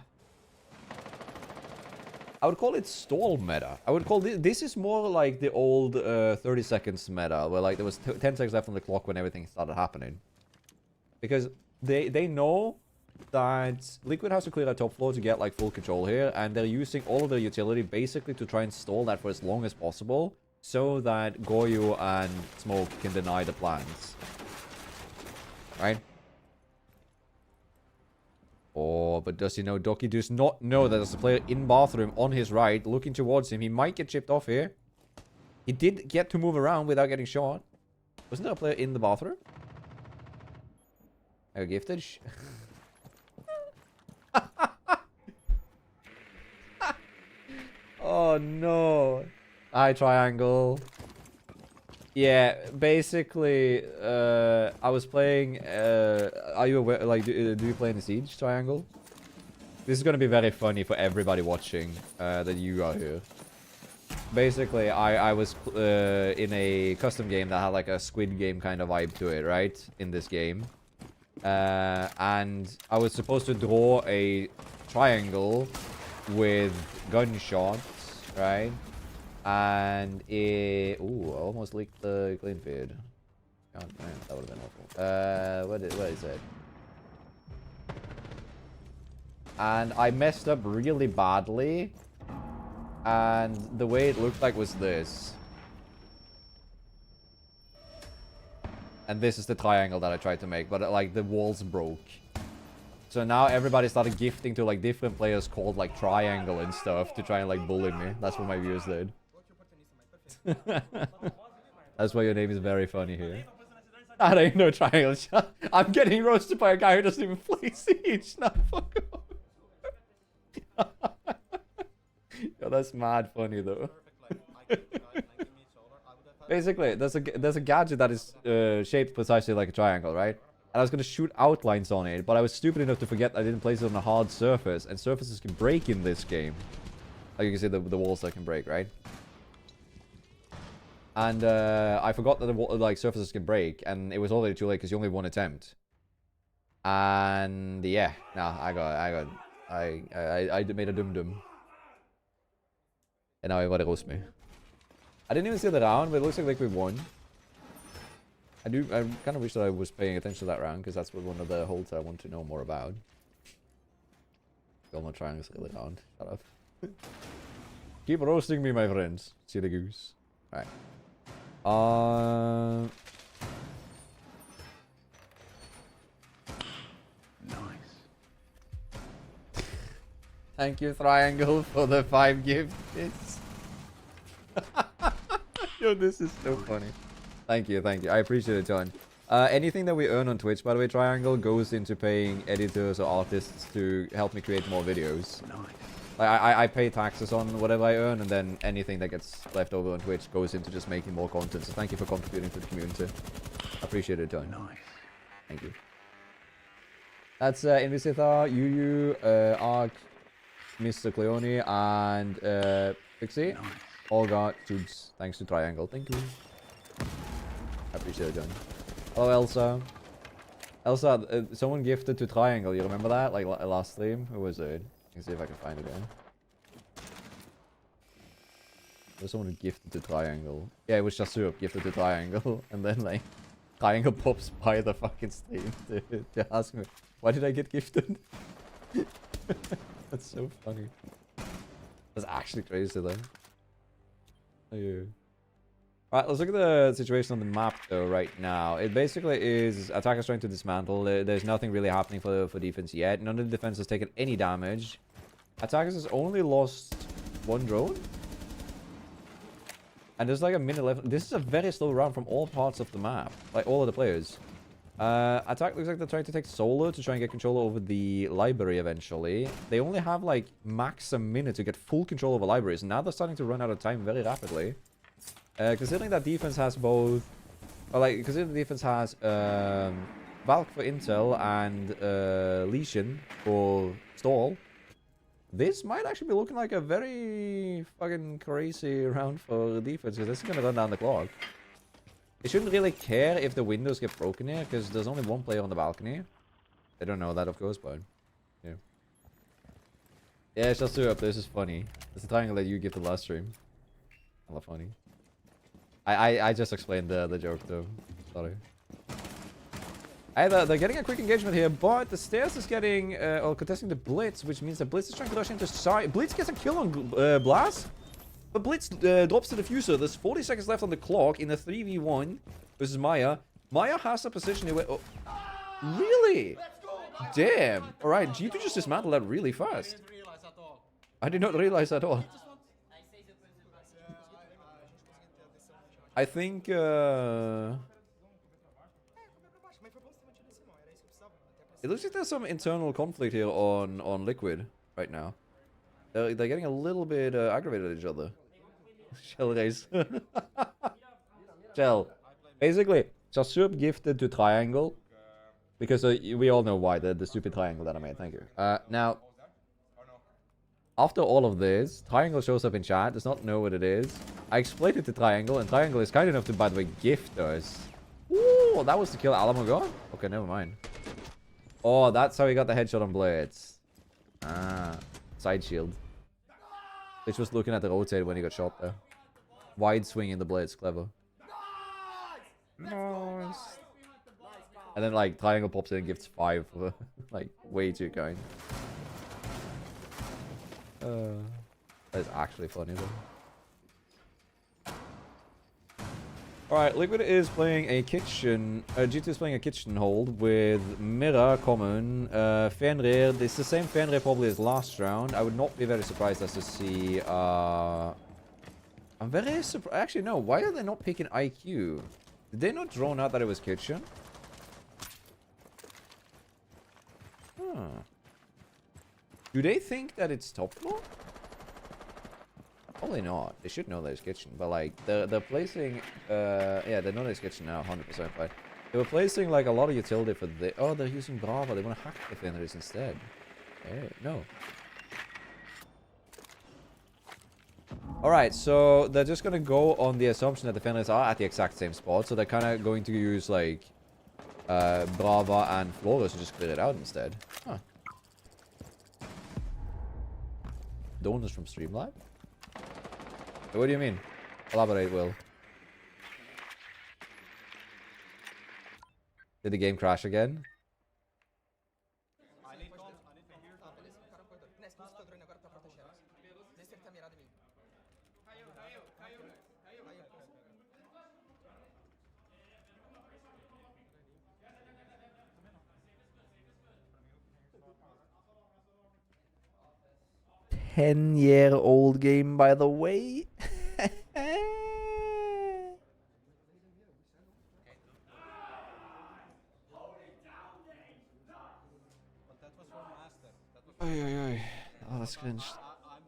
would call it stall meta. I would call this is more like the old 30 seconds meta, where like there was 10 seconds left on the clock when everything started happening. Because they know that Liquid has to clear our top floor to get like full control here, and they're using all of their utility basically to try and stall that for as long as possible, so that Goyu and Smoke can deny the plans. Right? Oh, but does he know? Doki does not know that there's a player in bathroom on his right, looking towards him. He might get chipped off here. He did get to move around without getting shot. Wasn't there a player in the bathroom? A gifted? Oh no. Eye triangle. Yeah, basically, I was playing, are you aware, like, do you play in the Siege triangle? This is gonna be very funny for everybody watching, that you are here. Basically, I was in a custom game that had like a Squid Game kind of vibe to it, right? In this game. And I was supposed to draw a triangle with gunshots, right? And it... Ooh, I almost leaked the clean feed. God damn, that would have been awful. What is it? And I messed up really badly. And the way it looked like was this. And this is the triangle that I tried to make, but like the walls broke. So now everybody started gifting to like different players called like triangle and stuff to try and like bully me. That's what my viewers did. That's why your name is very funny here. That ain't no triangle shot. I'm getting roasted by a guy who doesn't even play Siege. Now fuck off. Yo, that's mad funny though. Basically, there's a gadget that is shaped precisely like a triangle, right? And I was gonna shoot outlines on it, but I was stupid enough to forget I didn't place it on a hard surface, and surfaces can break in this game. Like you can see the walls that can break, right? And I forgot that the surfaces can break, and it was already too late because you only have one attempt. And yeah, nah, I made a dum-dum. And now everybody roast me. I didn't even see the round, but it looks like we won. I kind of wish that I was paying attention to that round, because that's one of the holds I want to know more about. Still not trying to steal the round. Shut up. Keep roasting me, my friends. See the goose. Alright. Nice. Thank you, Triangle, for the 5 gifts. Yo, this is so funny. Thank you, thank you. I appreciate it, John. Anything that we earn on Twitch, by the way, Triangle, goes into paying editors or artists to help me create more videos. Nice. Like, I pay taxes on whatever I earn, and then anything that gets left over on Twitch goes into just making more content. So thank you for contributing to the community. Appreciate it, John. Nice. Thank you. That's Invisithar, Yu, Ark, Mr. Cleone, and Pixie. Nice. All got tubes thanks to Triangle. Thank you. I appreciate it, John. Hello, Elsa. Elsa, someone gifted to Triangle. You remember that? Like last stream? Who was it? Let me see if I can find it again. There's someone who gifted to Triangle. Yeah, it was Shasup gifted to Triangle. And then, like, Triangle pops by the fucking stream to ask me, why did I get gifted? That's so funny. That's actually crazy, though. Oh, Alright, let's look at the situation on the map, though, right now. It basically is attackers trying to dismantle. There's nothing really happening for defense yet. None of the defense has taken any damage. Attackers has only lost 1 drone. And there's like a minute left. This is a very slow round from all parts of the map. Like, all of the players. Attack looks like they're trying to take solo to try and get control over the library eventually. They only have, like, max a minute to get full control over libraries. Now they're starting to run out of time very rapidly. Considering that defense has both... Or, like, considering the defense has Valk for intel and Lesion for stall, this might actually be looking like a very fucking crazy round for defense, because this is going to run down the clock. They shouldn't really care if the windows get broken here, because there's only 1 player on the balcony. They don't know that, of course, but... Yeah. Yeah, just up. This is funny. It's the triangle that you give the last stream. Hella funny. I just explained the joke, though. Sorry. They're getting a quick engagement here, but the stairs is getting, or contesting the Blitz, which means that Blitz is trying to rush into side. Blitz gets a kill on Blast, but Blitz drops the diffuser. There's 40 seconds left on the clock in a 3v1 versus Maya. Maya has a position here where... Oh, really? Damn. Alright, G2 just dismantled that really fast. I did not realize at all. I think, it looks like there's some internal conflict here on Liquid right now. They're getting a little bit aggravated at each other. Shell race. Shell. Basically, Chasup gifted to Triangle. Because we all know why, the stupid triangle that I made. Thank you. Now, after all of this, Triangle shows up in chat, does not know what it is. I explained it to Triangle, and Triangle is kind enough to, by the way, gift us. Ooh, that was to kill Alamo God? Okay, never mind. Oh, that's how he got the headshot on Blades. Ah, side shield. Bitch was looking at the rotate when he got shot there. Wide swing in the Blades, clever. Nice. And then, like, Triangle pops in and gifts 5 for, like, way too kind. That is actually funny, though. Alright, Liquid is playing a kitchen... G2 is playing a kitchen hold with Mira common, Fenrir. It's the same Fenrir probably as last round. I would not be very surprised as to see I'm very surprised. Actually, no. Why are they not picking IQ? Did they not drone out that it was kitchen? Huh. Do they think that it's top floor? Probably not. They should know that it's kitchen. But like, they're placing. Yeah, they know that it's kitchen now, 100%. But they were placing like a lot of utility for the. Oh, they're using Bravo. They want to hack defenders instead. Hey, no. Alright, so they're just gonna go on the assumption that defenders are at the exact same spot. So they're kind of going to use like Brava and Flores to just clear it out instead. Huh. Donors from Streamlive? What do you mean? Elaborate, Will. Did the game crash again? Ten-year-old game, by the way. Oh, that's cringed.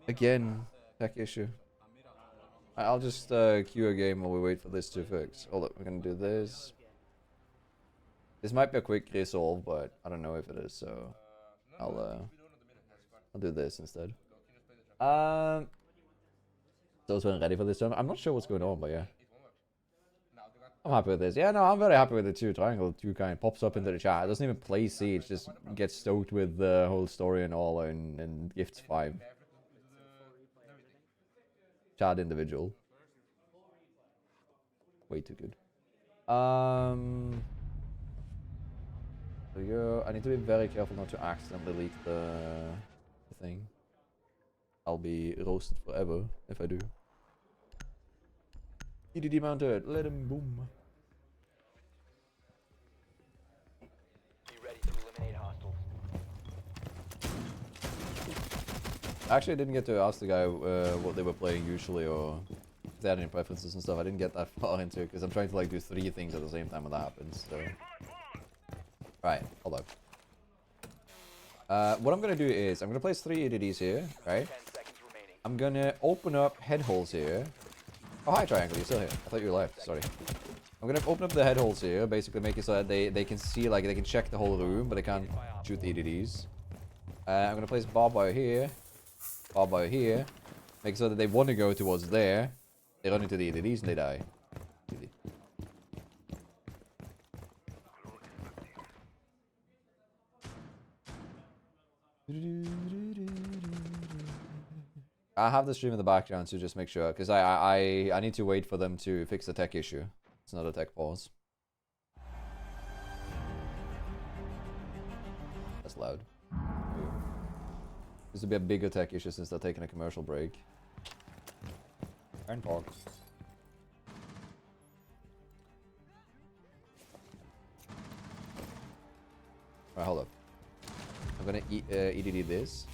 Again, tech issue. I'll just queue a game while we wait for this to fix. Hold up, we're gonna do this. This might be a quick resolve, but I don't know if it is, so I'll do this instead. Those weren't ready for this time. I'm not sure what's going on, but yeah. I'm happy with this. Yeah, no, I'm very happy with it too. Triangle 2 kind of pops up into the chat. It doesn't even play Siege, just gets stoked with the whole story and all, and gifts 5. Chat individual. Way too good. So yeah, I need to be very careful not to accidentally leak the thing. I'll be roasted forever if I do. EDD mounted, let him boom. Be ready to eliminate hostiles. Actually, I didn't get to ask the guy what they were playing usually, or if they had any preferences and stuff. I didn't get that far into it because I'm trying to like do 3 things at the same time when that happens. So, right, hold up. What I'm gonna do is I'm gonna place 3 EDDs here, right? 10 seconds remaining. I'm gonna open up head holes here. Oh, hi, Triangle, you're still here. I thought you left, sorry. I'm gonna open up the head holes here, basically make it so that they can see, like, they can check the whole room, but they can't shoot the EDDs. I'm gonna place barbed wire here, make it so that they want to go towards there. They run into the EDDs and they die. I have the stream in the background to just make sure, because I need to wait for them to fix the tech issue. It's not a tech pause. That's loud. This will be a bigger tech issue since they're taking a commercial break. Iron Park. Alright, hold up. I'm gonna EDD this.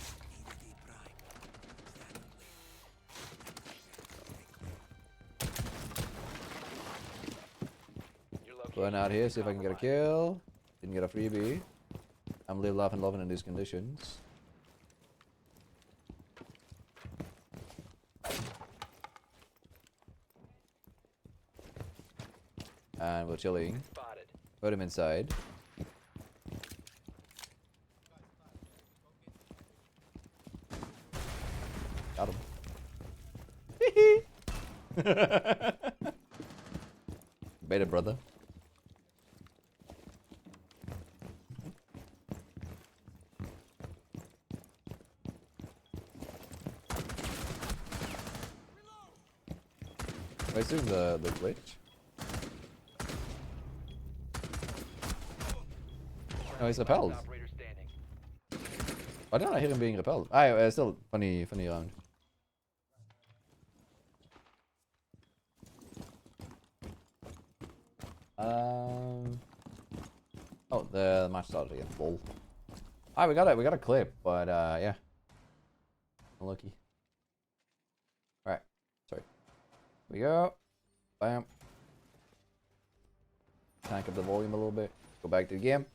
Going out here, see if I can get a kill. Didn't get a freebie. I'm live, laugh, and loving in these conditions. And we're chilling. Put him inside. Got him. Beta brother. I assume the glitch. Oh, he's repelled. Why don't I hear him being repelled? Still funny round. Oh, the match started again. Lol. Alright, we got a clip, but yeah. Unlucky. Alright, sorry. we go. Bam. Tank up the volume a little bit. Go back to the game.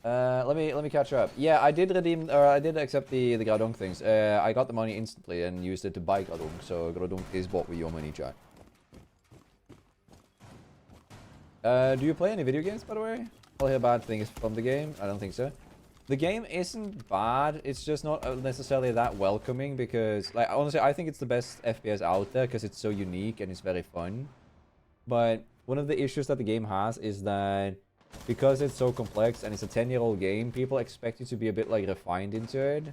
Let me catch up. Yeah, I did redeem, or I did accept the Gradunk things. I got the money instantly and used it to buy Gradunk. So Gradunk is bought with your money, chat. Do you play any video games, by the way? I'll hear bad things from the game. I don't think so. The game isn't bad. It's just not necessarily that welcoming because, like, honestly, I think it's the best FPS out there because it's so unique and it's very fun. But one of the issues that the game has is that because it's so complex and it's a 10-year-old game, people expect you to be a bit, like, refined into it.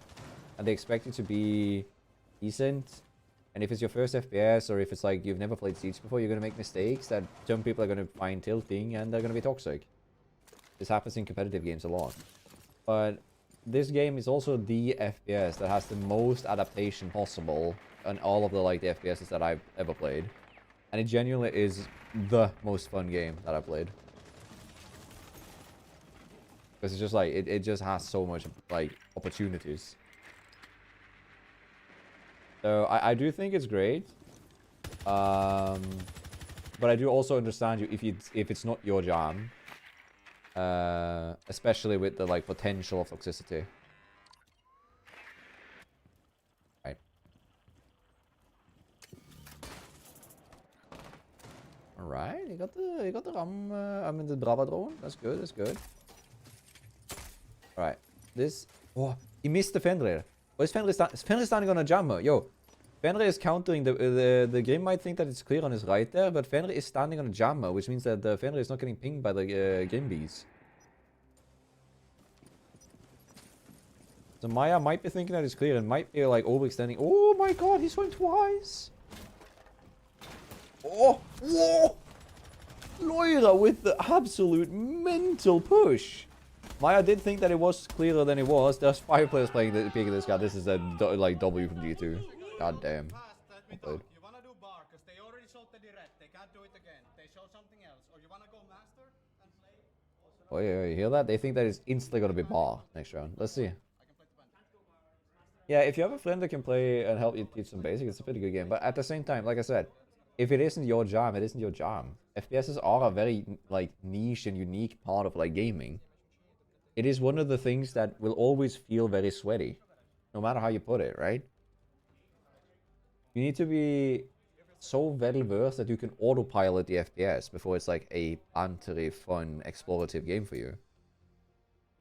And they expect you to be decent. And if it's your first FPS or if it's like you've never played Siege before, you're going to make mistakes that some people are going to find tilting and they're going to be toxic. This happens in competitive games a lot. But this game is also the FPS that has the most adaptation possible on all of the, like, the FPSs that I've ever played. And it genuinely is the most fun game that I've played. Because it's just like, it just has so much, like, opportunities. So I do think it's great. But I do also understand you if it's not your jam. Especially with the, like, potential of toxicity. Right. Alright, you got the ram, I mean the Brava drone. That's good, that's good. Alright. This, oh, he missed the Fenrir. Oh, is Fenrir standing on a jammer? Yo, Fenrir is countering the Grim might think that it's clear on his right there, but Fenrir is standing on a jammer, which means that the Fenrir is not getting pinged by the Grim bees. So Maya might be thinking that it's clear and might be like overextending. Oh my god, he swung twice! Oh, whoa! Loira with the absolute mental push. Maya did think that it was clearer than it was. There's 5 players picking this guy. This is a like W from G2. God damn. You wanna do bar, cause they already showed the direct. They can't do it again. They show something else. Or you wanna go master and play? Oh yeah, you hear that? They think that it's instantly gonna be bar next round. Let's see. Yeah, if you have a friend that can play and help you teach some basic, it's a pretty good game. But at the same time, like I said, if it isn't your jam, it isn't your jam. FPSs are a very, like, niche and unique part of, like, gaming. It is one of the things that will always feel very sweaty, no matter how you put it, right? You need to be so very versed that you can autopilot the FPS before it's like a bantery, fun, explorative game for you.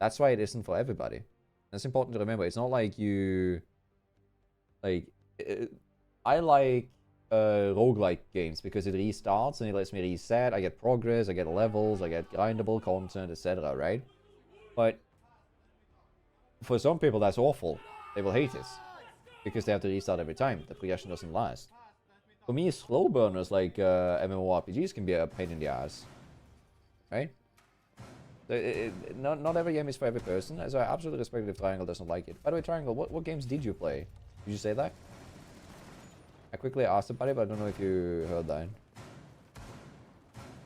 That's why it isn't for everybody. That's important to remember. It's not like you... Like... I like roguelike games because it restarts and it lets me reset. I get progress, I get levels, I get grindable content, etc., right? But for some people that's awful. They will hate it because they have to restart every time. The progression doesn't last. For me, slow burners like MMORPGs can be a pain in the ass, right? Not every game is for every person, so I absolutely respect if Triangle doesn't like it. By the way, Triangle, what games did you play? Did you say that? I quickly asked about it, but I don't know if you heard that.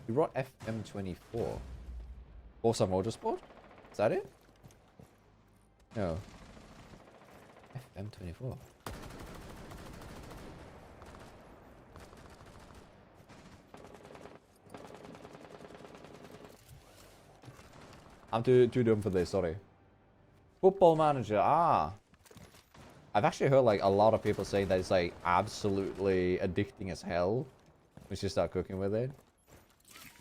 You brought FM24. Forza Motorsport? Is that it? No. FM24. I'm too dumb for this, sorry. Football Manager, ah. I've actually heard like a lot of people say that it's like absolutely addicting as hell once you start cooking with it.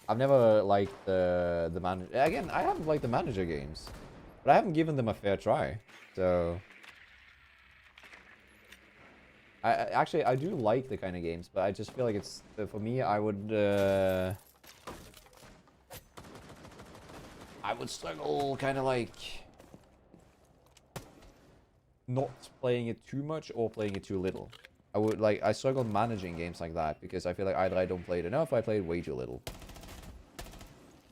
I've never liked the manager. Again, I haven't liked the manager games, but I haven't given them a fair try. So I do like the kind of games, but I just feel like it's for me. I would struggle kind of like not playing it too much or playing it too little. I struggle managing games like that because I feel like either I don't play it enough or I play it way too little.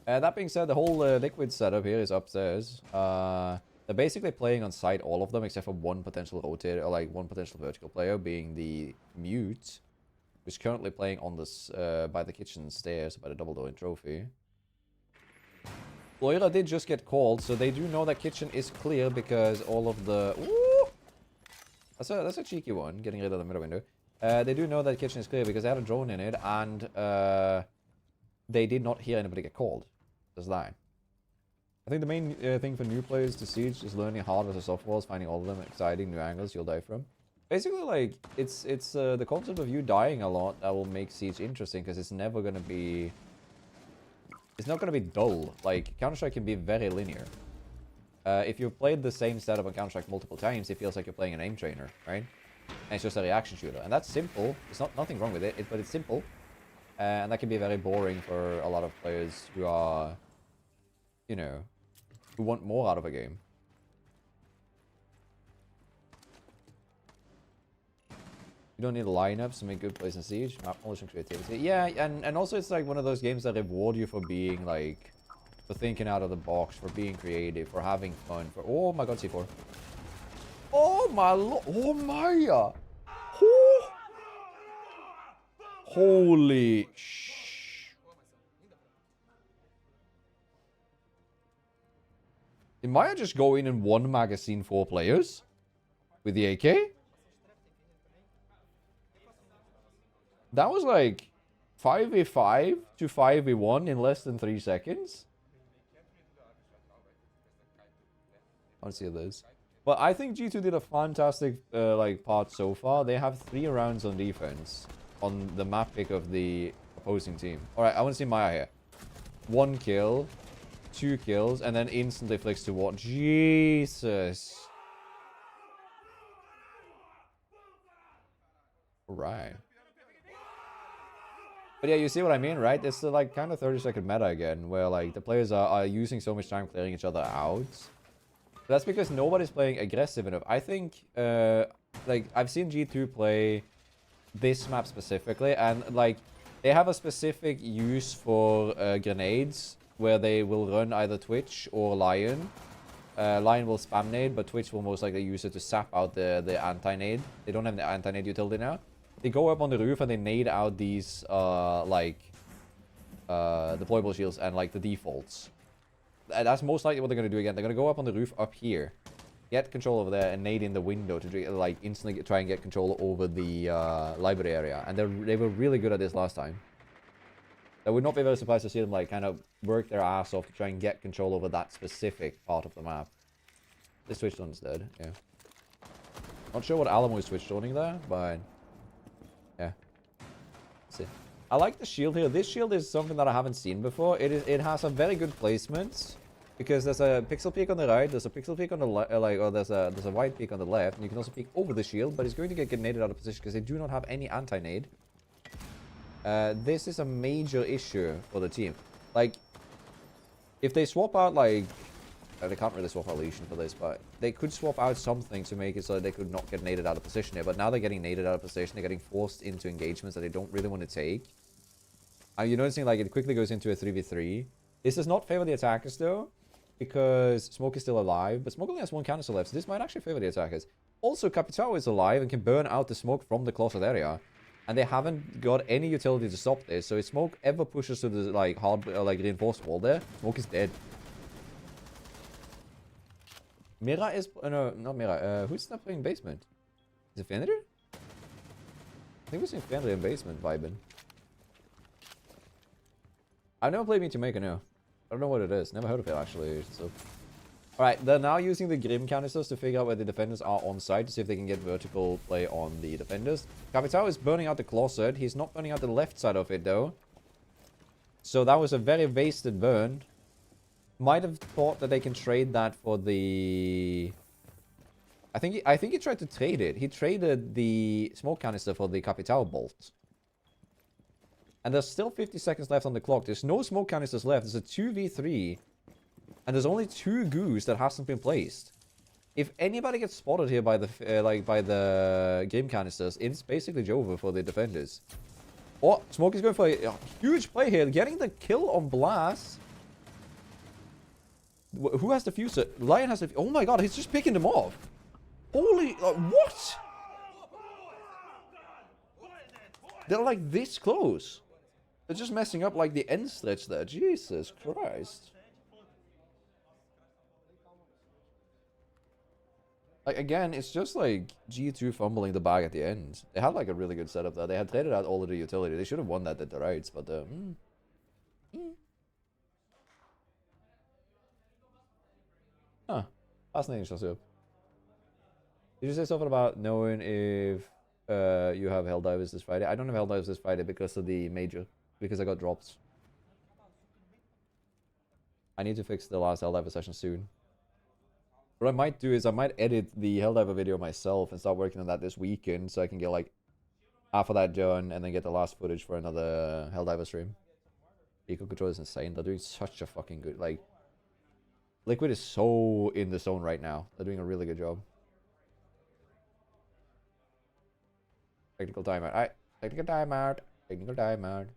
That being said, the whole Liquid setup here is upstairs. They're basically playing on site, all of them, except for one potential rotator, or like one potential vertical player, being the Mute, who's currently playing on this by the kitchen stairs, by the double door in trophy. Loira did just get called, so they do know that kitchen is clear because all of the... Ooh! That's a cheeky one, getting rid of the middle window. They do know that kitchen is clear because they had a drone in it, and they did not hear anybody get called. There's that. I think the main thing for new players to Siege is learning hard as a soft walls, finding all of them exciting new angles you'll die from. Basically, like, it's the concept of you dying a lot that will make Siege interesting, because it's never gonna be... It's not gonna be dull. Like, Counter-Strike can be very linear. If you've played the same setup on Counter-Strike multiple times, it feels like you're playing an aim trainer, right? And it's just a reaction shooter. And that's simple. There's nothing wrong with it, but it's simple. And that can be very boring for a lot of players who are, you know, who want more out of a game. You don't need lineups to make good plays in Siege. Map knowledge and creativity. Yeah, and also it's like one of those games that reward you for being like, for thinking out of the box, for being creative, for having fun, for... Oh my god, C4. Oh my lord. Oh my. Oh. Holy sh... Did Maya just go in one magazine 4 players? With the AK? That was like 5v5 to 5v1 in less than 3 seconds? I want to see this. But I think G2 did a fantastic like part so far. They have 3 rounds on defense on the map pick of the opposing team. Alright, I want to see Maya here. 1 kill, 2 kills, and then instantly flicks to what? Jesus. Right. But yeah, you see what I mean, right? It's the like kind of 30-second meta again, where like the players are using so much time clearing each other out. That's because nobody's playing aggressive enough. I think, like, I've seen G2 play this map specifically, and like, they have a specific use for grenades, where they will run either Twitch or Lion. Lion will spam nade, but Twitch will most likely use it to sap out the anti-nade. They don't have the anti-nade utility now. They go up on the roof and they nade out these, like, deployable shields and, like, the defaults. That's most likely what they're going to do again. They're going to go up on the roof up here, get control over there, and nade in the window to, like, instantly try and get control over the library area. And they were really good at this last time. I would not be very surprised to see them, like, kind of work their ass off to try and get control over that specific part of the map. This switch one's dead, yeah. Not sure what Alamo is switch zoning there, but... yeah. Let's see. I like the shield here. This shield is something that I haven't seen before. It has a very good placement, because there's a pixel peak on the right, there's a pixel peak on the left, or there's a white peak on the left, and you can also peek over the shield, but it's going to get naded out of position because they do not have any anti-nade. This is a major issue for the team. Like, if they swap out, like... they can't really swap out Lesion for this, but they could swap out something to make it so they could not get naded out of position here. But now they're getting naded out of position. They're getting forced into engagements that they don't really want to take. You're noticing, like, it quickly goes into a 3v3. This does not favor the attackers, though, because Smoke is still alive. But Smoke only has 1 canister left, so this might actually favor the attackers. Also, Capitao is alive and can burn out the Smoke from the closet area. And they haven't got any utility to stop this. So if Smoke ever pushes to the, like, hard, like, reinforced wall there, Smoke is dead. Mira is... no, not Mira. Who's not playing basement? Is it Fenrir? I think we're seeing Fenrir in basement vibing. I've never played Me to Make a no. I don't know what it is. Never heard of it, actually. So. Alright, they're now using the Grim canisters to figure out where the defenders are on site to see if they can get vertical play on the defenders. Capitao is burning out the closet. He's not burning out the left side of it, though. So that was a very wasted burn. Might have thought that they can trade that for the... I think he tried to trade it. He traded the smoke canister for the Capitao bolt. And there's still 50 seconds left on the clock. There's no smoke canisters left. There's a 2v3. And there's only 2 goos that hasn't been placed. If anybody gets spotted here by the by the game canisters, it's basically over for the defenders. Oh, Smoke is going for a huge play here. Getting the kill on Blast. Who has the fuser? Lion has the... Oh my god, he's just picking them off. Holy... what? They're like this close. They're just messing up like the end stretch there. Jesus Christ. Like, again, it's just like G2 fumbling the bag at the end. They had like a really good setup there. They had traded out all of the utility. They should have won that at the rights, but Huh. Fascinating, Shasup. Did you say something about knowing if you have Helldivers this Friday? I don't have Helldivers this Friday because of the major. Because I got dropped. I need to fix the last Helldiver session soon. What I might do is I might edit the Helldiver video myself and start working on that this weekend so I can get like half of that done and then get the last footage for another Helldiver stream. Eco Control is insane. They're doing such a fucking good, like, Liquid is so in the zone right now. They're doing a really good job. Technical timeout. Alright, technical timeout. Technical timeout.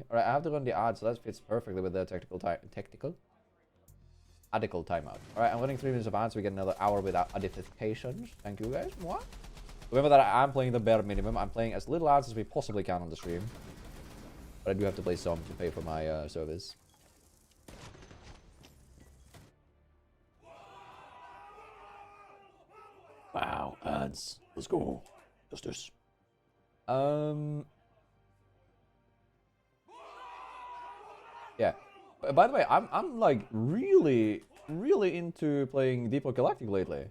Alright, I have to run the ad, so that fits perfectly with the technical timeout. Alright, I'm running 3 minutes of ads, so we get another hour without edifications. Thank you guys. What? Remember that I am playing the bare minimum. I'm playing as little ads as we possibly can on the stream. But I do have to play some to pay for my service. Wow, ads. Let's go. Justice. Yeah. By the way, I'm like really into playing Deeper Galactic lately.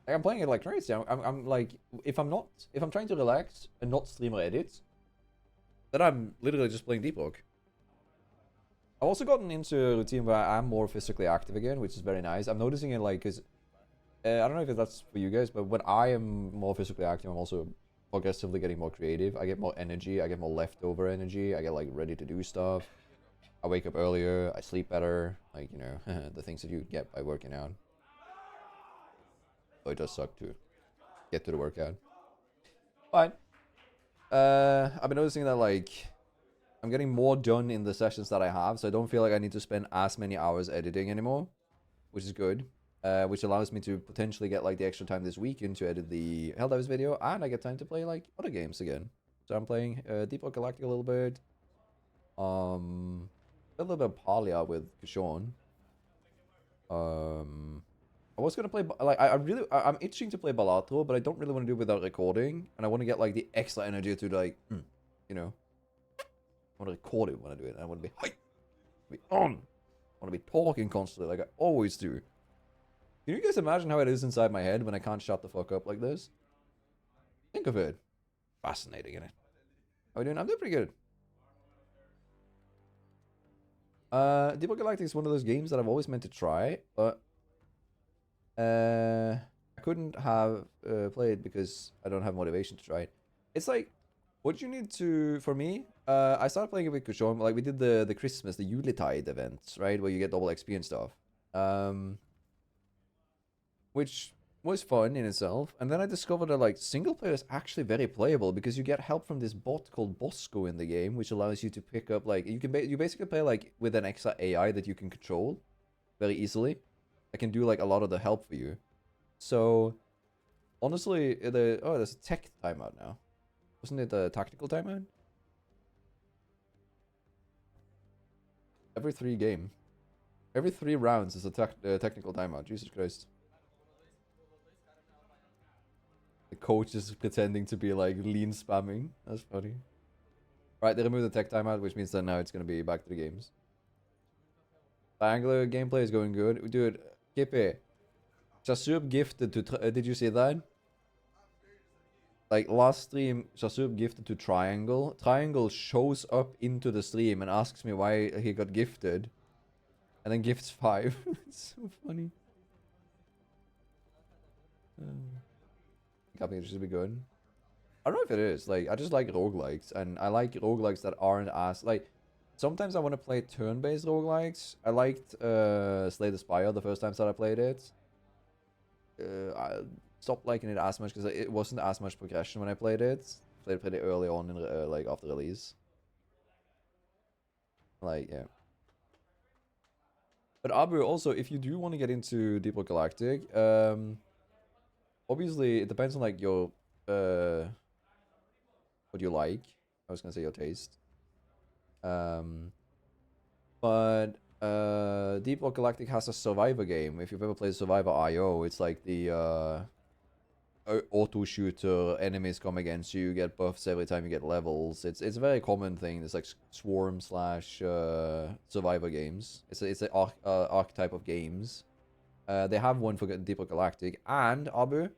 Like, I'm playing it like crazy. I'm like, if I'm trying to relax and not stream or edit, then I'm literally just playing Deep Rock. I've also gotten into a routine where I'm more physically active again, which is very nice. I'm noticing it like, cause I don't know if that's for you guys, but when I am more physically active, I'm also progressively getting more creative. I get more energy. I get more leftover energy. I get like ready to do stuff. I wake up earlier. I sleep better. Like, you know, the things that you get by working out. So it does suck to get to the workout. But I've been noticing that like I'm getting more done in the sessions that I have, so I don't feel like I need to spend as many hours editing anymore, which is good. Which allows me to potentially get like the extra time this weekend to edit the Helldivers video, and I get time to play like other games again. So I'm playing Deep Rock Galactic a little bit. A little bit of Palia with Kishon. I was gonna play like I'm itching to play Balatro, but I don't really want to do it without recording, and I want to get like the extra energy to like, you know, I want to record it when I do it. And I want to be hype, be on. I want to be talking constantly like I always do. Can you guys imagine how it is inside my head when I can't shut the fuck up like this? Think of it. Fascinating, isn't it? How are we doing? I'm doing pretty good. Deep Rock Galactic is one of those games that I've always meant to try, but I couldn't have played because I don't have motivation to try it. It's like, what you need to, for me, I started playing it with Kushon, like we did the Christmas, the unedited events, right, where you get double XP and stuff. Which was fun in itself, and then I discovered that like single player is actually very playable because you get help from this bot called Bosco in the game, which allows you to pick up like you basically play like with an extra AI that you can control very easily. I can do like a lot of the help for you. So honestly, there's a tech timeout now. Wasn't it a tactical timeout? Every 3 rounds is a technical timeout. Jesus Christ. The coach is pretending to be like lean spamming. That's funny. Right, they removed the tech timeout, which means that now it's gonna be back to the games. Triangular gameplay is going good. Dude, Kippy. Shasub gifted to... did you see that? Like, last stream, Shasub gifted to Triangle. Triangle shows up into the stream and asks me why he got gifted. And then gifts 5. It's so funny. I think it should be good. I don't know if it is. Like, I just like roguelikes. And I like roguelikes that aren't as... Like, sometimes I want to play turn-based roguelikes. I liked Slay the Spire the first time that I played it. I stopped liking it as much because it wasn't as much progression when I played it. Played pretty early on, in like after release. Like, yeah. But Abu, also, if you do want to get into Deep Rock Galactic, obviously it depends on like your what you like. I was gonna say your taste. But Deep Rock Galactic has a Survivor game. If you've ever played Survivor IO, it's like the auto shooter, enemies come against you, you get buffs every time you get levels. It's a very common thing. It's like swarm slash survivor games. It's an archetype of games. They have one for Deep Rock Galactic, and Abu,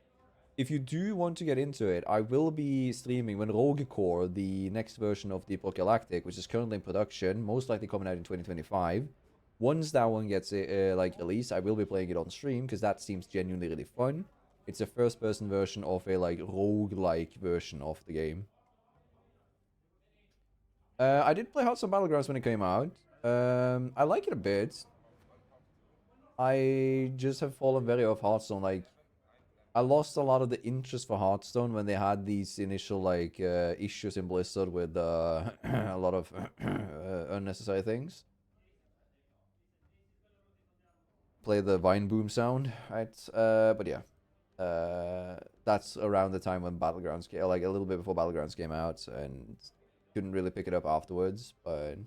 if you do want to get into it, I will be streaming when Rogue Core, the next version of Deep Rock Galactic, which is currently in production, most likely coming out in 2025. Once that one gets like released, I will be playing it on stream because that seems genuinely really fun. It's a first-person version of a like rogue-like version of the game. I did play Hearthstone Battlegrounds when it came out. I like it a bit. I just have fallen very off Hearthstone. Like, I lost a lot of the interest for Hearthstone when they had these initial like issues in Blizzard with a lot of unnecessary things. Play the Vine Boom sound, right? But yeah. That's around the time when Battlegrounds came, like a little bit before Battlegrounds came out, and couldn't really pick it up afterwards. But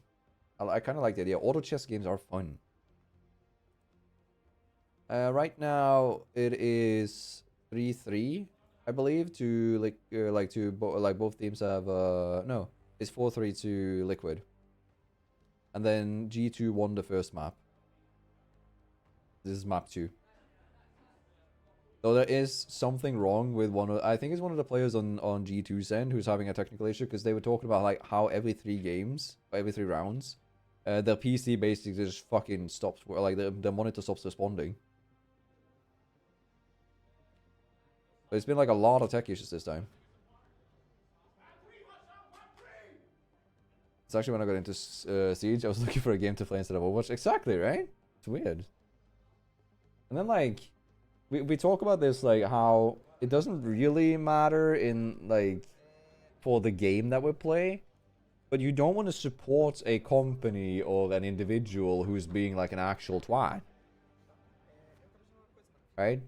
I kind of like the idea. Auto chess games are fun. Right now it is 3-3, I believe. To both teams have no, it's 4-3 to Liquid, and then G2 won the first map. This is map 2. So there is something wrong with I think it's one of the players on G2's end who's having a technical issue, because they were talking about like how every 3 games, or every 3 rounds, their PC basically just fucking stops, like the monitor stops responding. But it's been like a lot of tech issues this time. It's actually when I got into Siege, I was looking for a game to play instead of Overwatch. Exactly, right? It's weird. And then like, we talk about this, like, how it doesn't really matter in, like, for the game that we play, but you don't want to support a company or an individual who's being, like, an actual twat. Right?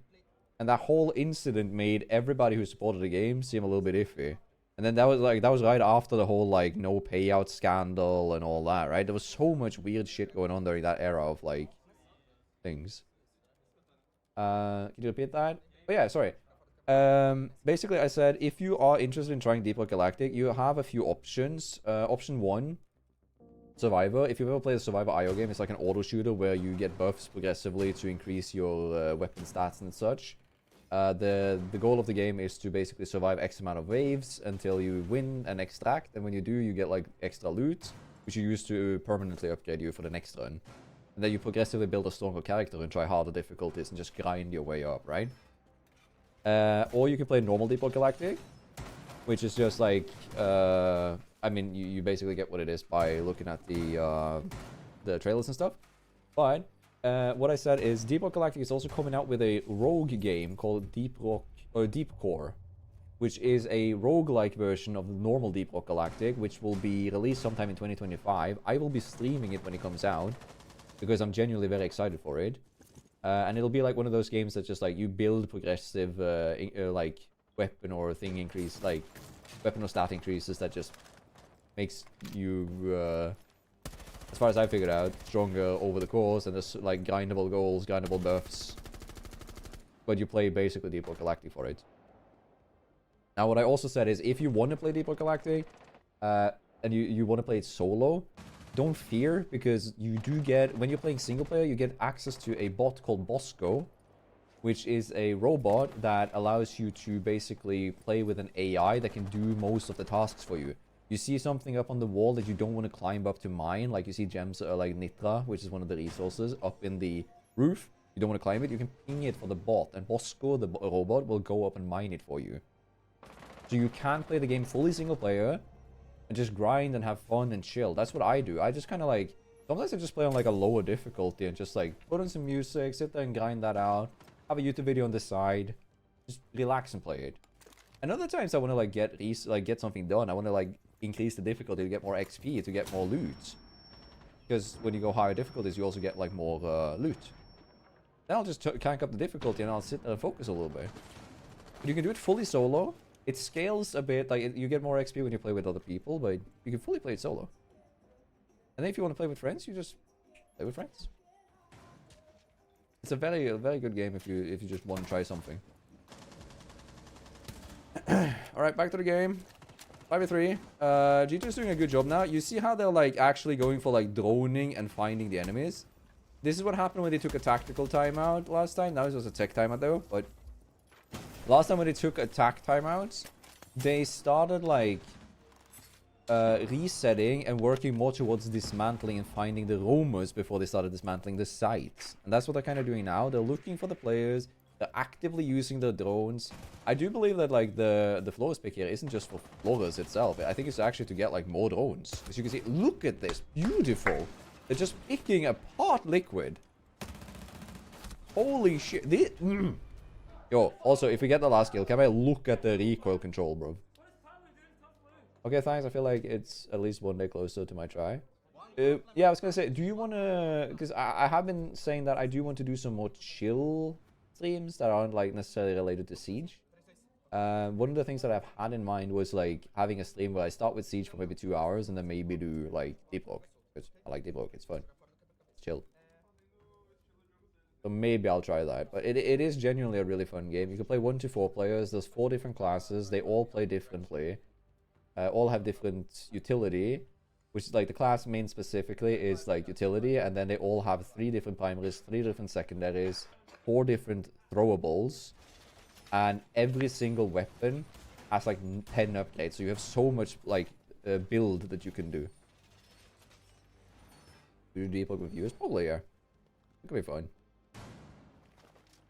And that whole incident made everybody who supported the game seem a little bit iffy. And then that was right after the whole, like, no payout scandal and all that, right? There was so much weird shit going on during that era of, like, things. Can you repeat that? Oh yeah, sorry. Basically I said if you are interested in trying Deep Rock Galactic, you have a few options. Option 1, Survivor. If you've ever played a Survivor IO game, it's like an auto shooter where you get buffs progressively to increase your weapon stats and such. The goal of the game is to basically survive X amount of waves until you win and extract, and when you do, you get like extra loot, which you use to permanently upgrade you for the next run. And then you progressively build a stronger character and try harder difficulties and just grind your way up, right? Or you can play normal Deep Rock Galactic, which is just like, I mean, you basically get what it is by looking at the trailers and stuff. But what I said is Deep Rock Galactic is also coming out with a rogue game called Deep Core, which is a roguelike version of the normal Deep Rock Galactic, which will be released sometime in 2025. I will be streaming it when it comes out, because I'm genuinely very excited for it. And it'll be like one of those games that just like you build progressive like weapon or thing increase, like weapon or stat increases that just makes you, as far as I figured out, stronger over the course, and there's like grindable goals, grindable buffs. But you play basically Deep Rock Galactic for it. Now what I also said is if you want to play Deep Rock Galactic, and you want to play it solo, don't fear, because you do get, when you're playing single player, you get access to a bot called Bosco, which is a robot that allows you to basically play with an AI that can do most of the tasks for you. You see something up on the wall that you don't want to climb up to mine, like you see gems like Nitra, which is one of the resources, up in the roof. You don't want to climb it, you can ping it for the bot, and Bosco, the robot, will go up and mine it for you. So you can play the game fully single player, and just grind and have fun and chill. That's what I do. I just kind of like, sometimes I just play on like a lower difficulty and just like put on some music, sit there and grind that out, have a YouTube video on the side, just relax and play it. And other times I want to like get something done. I want to like increase the difficulty to get more XP, to get more loot. Because when you go higher difficulties, you also get like more loot. Then I'll just crank up the difficulty and I'll sit there and focus a little bit. But you can do it fully solo. It scales a bit, like you get more XP when you play with other people, but you can fully play it solo. And then if you want to play with friends, you just play with friends. It's a very good game if you just want to try something. Alright, back to the game. 5v3. G2 is doing a good job now. You see how they're like actually going for like droning and finding the enemies? This is what happened when they took a tactical timeout last time. Now it was a tech timeout though, but last time when they took attack timeouts, they started like resetting and working more towards dismantling and finding the roamers before they started dismantling the sites. And that's what they're kind of doing now. They're looking for the players. They're actively using their drones. I do believe that like the Flores pick here isn't just for Flores itself. I think it's actually to get like more drones. As you can see, look at this. Beautiful. They're just picking apart Liquid. Holy shit. Yo, also, if we get the last kill, can I look at the recoil control, bro? Okay, thanks. I feel like it's at least one day closer to my try. Yeah, I was gonna say, do you wanna... Because I have been saying that I do want to do some more chill streams that aren't like necessarily related to Siege. One of the things that I've had in mind was like having a stream where I start with Siege for maybe 2 hours and then maybe do like Deep Rock. Because I like Deep Rock, it's fun. It's chill. So maybe I'll try that. But it is genuinely a really fun game. You can play 1 to 4 players. There's 4 different classes. They all play differently. All have different utility. Which is like the class main specifically is like utility. And then they all have 3 different primaries, 3 different secondaries, 4 different throwables. And every single weapon has like 10 upgrades. So you have so much like build that you can do. Do Deep Rock with viewers? Probably, yeah. It could be fun.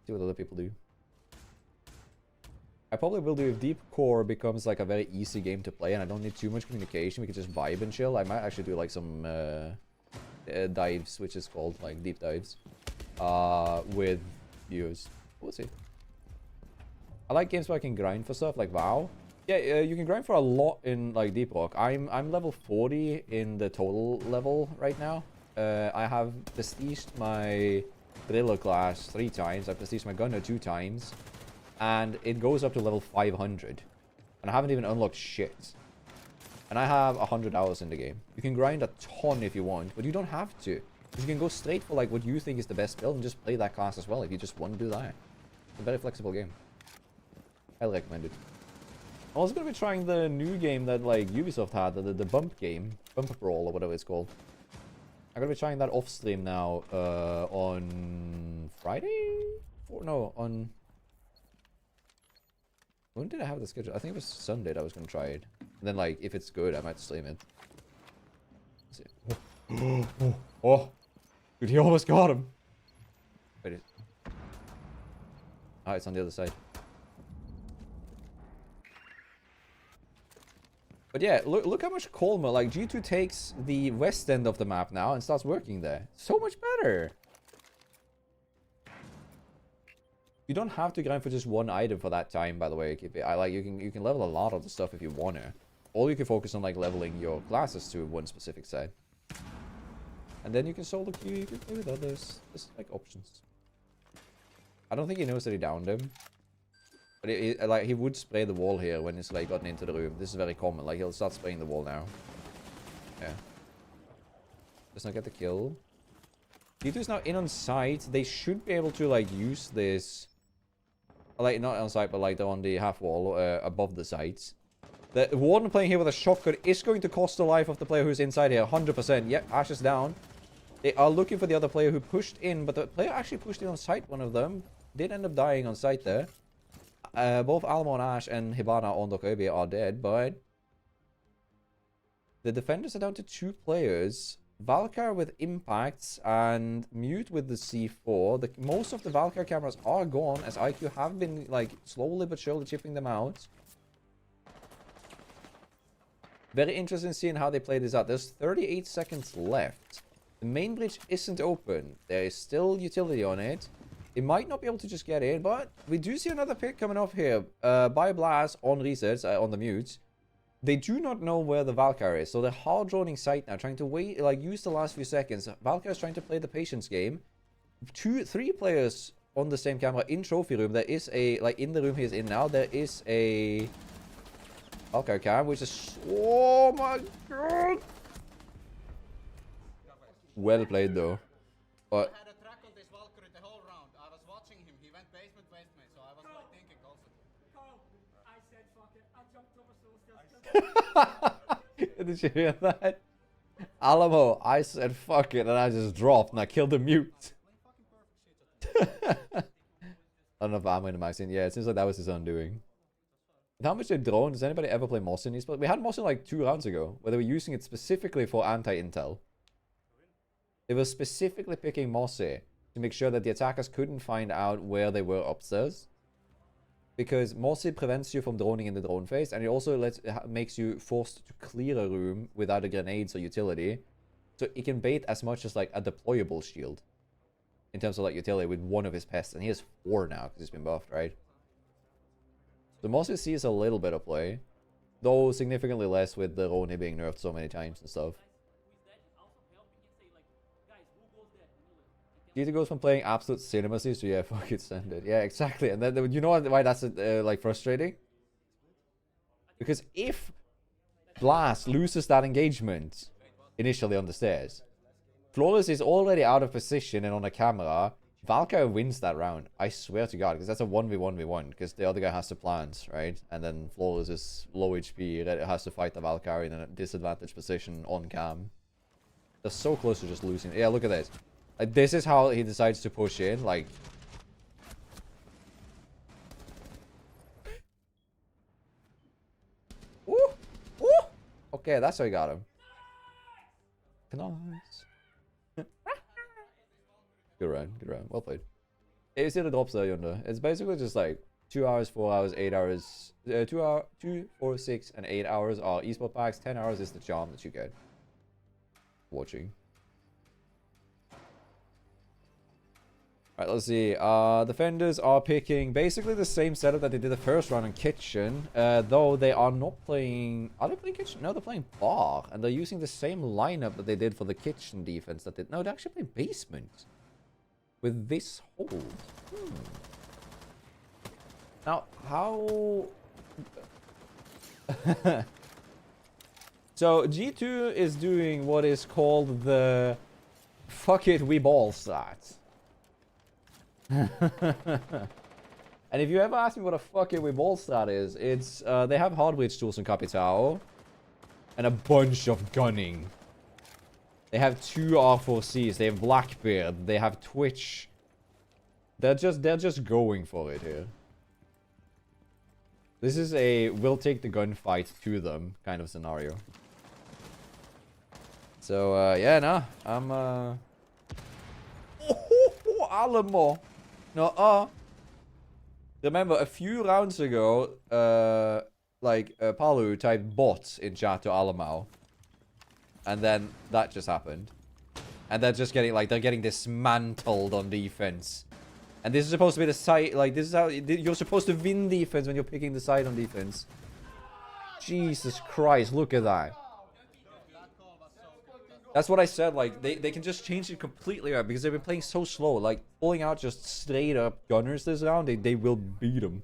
See what other people do. I probably will do if Deep Core becomes like a very easy game to play and I don't need too much communication. We can just vibe and chill. I might actually do like some dives, which is called like deep dives, with viewers. We'll see. I like games where I can grind for stuff like WoW. Yeah, you can grind for a lot in like Deep Rock. I'm level 40 in the total level right now. I have prestiged my Driller class 3 times. I prestiged my Gunner 2 times. And it goes up to level 500. And I haven't even unlocked shit. And I have 100 hours in the game. You can grind a ton if you want, but you don't have to. You can go straight for like what you think is the best build and just play that class as well if you just want to do that. It's a very flexible game. I recommend it. I'm also going to be trying the new game that like Ubisoft had, the bump game. Bump Brawl or whatever it's called. I'm going to be trying that off stream now on Friday? Or no, on... When did I have the schedule? I think it was Sunday that I was going to try it. And then like, if it's good, I might stream it. Let's see. Oh! Dude, he almost got him! Wait. Ah, it's on the other side. But yeah, look how much calmer. Like, G2 takes the west end of the map now and starts working there. So much better. You don't have to grind for just one item for that time, by the way. I like you can level a lot of the stuff if you want to. Or you can focus on like leveling your classes to one specific side. And then you can solo queue, you can play with others. There's like options. I don't think he knows that he downed him. But like he would spray the wall here when it's like gotten into the room. This is very common. Like he'll start spraying the wall now. Yeah. Does not get the kill. G2 is now in on site. They should be able to like use this. Like not on site, but like they're on the half wall above the sites. The Warden playing here with a shotgun is going to cost the life of the player who's inside here. 100%. Yep, Ash is down. They are looking for the other player who pushed in, but the player actually pushed in on site. One of them did end up dying on site there. Both Almo and Ash and Hibana on Dokobi are dead, but the defenders are down to 2 players. Valkyr with impacts and Mute with the C4. Most of the Valkyr cameras are gone as IQ have been like slowly but surely chipping them out. Very interesting seeing how they play this out. There's 38 seconds left. The main bridge isn't open. There is still utility on it. They might not be able to just get in, but we do see another pick coming off here. By Blast on resets, on the Mutes. They do not know where the Valkyr is, so they're hard droning sight now, trying to wait, like use the last few seconds. Valkyr is trying to play the patience game. 3 players on the same camera in trophy room. There is a, like in the room he's in now, there is a Valkyr cam, which is, oh my god. Well played though. But Did you hear that? Alamo, I said fuck it, and I just dropped, and I killed the mute. I don't know if I'm in the magazine. Yeah, it seems like that was his undoing. With how much they drone, does anybody ever play Moss in esports? We had Moss in like 2 rounds ago, where they were using it specifically for anti-intel. They were specifically picking Mossy to make sure that the attackers couldn't find out where they were upstairs. Because Mossy prevents you from droning in the drone phase, and it also makes you forced to clear a room without a grenades or utility. So it can bait as much as like a deployable shield. In terms of like utility with one of his pests, and he has 4 now because he's been buffed, right? So Mossy sees a little bit of play, though significantly less with the Roni being nerfed so many times and stuff. Gita goes from playing absolute cinemacy to, yeah, fuck it, send it. Yeah, exactly. And then, you know why that's like frustrating? Because if Blast loses that engagement initially on the stairs, Flawless is already out of position and on a camera, Valkyrie wins that round. I swear to God, because that's a 1v1v1, because the other guy has to plant, right? And then Flawless is low HP, has to fight the Valkyrie in a disadvantaged position on cam. They're so close to just losing. Yeah, look at this. Like, this is how he decides to push in, like... Ooh! Ooh! Okay, that's how he got him. Nice. Good round. Well played. You see the drops there, Yonder. It's basically just like 2 hours, 4 hours, 8 hours. 2, 4, 6, and 8 hours are esport packs. 10 hours is the charm that you get. Watching. Right, let's see. Defenders are picking basically the same setup that they did the first round in Kitchen. Though they are not playing... Are they playing Kitchen? No, they're playing Bar. And they're using the same lineup that they did for the Kitchen defense. That did... No, they actually play Basement. With this hold. Now, how... So, G2 is doing what is called the... Fuck it, we ball strat. And if you ever ask me what a fuck it, we ball strat is, it's... they have hard breach tools in Capitao. And a bunch of gunning. They have 2 R4Cs, they have Blackbeard, they have Twitch. They're just going for it here. This is a we'll take the gunfight to them kind of scenario. So yeah, no, I'm Alamo. No, remember a few rounds ago, Palu typed bots in chat to Alamo. And then that just happened. And they're just getting, like, they're getting dismantled on defense. And this is supposed to be the side, like, this is how, you're supposed to win defense when you're picking the side on defense. Jesus Christ, look at that. That's what I said, like, they can just change it completely up because they've been playing so slow. Like, pulling out just straight up gunners this round, they will beat them.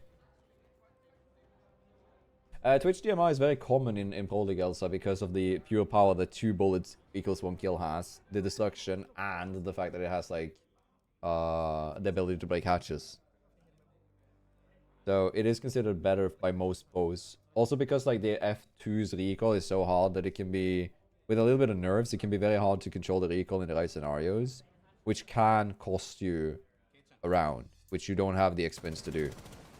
Twitch DMR is very common in Pro League Elsa because of the pure power that 2 bullets equals 1 kill has, the destruction, and the fact that it has, like, the ability to break hatches. So it is considered better by most pros. Also because, like, the F2's recoil is so hard that it can be, with a little bit of nerves, it can be very hard to control the recoil in the right scenarios, which can cost you a round, which you don't have the expense to do.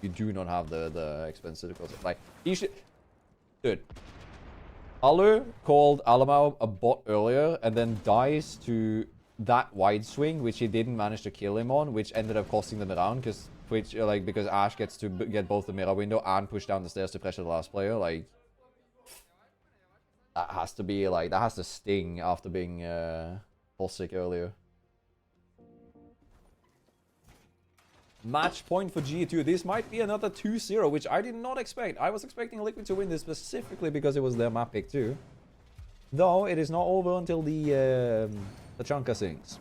You do not have the expense to do. Like, he should... Dude. Alu called Alamo a bot earlier and then dies to that wide swing, which he didn't manage to kill him on, which ended up costing them a round because Twitch, like, because Ash gets to get both the mirror window and push down the stairs to pressure the last player. Like, that has to be, like, that has to sting after being toxic earlier. Match point for G2. This might be another 2-0, which I did not expect. I was expecting Liquid to win this specifically because it was their map pick too. Though it is not over until the Chanka sings.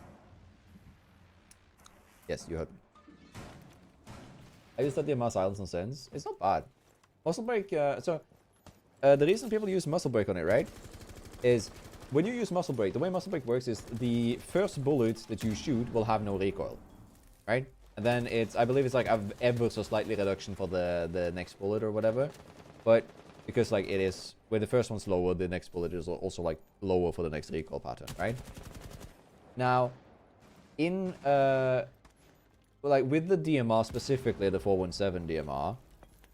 Yes, you heard me. I used that DMR silence and sense. It's not bad. Muscle break. The reason people use muscle break on it, right, is when you use muscle break, the way muscle break works is the first bullet that you shoot will have no recoil, right? And then it's, I believe it's like ever so slightly reduction for the next bullet or whatever. But because, like, it is where the first one's lower, the next bullet is also like lower for the next recoil pattern, right? Now, in like with the DMR specifically, the 417 DMR,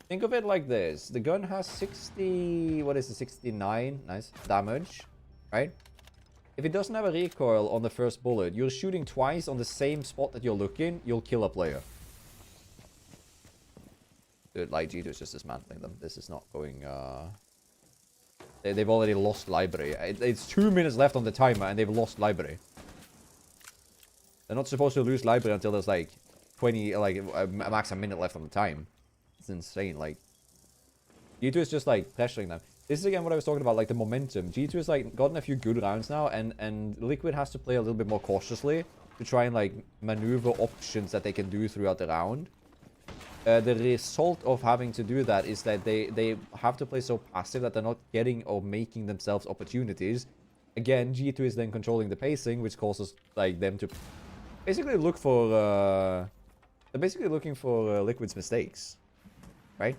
think of it like this: the gun has 69, nice damage, right? If it doesn't have a recoil on the first bullet, you're shooting twice on the same spot that you're looking, you'll kill a player. Dude, like G2 is just dismantling them. This is not going, they've already lost library. It's 2 minutes left on the timer and they've lost library. They're not supposed to lose library until there's like 20, like max a minute left on the time. It's insane, like. G2 is just like pressuring them. This is again what I was talking about, like the momentum. G2 has like gotten a few good rounds now, and Liquid has to play a little bit more cautiously to try and like maneuver options that they can do throughout the round. The result of having to do that is that they have to play so passive that they're not getting or making themselves opportunities. Again, G2 is then controlling the pacing, which causes like them to basically look for they're basically looking for Liquid's mistakes, right?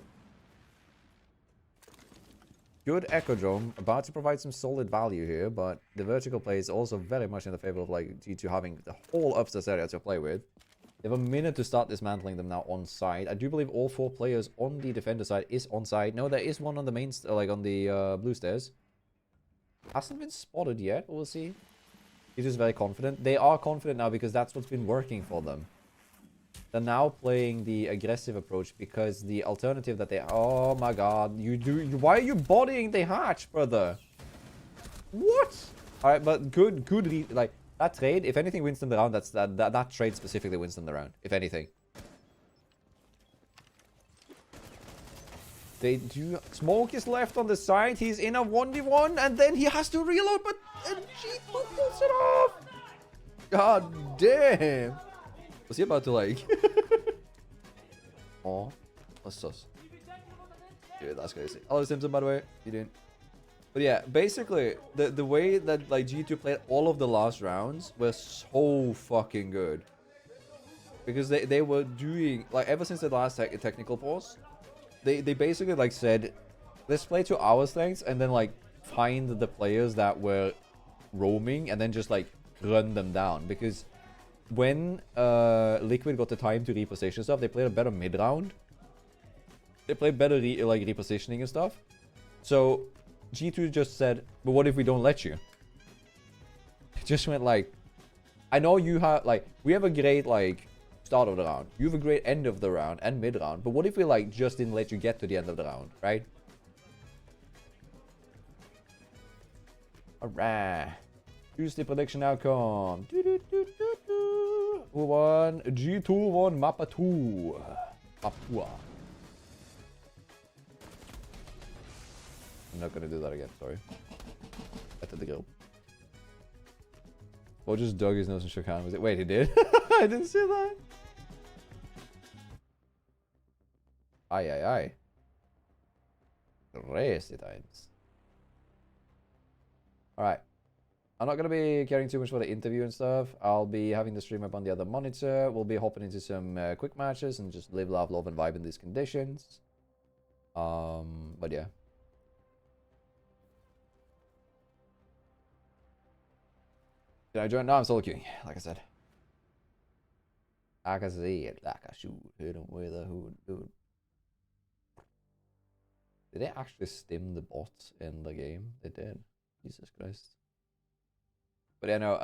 Good Echo Drone, about to provide some solid value here, but the vertical play is also very much in the favor of like G2 having the whole upstairs area to play with. They have a minute to start dismantling them now on side. I do believe all 4 players on the defender side is on side. No, there is one on the main, like on the blue stairs. Hasn't been spotted yet, but we'll see. He's just very confident. They are confident now because that's what's been working for them. They're now playing the aggressive approach because the alternative that they... Oh my god, why are you bodying the hatch, brother? What? Alright, but good, like, that trade, if anything wins them the round, that trade specifically wins them the round, if anything. They do... Smoke is left on the side, he's in a 1v1, and then he has to reload, but G2 pulls it off! God damn! Was he about to like... Oh, that's sus. Dude, that's crazy. Hello Simpson, by the way. You doing? But yeah, basically, the way that like G2 played all of the last rounds were so fucking good. Because they were doing, like ever since the last technical pause, they basically like said, let's play to our strengths and then like find the players that were roaming and then just like run them down. Because when Liquid got the time to reposition stuff, they played a better mid-round. They played better repositioning and stuff. So G2 just said, but what if we don't let you? It just went like, I know you have, like, we have a great, like, start of the round. You have a great end of the round and mid-round. But what if we, like, just didn't let you get to the end of the round, right? Alright. Tuesday prediction outcome. Who won? G2 won Mappa 2. Papua. I'm not gonna do that again, sorry. Better the girl. Or just dug his nose and shook hands with it. Wait, he did? I didn't see that. Aye, aye, aye. Crazy times. Alright. I'm not going to be caring too much for the interview and stuff. I'll be having the stream up on the other monitor. We'll be hopping into some quick matches and just live, laugh, love, and vibe in these conditions. But yeah. Did I join? No, I'm still queuing, like I said. Like I said, like I should. Hit him with a hood, dude. Did they actually stim the bots in the game? They did. Jesus Christ. But yeah, no,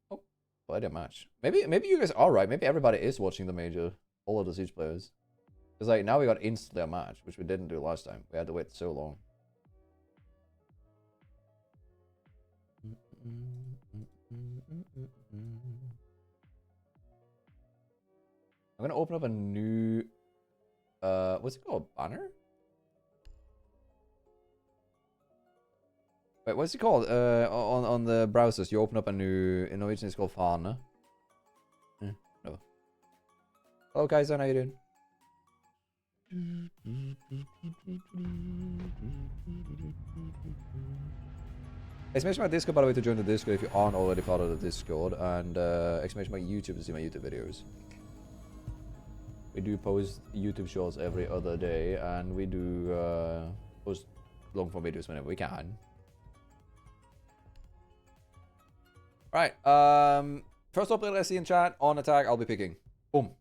oh, quite a match. Maybe you guys are right. Maybe everybody is watching the major. All of the Siege players. Because like now we got instantly a match, which we didn't do last time. We had to wait so long. I'm gonna open up a new what's it called? Banner? Wait, what's it called? On the browsers, you open up a new... In Norwegian, it's called Fane. No. Hello, Kaiser, how you doing? Exclamation mark Discord, by the way, to join the Discord if you aren't already part of the Discord. And exclamation mark YouTube to see my YouTube videos. We do post YouTube shorts every other day. And we do post long form videos whenever we can. Alright, first up that I see in chat, on attack, I'll be picking. Boom.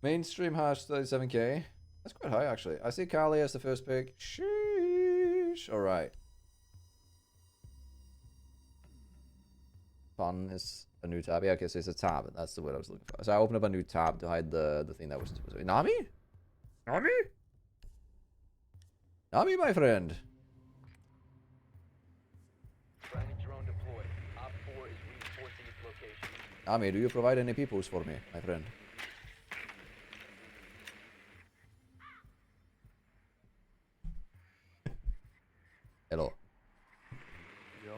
Mainstream hash 37k. That's quite high, actually. I see Kali as the first pick. Sheesh. Alright. Fun is a new tab. Yeah, okay, so it's a tab. That's the word I was looking for. So I opened up a new tab to hide the thing that was Nami? Nami? Nami, my friend. Friendly drone deployed. Op 4 is reinforcing its location. Nami, do you provide any peoples for me, my friend? Hello. Yo.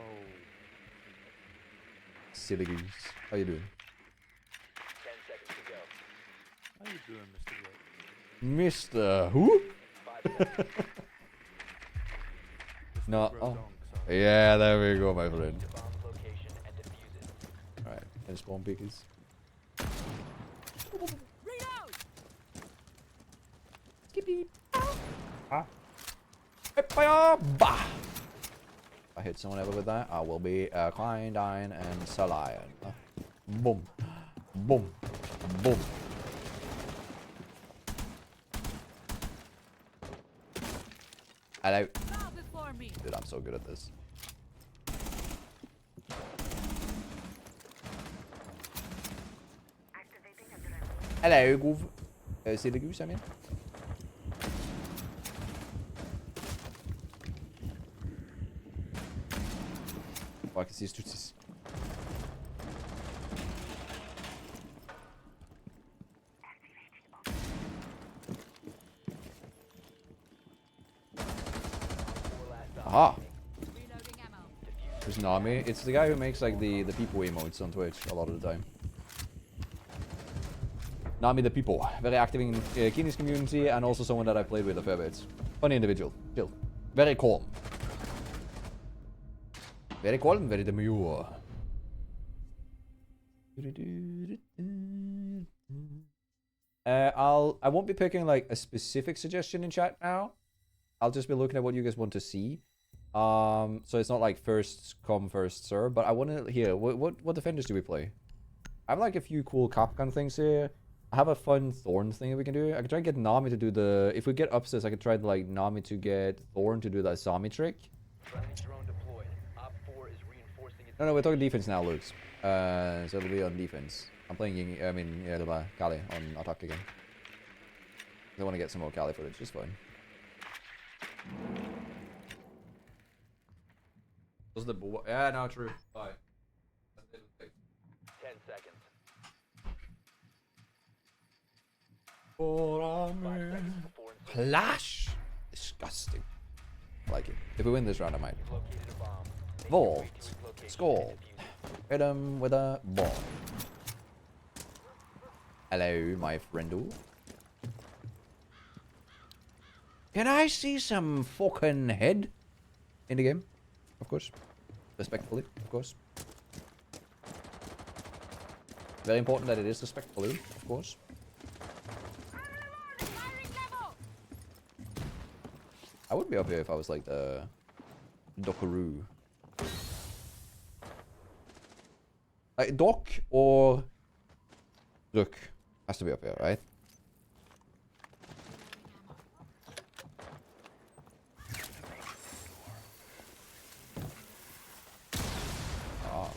Silly goose. How you doing? 10 seconds to go. How you doing, Mr. Red? Mr. Who? 5 seconds. No. Bro Oh. Donk, sorry. Yeah, there we go, my friend. The bomb's location and defuse it. Alright, and spawn pickers. Reload! Skippy. Ah. Bah. If I hit someone ever with that, I will be Clydine and Salion. Boom. Boom. Boom. Hello. Bow before me. Dude, I'm so good at this. Hello, Goof. Silly goose, I mean. Oh, I can see his tootsies. Aha! Reloading ammo. There's Nami. It's the guy who makes like the people emotes on Twitch a lot of the time. Nami the people. Very active in Keeney's community and also someone that I played with a fair bit. Funny individual. Chill. Very calm. Very calm, very demure. I won't be picking like a specific suggestion in chat now. I'll just be looking at what you guys want to see. So it's not like first come first serve, but I want to hear what defenders do we play? I have like a few cool Capcom things here. I have a fun Thorn thing that we can do. I can try and get Nami to do the... If we get upstairs, I can try like Nami to get Thorn to do that Zami trick. Friendly drone deployed. Op 4 is reinforcing its No, we're talking defense now, Lux. So it'll be on defense. I'm playing Kali on attack again. I want to get some more Kali footage, just fine. Was the boy? Yeah, no, true. Bye. 10 seconds. Clash! Disgusting. I like it. If we win this round, I might. You've located a bomb. Make Vault. your way to its location Skull. and defuse it. Hit him with a ball. Hello, my friendo. Can I see some fucking head in the game? Of course. Respectfully, of course. Very important that it is respectfully, of course. Firing level. I would be up here if I was like the Dockaroo. Like Doc or Rook has to be up here, right? Ah.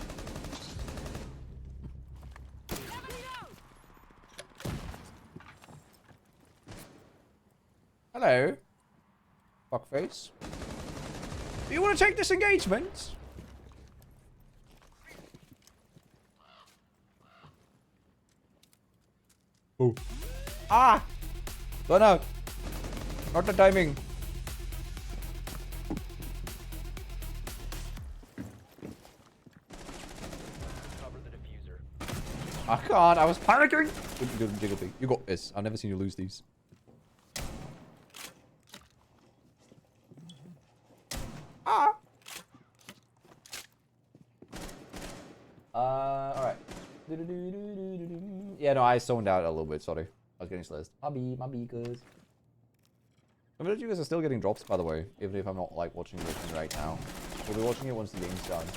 Hello, fuckface. Do you want to take this engagement? Oh. Ah! Run out. Not the timing. Cover the diffuser. I can't. I was panicking. Good jiggle pig. You got this. I've never seen you lose these. Ah! Alright. Yeah, no, I zoned out a little bit. Sorry. I was getting sliced. My cuz. I mean, you guys are still getting drops, by the way, even if I'm not like watching this thing right now. We'll be watching it once the game starts.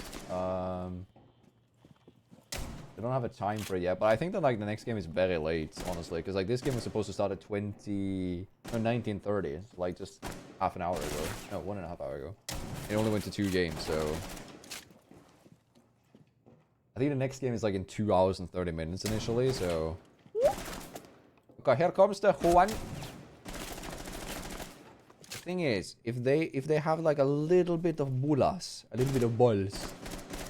I don't have a time for it yet, but I think that like the next game is very late, honestly, because like this game was supposed to start at 19:30, like just half an hour ago. No, 1.5 hours ago. It only went to 2 games, so I think the next game is like in 2 hours and 30 minutes initially. So okay, here comes the Juan. The thing is, if they have like a little bit of bulas, a little bit of balls,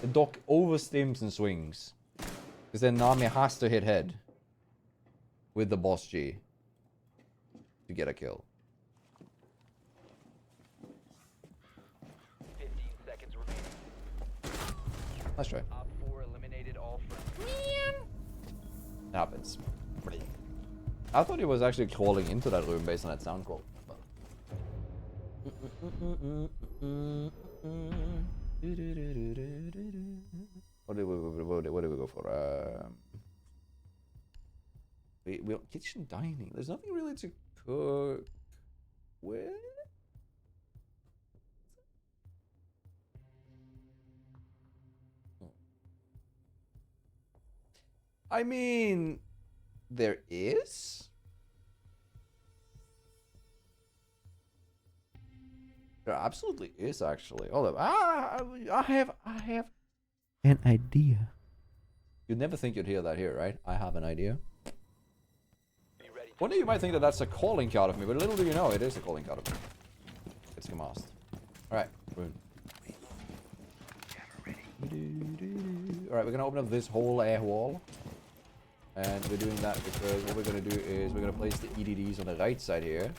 the Doc overstims and swings. Because then Nami has to hit head with the boss G to get a kill. 15 seconds remaining. Let's try. Op 4 eliminated all friendly. It happens. I thought he was actually crawling into that room based on that sound call. What did we go for? We kitchen dining. There's nothing really to cook with. I mean, there is. There absolutely is, actually. Hold up. I have an idea. You'd never think you'd hear that here, right? I have an idea. One day you might think that that's a calling card of me, but little do you know, it is a calling card of me. It's a mast. Alright, rune. Alright, we're gonna open up this whole air wall. And we're doing that because what we're gonna do is we're gonna place the EDDs on the right side here.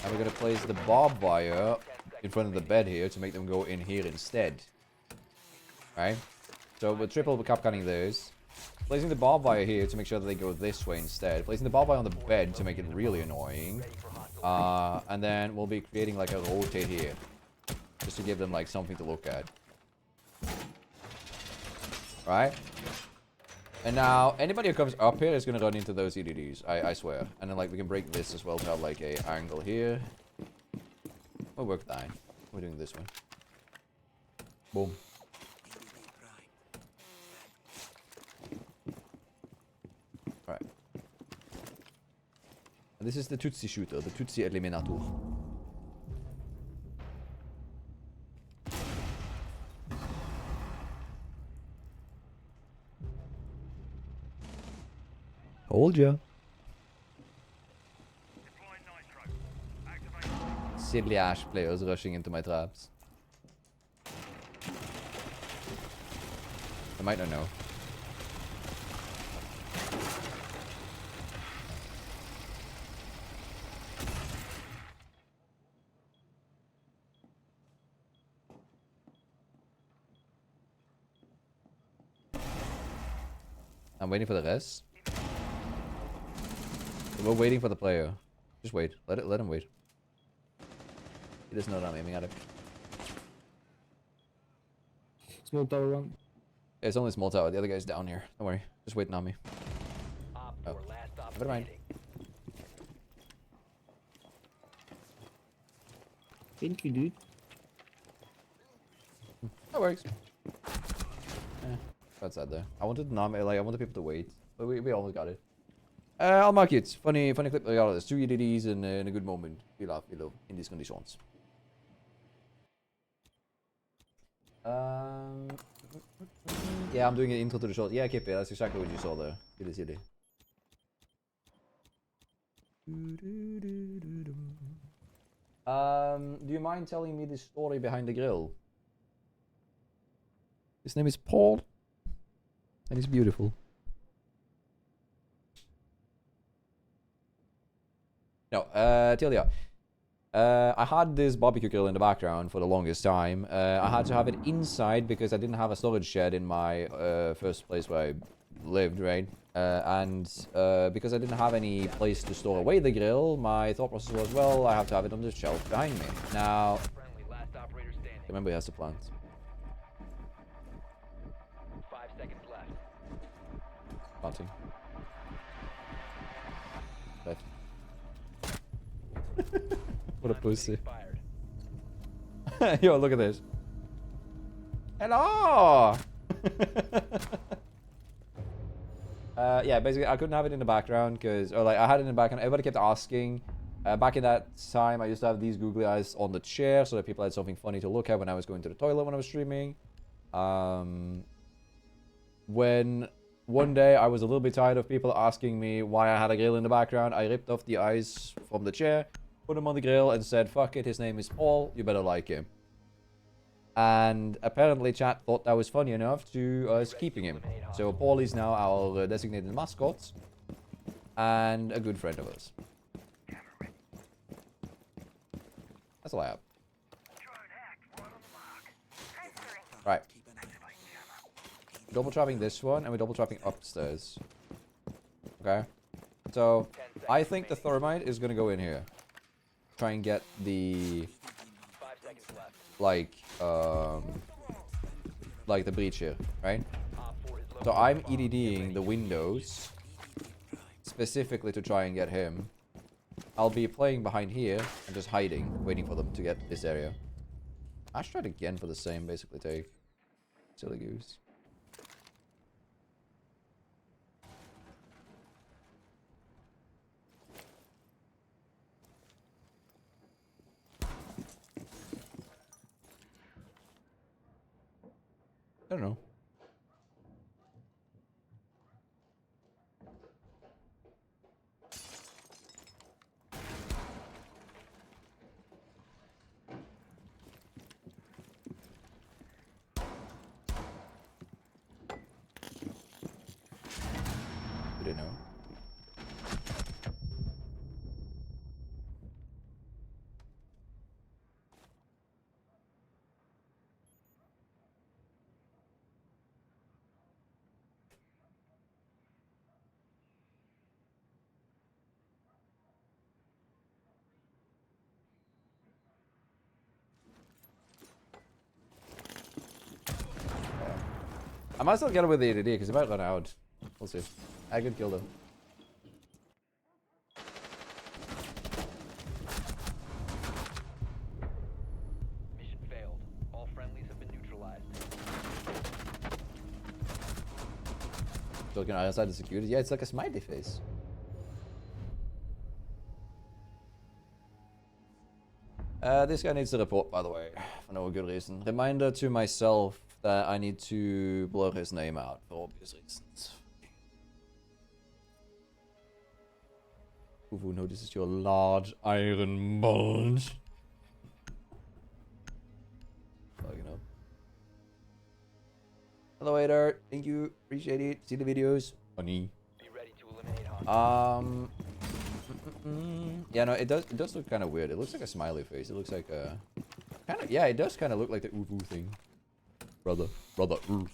And we're gonna place the barbed wire in front of the bed here to make them go in here instead. Right? So we're triple capcanning those. Placing the barbed wire here to make sure that they go this way instead. Placing the barbed wire on the bed to make it really annoying. And then we'll be creating like a rotate here. Just to give them like something to look at. Right? And now, anybody who comes up here is going to run into those EDDs, I swear. And then like we can break this as well to have like a angle here. We'll work that. We're doing this one. Boom. Right. And this is the Tutsi shooter, the Tutsi Eliminator. Told ya. Silly Ash players rushing into my traps. I might not know. I'm waiting for the rest. We're waiting for the player. Just wait. Let him wait. He doesn't know that I'm aiming at him. Small tower one. Yeah, it's only a small tower. The other guy's down here. Don't worry. Just waiting on me. Oh. Never mind. Thank you, dude. That works. That's sad though. I wanted I wanted people to wait, but we almost got it. I'll mark it. Funny clip like all of this. 2 EDDs in a good moment. We love in these conditions. Yeah, I'm doing an intro to the shot. Yeah, Kippy, that's exactly what you saw there. Silly. Do you mind telling me the story behind the grill? His name is Paul, and he's beautiful. No, Tilia. I had this barbecue grill in the background for the longest time. I had to have it inside because I didn't have a storage shed in my first place where I lived, right? Because I didn't have any place to store away the grill, my thought process was, well, I have to have it on the shelf behind me. Now, remember he has to plant. 5 seconds left. Planting. What a Time limit pussy. expired. Yo, look at this. Hello! Yeah, basically, I couldn't have it in the background because, or like, I had it in the background. Everybody kept asking. Back in that time, I used to have these googly eyes on the chair so that people had something funny to look at when I was going to the toilet when I was streaming. When one day I was a little bit tired of people asking me why I had a grill in the background, I ripped off the eyes from the chair, put him on the grill, and said, fuck it, his name is Paul, you better like him. And apparently chat thought that was funny enough to us keeping him. So Paul is now our designated mascot and a good friend of ours. That's all I have. Right. Double trapping this one and we're double trapping upstairs. Okay. So I think the thermite is gonna go in here. Try and get the 5 seconds left. like the breach here, right? Op 4 is So located I'm the bomb. EDDing the windows specifically to try and get him. I'll be playing behind here and just hiding, waiting for them to get this area. I should try it again for the same, basically take. Silly goose. I don't know. I don't know. I might still get it with the ADD because it might run out. We'll see. I could kill them. Mission failed. All friendlies have been neutralized. So looking outside the security. Yeah, it's like a smiley face. This guy needs to report, by the way, for no good reason. Reminder to myself that I need to blur his name out for obvious reasons. Uvu notices your large iron bulge. Fucking up. Hello, Hater. Thank you. Appreciate it. See the videos. Funny. Be ready to eliminate hostiles. Yeah, no, it does look kind of weird. It looks like a smiley face. It looks like a kind of, yeah, it does kind of look like the Uvu thing. Brother, ooh.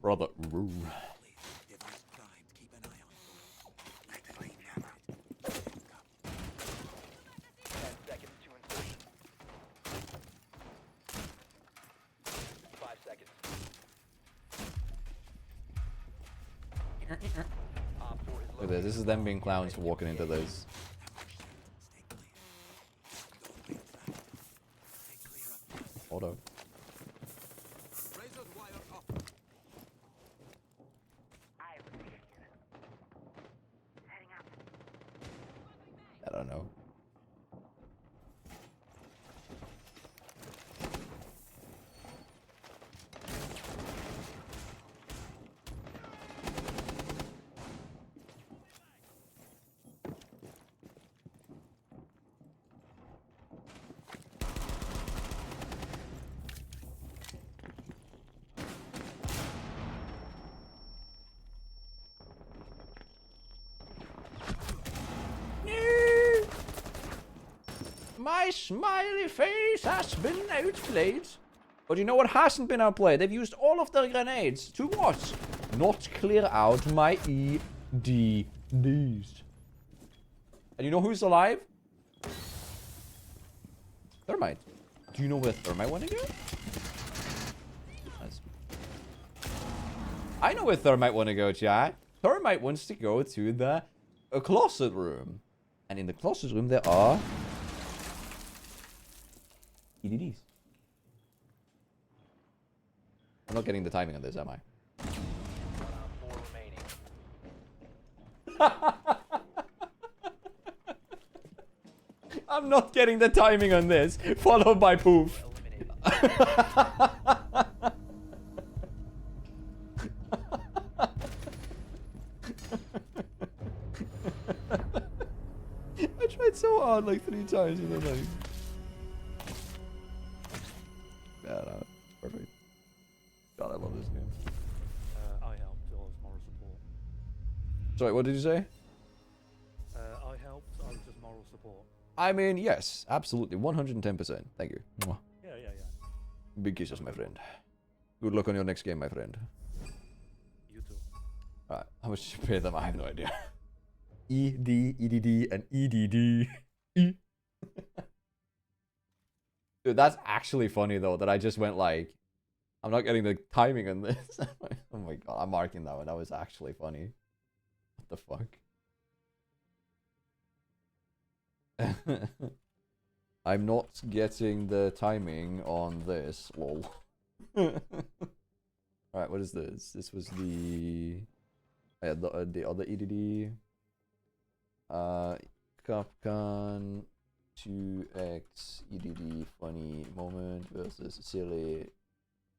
Brother, ooh. 10 seconds to insertion. 5 seconds. Op 4 is Look at this. This is them being clowns for walking into this. Hold up. I don't know. My smiley face has been outplayed. But you know what hasn't been outplayed? They've used all of their grenades. To what? Not clear out my EDDs. And you know who's alive? Thermite. Do you know where Thermite went to go? Nice. I know where Thermite want to go, chat. Thermite wants to go to the closet room. And in the closet room there are EDDs. I'm not getting the timing on this, am I? 1 on 4 remaining. I'm not getting the timing on this, followed by poof. I tried so hard like 3 times and then like... Yeah, no, perfect. God, I love this game. I helped, I was moral support. Sorry, what did you say? I helped, I was just moral support. I mean, yes, absolutely, 110%. Thank you. Mwah. Yeah. Big kisses, my friend. Good luck on your next game, my friend. You too. Alright, how much did you pay them? I have no idea. ED, EDD, and EDD. E. Dude, that's actually funny though, that I just went like, I'm not getting the timing on this. Oh my god, I'm marking that one. That was actually funny. What the fuck? I'm not getting the timing on this. Lol. Alright, what is this? This was the... Yeah, the other EDD. Capcom 2X EDD funny moment versus silly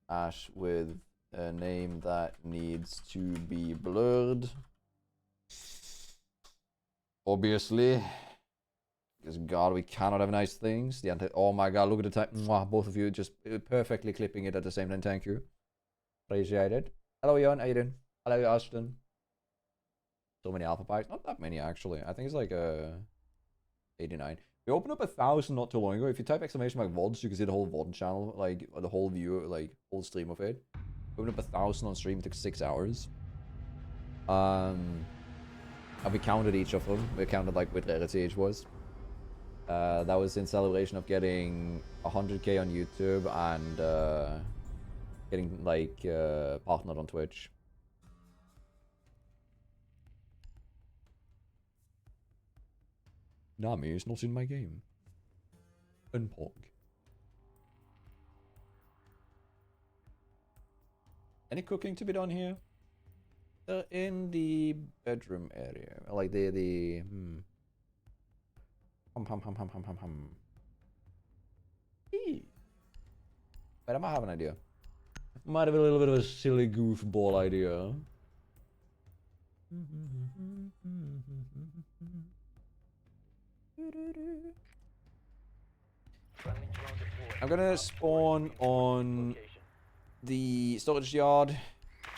Ash with a name that needs to be blurred. Obviously. Because God, we cannot have nice things. Oh my God, look at the time. Mwah, both of you just perfectly clipping it at the same time. Thank you. Appreciate it. Hello, Jan. How you doing? Hello, Ashton. So many alpha packs. Not that many, actually. I think it's like 89. We opened up 1,000 not too long ago. If you type exclamation mark VODs, you can see the whole VOD channel, like the whole view, like whole stream of it. We opened up 1,000 on stream. It took 6 hours. And we counted each of them. We counted like what rarity age was. That was in celebration of getting 100k on YouTube and getting like partnered on Twitch. Nami is not in my game. Unpog. Any cooking to be done here? They're in the bedroom area. Like the hum. Eee. Wait, I might have an idea. Might have a little bit of a silly goofball idea. I'm gonna spawn on the storage yard.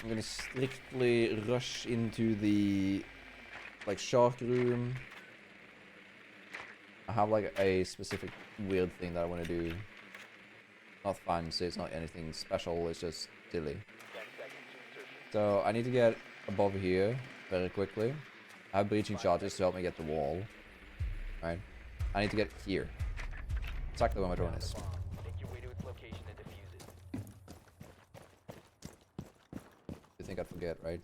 I'm gonna strictly rush into the like shark room. I have like a specific weird thing that I want to do. Not fancy, it's not anything special, it's just silly. So I need to get above here very quickly. I have breaching charges to help me get the wall. Right? I need to get here. Exactly where my drone is. Make your way to its location and defuse it. You think I'd forget, right?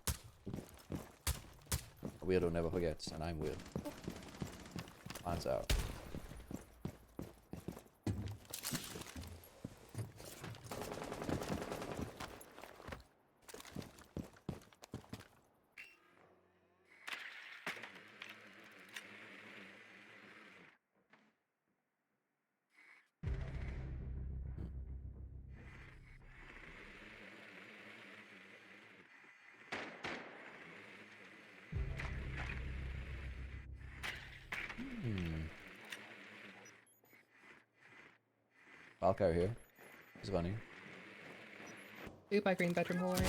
A weirdo never forgets, and I'm weird. Plans out. Valkyrie here. He's running. Oop, my green bedroom hallway.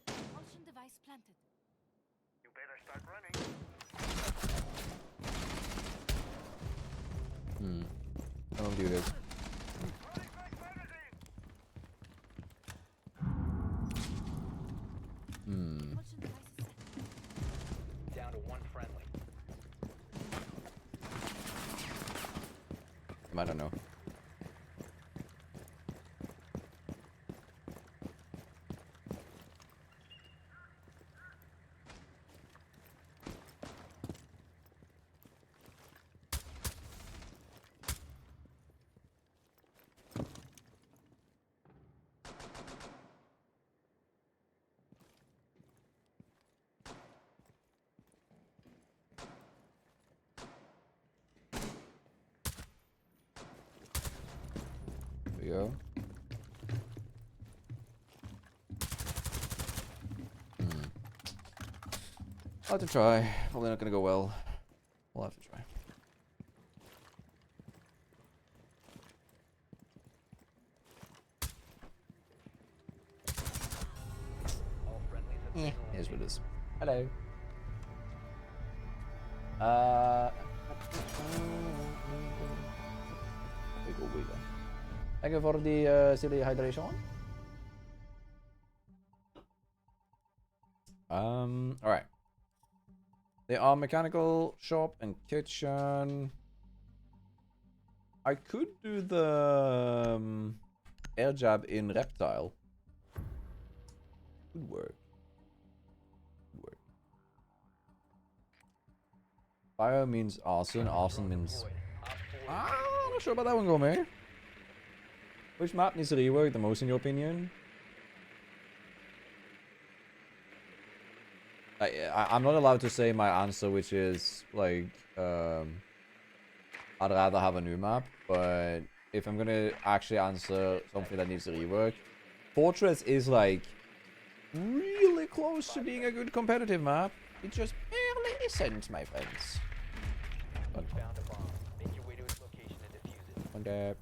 Propulsion device planted. You better start running. I don't do this. Propulsion device is set. Down to 1 friendly. I don't know. There we go. I'll have to try. Probably not gonna go well. We'll have to try. All friendlies have been Here's what it eliminated. is. Hello. Wiggle. Thank you for the silly hydration. Alright. There are mechanical shop and kitchen. I could do the air jab in reptile. Could work. Fire means arson. Arson means... I'm not sure about that one, Gourmet. Which map needs to rework the most in your opinion? I'm not allowed to say my answer, which is like, I'd rather have a new map, but if I'm gonna actually answer something that needs to rework, Fortress is like really close to being a good competitive map. It just barely isn't, my friends. You found a bomb. Make your way to its location and defuse it.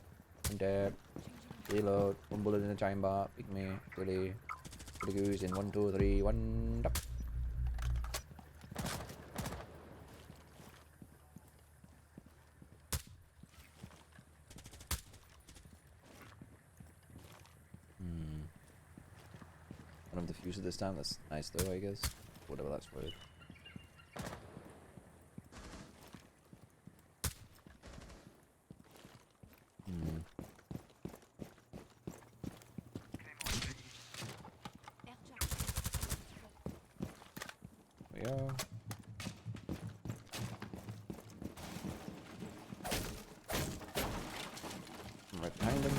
One dab, reload, one bullet in the chamber, pick me, really, put the goose in 1, 2, 3, 1, dab. One of the fuses this time. That's nice though, I guess. Whatever that's worth. There we go. I'm right behind him.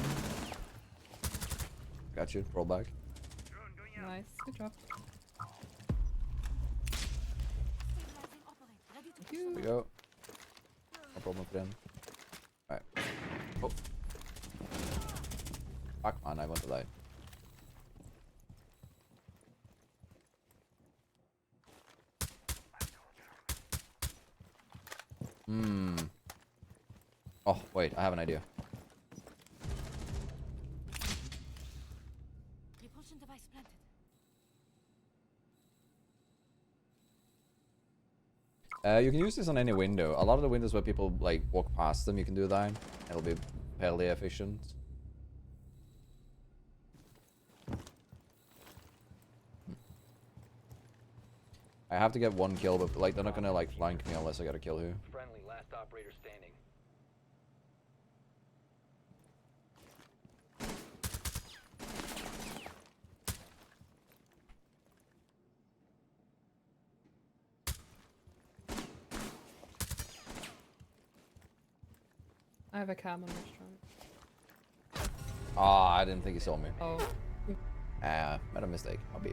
Got you. Roll back. Nice. Good job. Thank There you. we go. No problem for them. Alright. Oh. Fuck man, I want to die. Oh, wait, I have an idea. Repulsion device planted. You can use this on any window. A lot of the windows where people like walk past them, you can do that. It'll be fairly efficient. I have to get one kill, but like they're not gonna like flank me unless I get a kill here. Friendly, last operator standing. I have a cam on this one. Ah, I didn't think he saw me. Oh. Made a mistake. I'll be.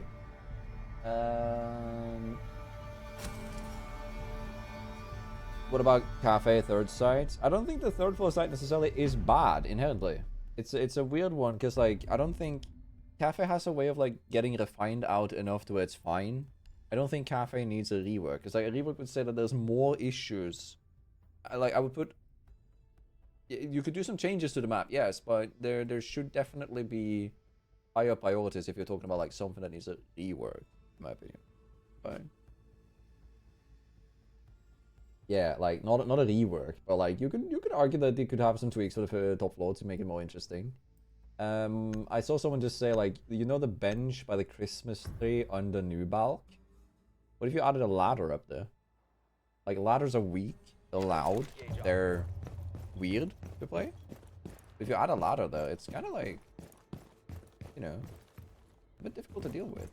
What about cafe third site? I don't think the third floor site necessarily is bad inherently. It's a weird one because like I don't think cafe has a way of like getting refined out enough to where it's fine. I don't think cafe needs a rework because like a rework would say that there's more issues. I would put. You could do some changes to the map, yes, but there should definitely be higher priorities if you're talking about like something that needs a rework, in my opinion. But yeah, like not a rework, but like you could argue that they could have some tweaks for the top floor to make it more interesting. I saw someone just say like, you know the bench by the Christmas tree under New Balk? What if you added a ladder up there? Like ladders are weak, they're loud, they're weird to play. If you add a ladder there, it's kind of like, you know, a bit difficult to deal with.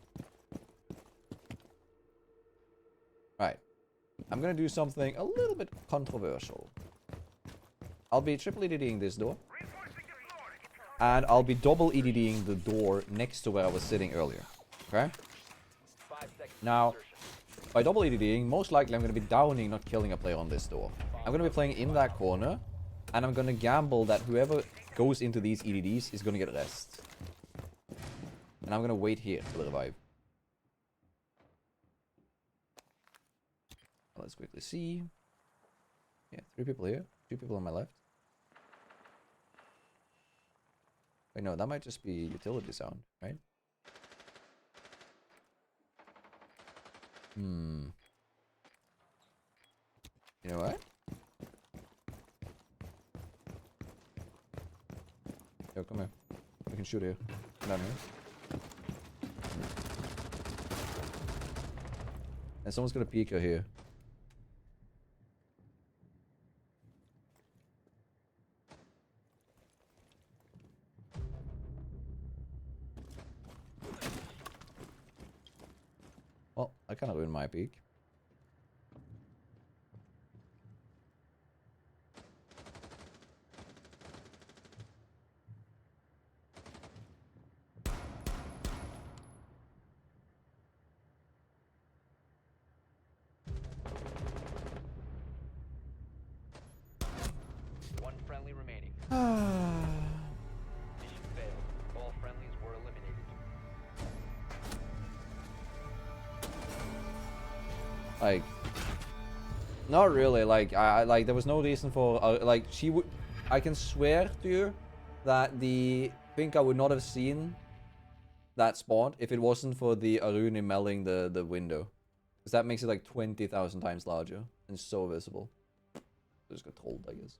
Right. I'm gonna do something a little bit controversial. I'll be triple EDDing this door. And I'll be double EDDing the door next to where I was sitting earlier. Okay? 5 seconds. Now, by double EDDing, most likely I'm going to be downing, not killing a player on this door. I'm going to be playing in that corner, and I'm going to gamble that whoever goes into these EDDs is going to get rest. And I'm going to wait here for the revive. Let's quickly see. Yeah, 3 people here. 2 people on my left. Wait, no, that might just be utility sound, right? You know what? Yo, come here. We can shoot here. Come down here. And someone's gonna peek her here. Well, I kind of ruined my peek. One friendly remaining. Mission failed. All friendlies were eliminated. Like, not really. Like, I like there was no reason for like she would. I can swear to you that the Finka would not have seen that spot if it wasn't for the Arun emeling the window, because that makes it like 20,000 times larger and so visible. I just got told, I guess.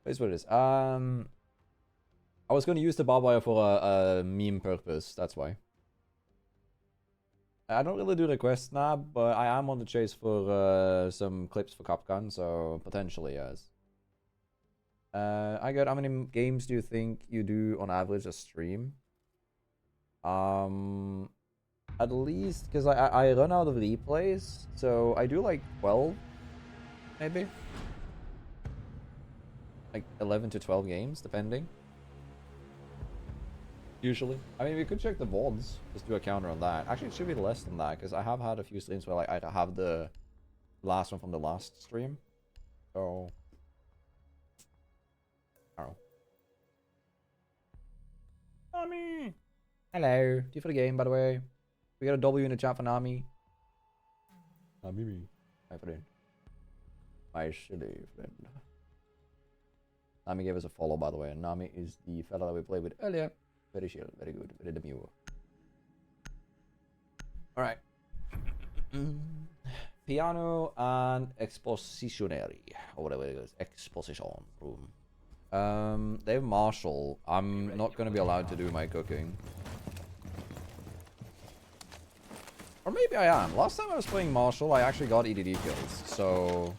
Here's what it is. I was going to use the barbed wire for a meme purpose. That's why. I don't really do the quest now, but I am on the chase for some clips for Capcom, so potentially yes. I got, how many games do you think you do on average a stream? At least, because I run out of replays, so I do like 12, maybe? Like 11 to 12 games, depending. Usually. I mean, we could check the VODs, just do a counter on that. Actually, it should be less than that, because I have had a few streams where like I have the last one from the last stream. So, I don't know. Nami! Hello. Do you for the game, by the way? We got a W in the chat for Nami. Nami. My friend. My silly friend. Nami gave us a follow, by the way, and Nami is the fella that we played with earlier. Very chill, very good, very demure. Alright. Piano and expositionary, or whatever it is. Exposition room. They have Marshall. I'm not going to be allowed to do my cooking. Or maybe I am. Last time I was playing Marshall, I actually got EDD kills. So,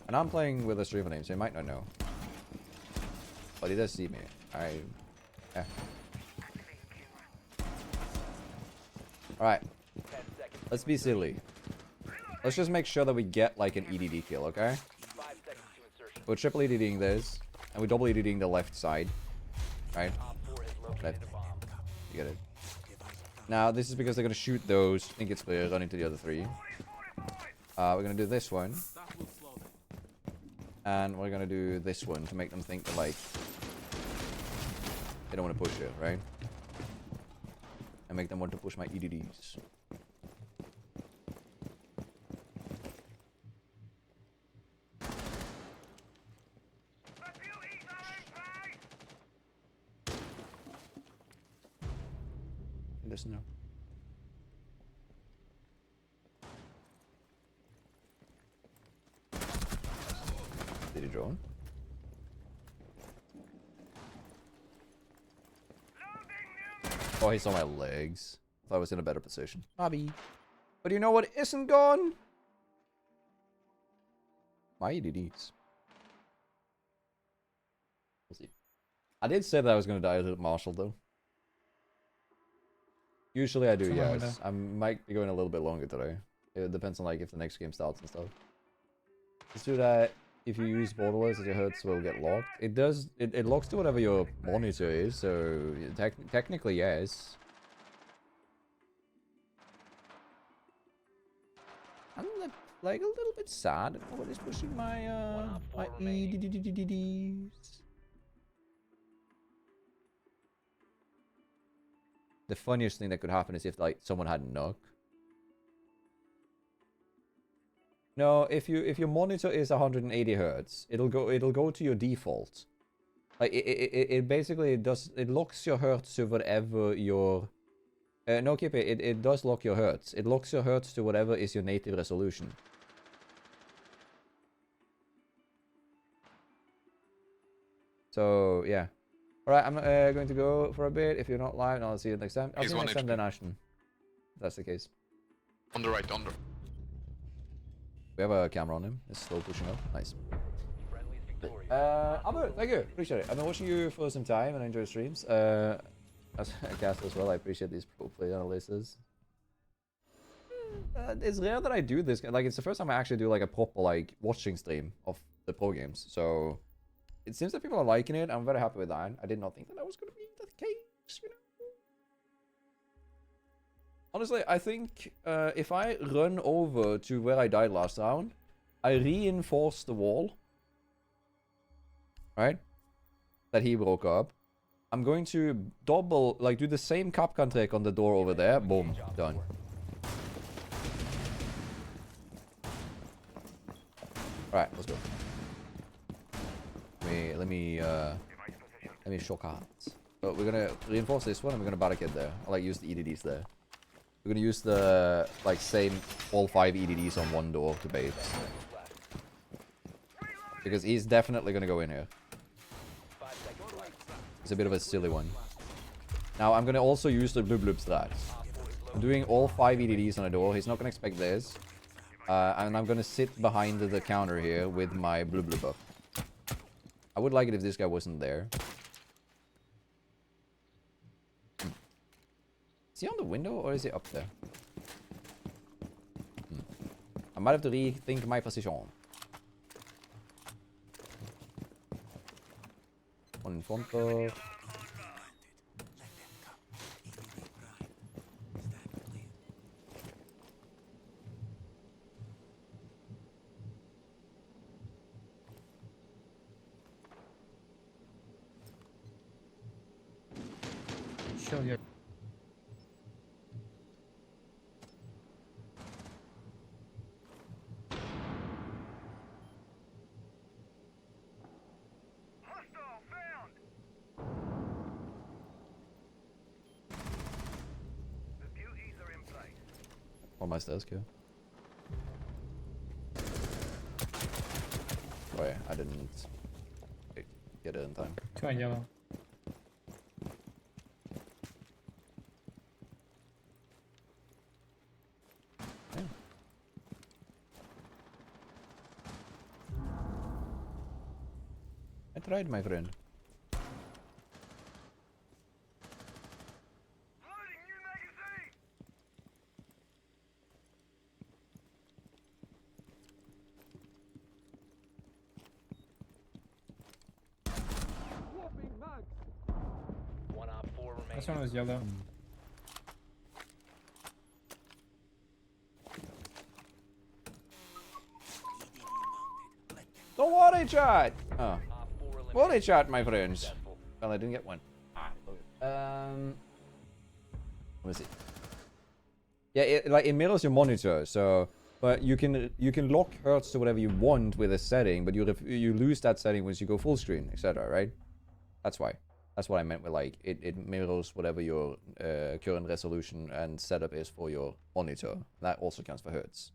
and I'm playing with a streamer name, so you might not know. But he does see me. Yeah. Alright. Let's be silly. Let's just make sure that we get like an EDD kill, okay? We're triple EDDing this, and we're double EDDing the left side. Right? Left. You get it. Now, this is because they're gonna shoot those. I think it's clear, running to the other 3. We're gonna do this one. And we're gonna do this one to make them think that, like, they don't want to push it, right? And make them want to push my EDDs. Listen now. Did he drone? Oh, he saw my legs. Thought I was in a better position. Bobby. But you know what isn't gone? My EDDs. We'll see. I did say that I was going to die at Marshall, though. Usually I do, yes. I might be going a little bit longer today. It depends on like if the next game starts and stuff. Let's do that if you use borderless, your hertz will get locked. It does. It locks to whatever your monitor is. So technically, yes. I'm like a little bit sad that nobody's pushing my my EDDDDDs. The funniest thing that could happen is if like someone had knock. No, if your monitor is 180 hertz, it'll go to your default. Like it basically it locks your hertz to whatever your no, keep it. It does lock your hertz. It locks your hertz to whatever is your native resolution. So yeah. All right, I'm going to go for a bit. If you're not live, I'll see you next time. I'll see you next time then, Ashton. If that's the case. On the right, under. We have a camera on him. It's still pushing up. Nice. Albert, thank you. Appreciate it. I've been watching you for some time and I enjoy streams. As a cast as well, I appreciate these pro play analysis. It's rare that I do this. Like, it's the first time I actually do like a proper like watching stream of the pro games. So it seems that people are liking it. I'm very happy with that. I did not think that was going to be the case, you know. Honestly, I think if I run over to where I died last round, I reinforce the wall, right? That he broke up. I'm going to double, like, do the same Capcan trick on the door over there. Boom, done. Alright, let's go. Let me show cards. So we're gonna reinforce this one and we're gonna barricade there. I'll like use the EDDs there. We're gonna use the like same all 5 EDDs on one door to bait. Because he's definitely gonna go in here. It's a bit of a silly one. Now I'm gonna also use the blue bloop strat. I'm doing all 5 EDDs on a door. He's not gonna expect this. And I'm gonna sit behind the counter here with my blue bloop up. I would like it if this guy wasn't there. Is he on the window or is he up there? I might have to rethink my position. One in front of... Show your... On my stairs, kill. Oh yeah, I didn't get it in time. 2 on yellow. Yeah. I tried, my friend. This one was yellow. Don't worry, chat! Oh. Worry, chat, my friends. Well, I didn't get one. What is it? Yeah, it mirrors your monitor, so... But you can lock hertz to whatever you want with a setting, but you lose that setting once you go full screen, etc., right? That's why. That's what I meant with, like, it mirrors whatever your current resolution and setup is for your monitor. That also counts for hertz.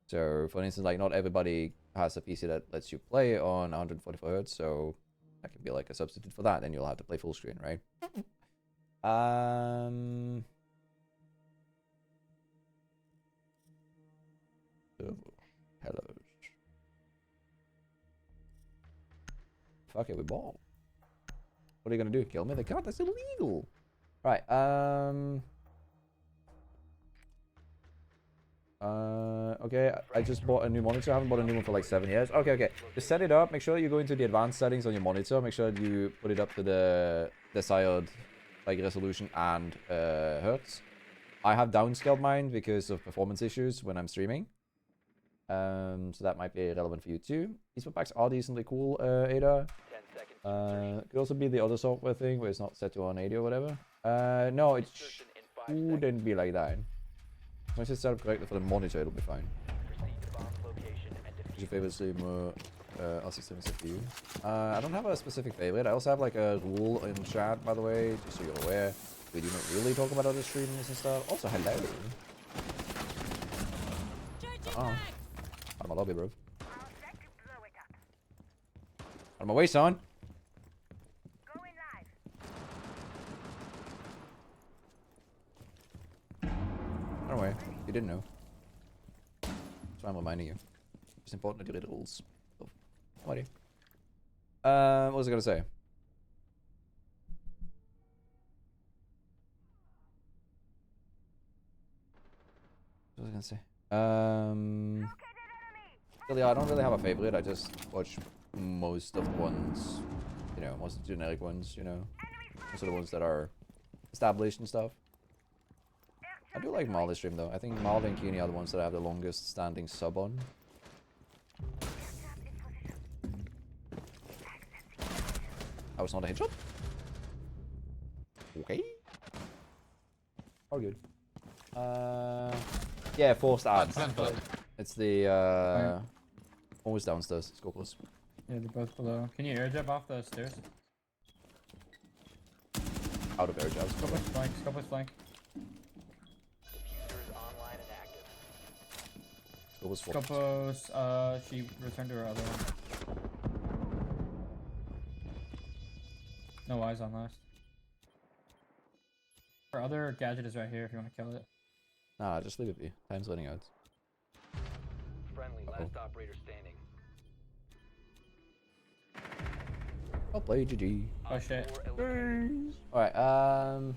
So, for instance, like, not everybody has a PC that lets you play on 144 hertz, so that can be like a substitute for that, then you'll have to play full screen, right? Hello. Fuck it, we ball. What are you gonna do? Kill me? They can't. That's illegal. Right. Okay, I just bought a new monitor. I haven't bought a new one for like 7 years. Okay, okay. Just set it up. Make sure you go into the advanced settings on your monitor. Make sure you put it up to the desired like resolution and hertz. I have downscaled mine because of performance issues when I'm streaming. So that might be relevant for you too. These packs are decently cool, Ada. Could also be the other software thing where it's not set to 180 or whatever. No, it shouldn't be like that. Once it's set up correctly for the monitor, it'll be fine. What's your favorite streamer? R67 CPU. I don't have a specific favorite. I also have like a rule in chat, by the way, just so you're aware. We do not really talk about other streamers and stuff. Also, hello. Out of my lobby, bro. Out of my way, son. Don't worry, you didn't know. That's why I'm reminding you. It's important that you read the rules. So, alrighty. What was I gonna say? What was I gonna say? Really, I don't really have a favorite. I just watch most of the ones, you know, most of the generic ones, you know, most of the ones that are established and stuff. I do like Marley's stream though. I think Marley and Keeney are the ones that I have the longest standing sub on. That was not a headshot. Okay. All good. Yeah, forced ads. It's the almost downstairs. Let's go close. Yeah, they're both below. Can you air jab off the stairs? Out of air jabs. Scopus flank, Scopus flank. Scopus, she returned to her other one. No eyes on last. Her other gadget is right here if you want to kill it. Nah, just leave it be. Time's running out. Friendly, last operator standing. I'll play GG. Oh shit. Alright, okay.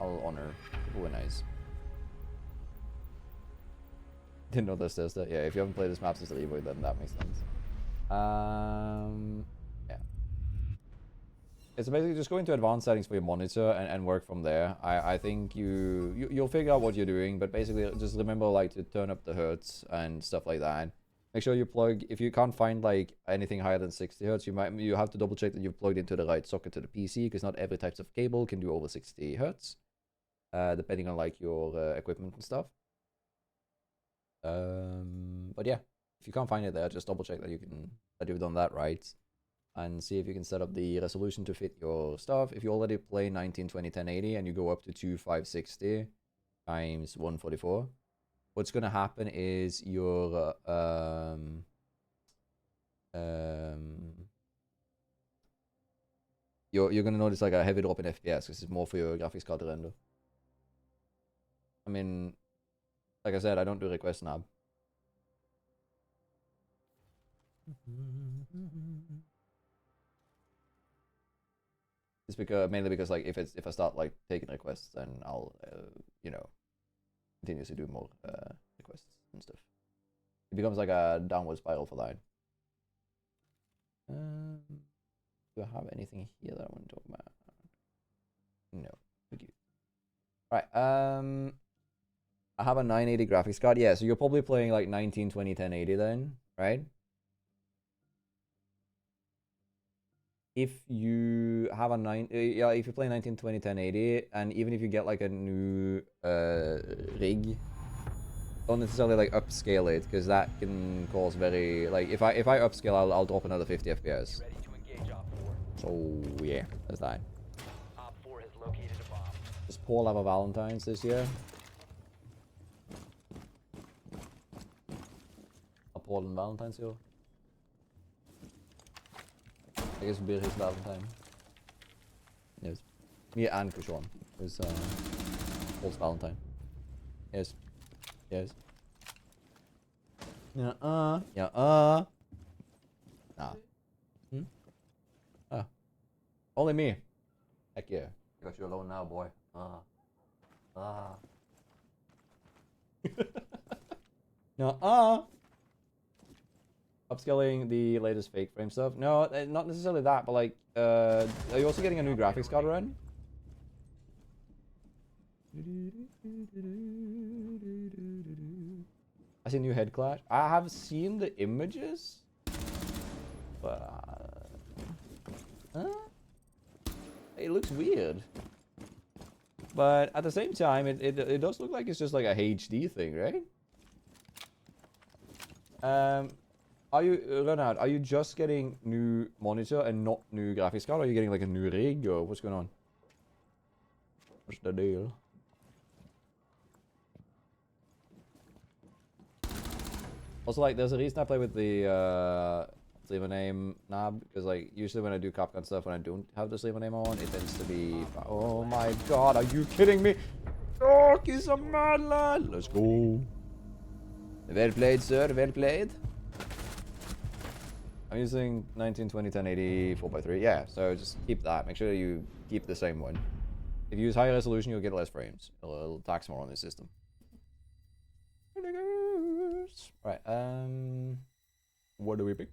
I'll honor. People were nice. Didn't know this does that. Yeah, if you haven't played this map since the Evo, then that makes sense. Yeah. It's basically just go into advanced settings for your monitor and work from there. I think you'll figure out what you're doing, but basically just remember like to turn up the hertz and stuff like that. Make sure you plug, if you can't find like anything higher than 60 hertz, you have to double check that you've plugged into the right socket to the PC, because not every types of cable can do over 60 hertz, depending on like your equipment and stuff. But yeah, if you can't find it there, just double check that you've done that right, and see if you can set up the resolution to fit your stuff. If you already play 1920 1080 and you go up to 2560 times 144, what's gonna happen is your you're gonna notice like a heavy drop in FPS because it's more for your graphics card to render. I mean, like I said, I don't do request nav. It's because mainly because like if I start like taking requests, then I'll you know, continuously do more requests and stuff. It becomes like a downward spiral for that. Do I have anything here that I want to talk about? No. Thank you. Right. I have a 980 graphics card. Yeah, so you're probably playing like 1920 1080 then, right? If you have a if you play 1920 1080, and even if you get like a new rig, don't necessarily like upscale it, because that can cause very like if I upscale, I'll drop another 50 FPS. So yeah, that's that. Does Paul have a Valentine's this year? A Paul and Valentine's here? I guess it'd be his Valentine. Yes. Me and Kushwan was Paul's Valentine. Yes. Yes. Yeah. Yeah. Nah. Hmm. Ah. Only me. Heck yeah. I got you alone now, boy. No, Upscaling the latest fake frame stuff. No, not necessarily that, but like, are you also getting a new graphics card run? I see new head clash. I have seen the images, but it looks weird. But at the same time, it does look like it's just like a HD thing, right? Are you, Renard, are you just getting new monitor and not new graphics card? Or are you getting like a new rig or what's going on? What's the deal? Also, like, there's a reason I play with the sleeper name knob, because like usually when I do Capcom stuff, when I don't have the sleeper name on, it tends to be. Oh my god, are you kidding me? Oh, he's a mad lad. Let's go. Well played, sir. Well played. I'm using 1920 1080 4x3. Yeah, so just keep that. Make sure you keep the same one. If you use higher resolution, you'll get less frames. It'll tax more on the system. Right. What do we pick?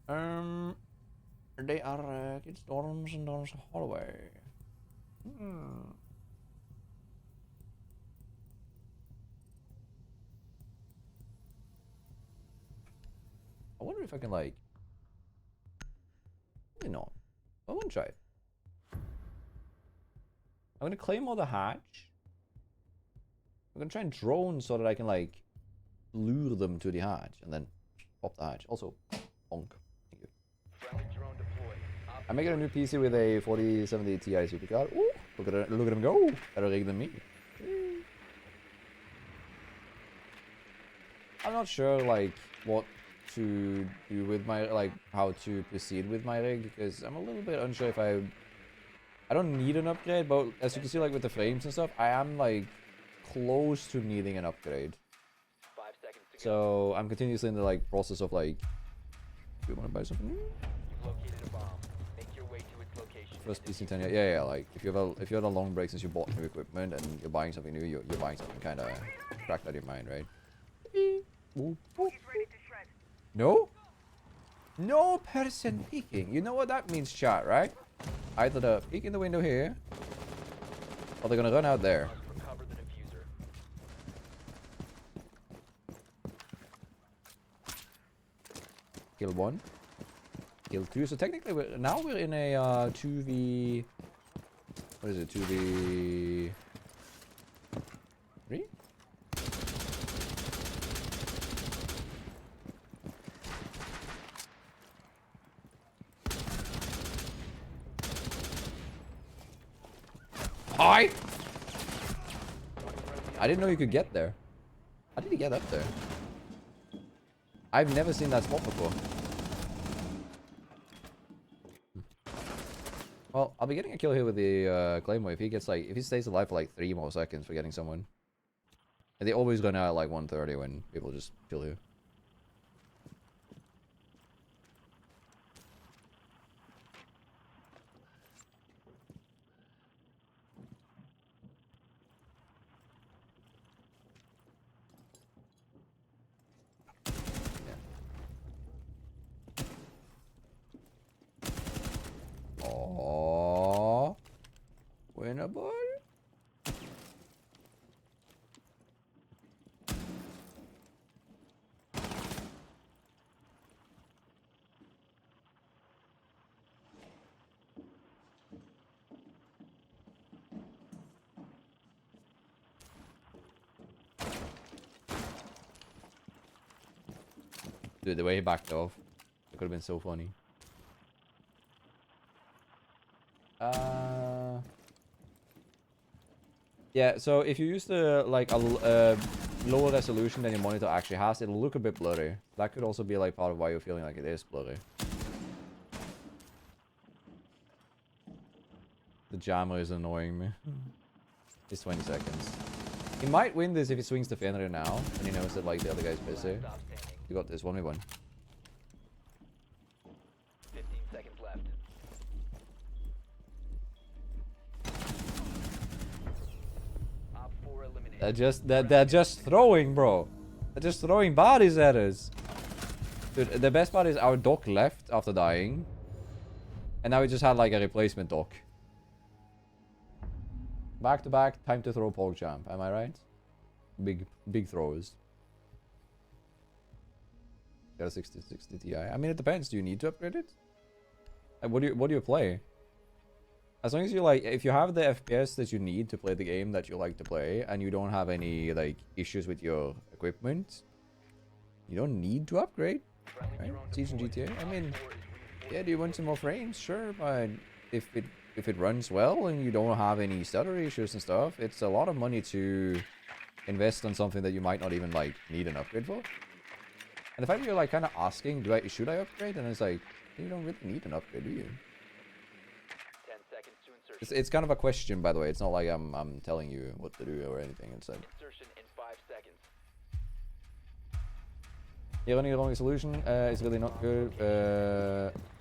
They are Kid Storms and Storms Holloway. I wonder if I can like. Maybe not. I want to try it. I'm gonna claim all the hatch. I'm gonna try and drone so that I can like lure them to the hatch and then pop the hatch. Also, bonk. Thank you. I'm making a new PC with a 4070 Ti supercard. Ooh, look at him go. Better rig than me. I'm not sure like what to do with my how to proceed with my rig, because I'm a little bit unsure if I don't need an upgrade, but as you can see like with the frames and stuff, I am like close to needing an upgrade. 5 seconds to go. So I'm continuously in the like process of like, do you want to buy something new? You've located a bomb. Make your way to its location. First PC 10 years. Yeah, like if you had a long break since you bought new equipment and you're buying something new, you're buying something kind of cracked out of your mind, right? Ooh. No? No person peeking. You know what that means, chat, right? Either the peek in the window here, or they're gonna run out there. Recover the diffuser. Kill 1. Kill 2. So technically, we're in a 2v. What is it? 2v3? Hi! I didn't know you could get there. How did he get up there? I've never seen that spot before. Well, I'll be getting a kill here with the Claymore if he stays alive for like 3 more seconds for getting someone. And they always run out at like 1:30 when people just kill here. Aww. Winnable. Dude, the way he backed off, it could have been so funny. Yeah, so if you use the like a lower resolution than your monitor actually has, it'll look a bit blurry. That could also be like part of why you're feeling like it is blurry. The jammer is annoying me. It's 20 seconds. He might win this if he swings the Fenrir now, and he knows that like the other guy's busy. You got this, 1v1. They're just throwing, bro. They're just throwing bodies at us. Dude, the best part is our dock left after dying. And now we just had like a replacement dock. Back to back, time to throw PogChamp, am I right? Big throws. Got a 6060 Ti. I mean, it depends. Do you need to upgrade it? What do you play? As long as you like, if you have the FPS that you need to play the game that you like to play, and you don't have any like issues with your equipment, you don't need to upgrade, right? Siege and GTA. I mean, yeah, do you want some more frames? Sure, but if it runs well and you don't have any stutter issues and stuff, it's a lot of money to invest on something that you might not even like need an upgrade for. And the fact that you're like kind of asking, should I upgrade? And it's like, you don't really need an upgrade, do you? 10 seconds to insertion. It's kind of a question, by the way. It's not like I'm telling you what to do or anything. It's like Insertion in 5 seconds. the only wrong solution is really not good.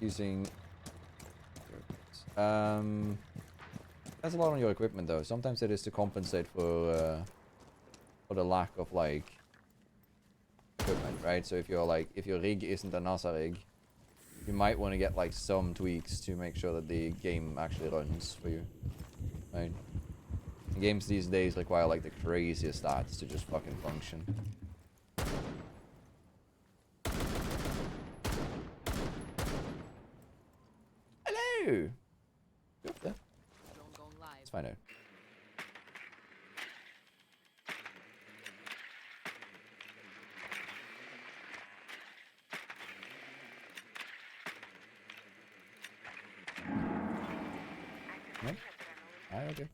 Using that's a lot on your equipment though. Sometimes it is to compensate for the lack of like equipment, right? So if your rig isn't a NASA rig, you might want to get like some tweaks to make sure that the game actually runs for you, right? Games these days require like the craziest stats to just fucking function. Hello! You up there? Let's find out. No? Alright, okay.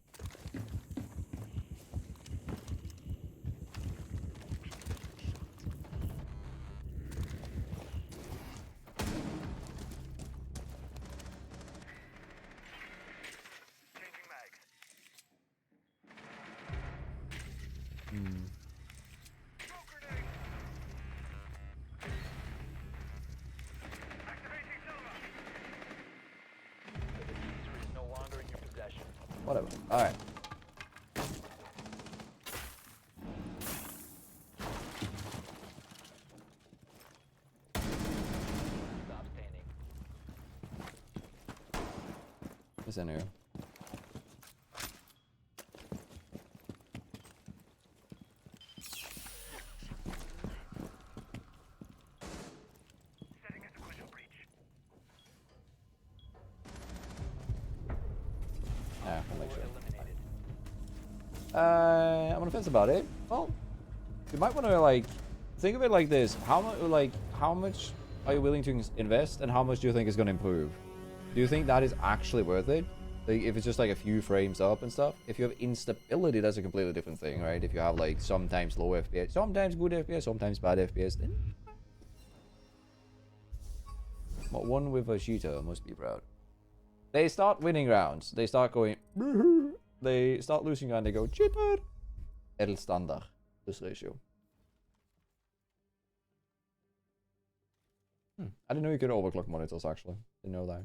Whatever. Alright. Stop standing. What's in here? I'm on the fence about it. Well, you might want to like think of it like this: how much are you willing to invest, and how much do you think is going to improve? Do you think that is actually worth it? Like, if it's just like a few frames up and stuff. If you have instability, that's a completely different thing, right? If you have like sometimes low FPS, sometimes good FPS, sometimes bad FPS, then but one with a shooter must be proud. They start winning rounds. They start going. They start losing and they go cheater. El standard. This ratio. I didn't know you could overclock monitors actually. Didn't know that.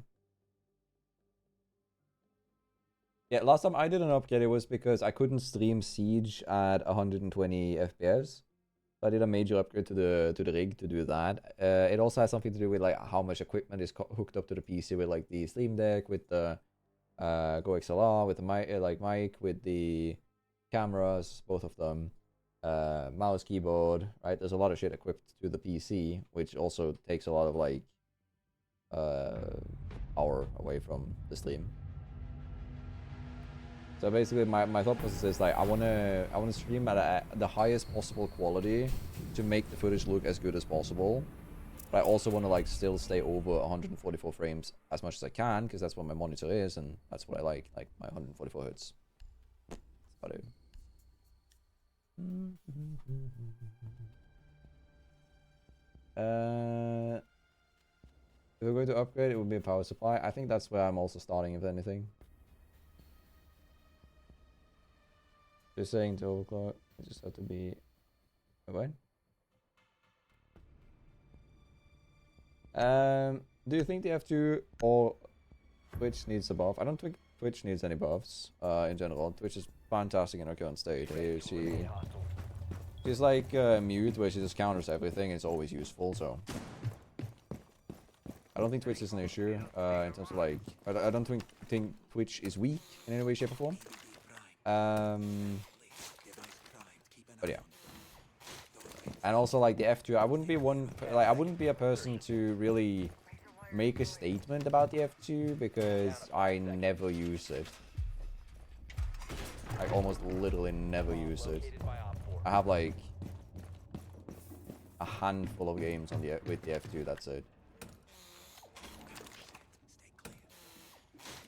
Yeah, last time I did an upgrade, it was because I couldn't stream Siege at 120 FPS. So I did a major upgrade to the rig to do that. It also has something to do with like how much equipment is hooked up to the PC with like the Stream Deck, with the Go XLR, with the mic, with the cameras, both of them, mouse, keyboard, right? There's a lot of shit equipped to the PC, which also takes a lot of like power away from the stream. So basically, my thought process is like I wanna stream at the highest possible quality to make the footage look as good as possible. But I also want to like still stay over 144 frames as much as I can, because that's what my monitor is, and that's what I like my 144 hertz. That's about it. If we're going to upgrade, it would be a power supply. I think that's where I'm also starting, if anything. You're saying to overclock, it just have to be. What? Do you think they have to, or Twitch needs a buff? I don't think Twitch needs any buffs in general. Twitch is fantastic in her current state. She's like mute, where she just counters everything. It's always useful, so I don't think Twitch is an issue in terms of like I don't think Twitch is weak in any way, shape, or form. But yeah, and also like the F2, I wouldn't be a person to really make a statement about the F2 because I never use it. I almost literally never use it. I have like a handful of games on with the F2. That's it.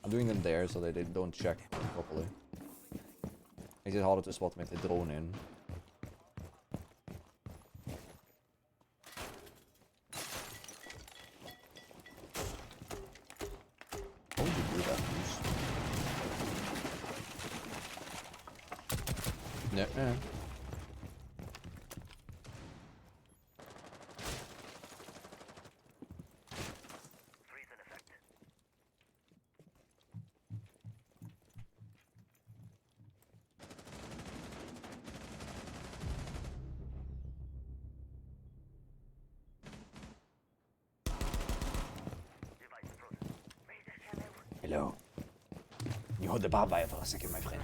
I'm doing them there so that they don't check properly. Makes it harder to spot them if they drone in. How would you do that, Moose? Yeah. Hello. You hold the barbed wire for a second, my friend.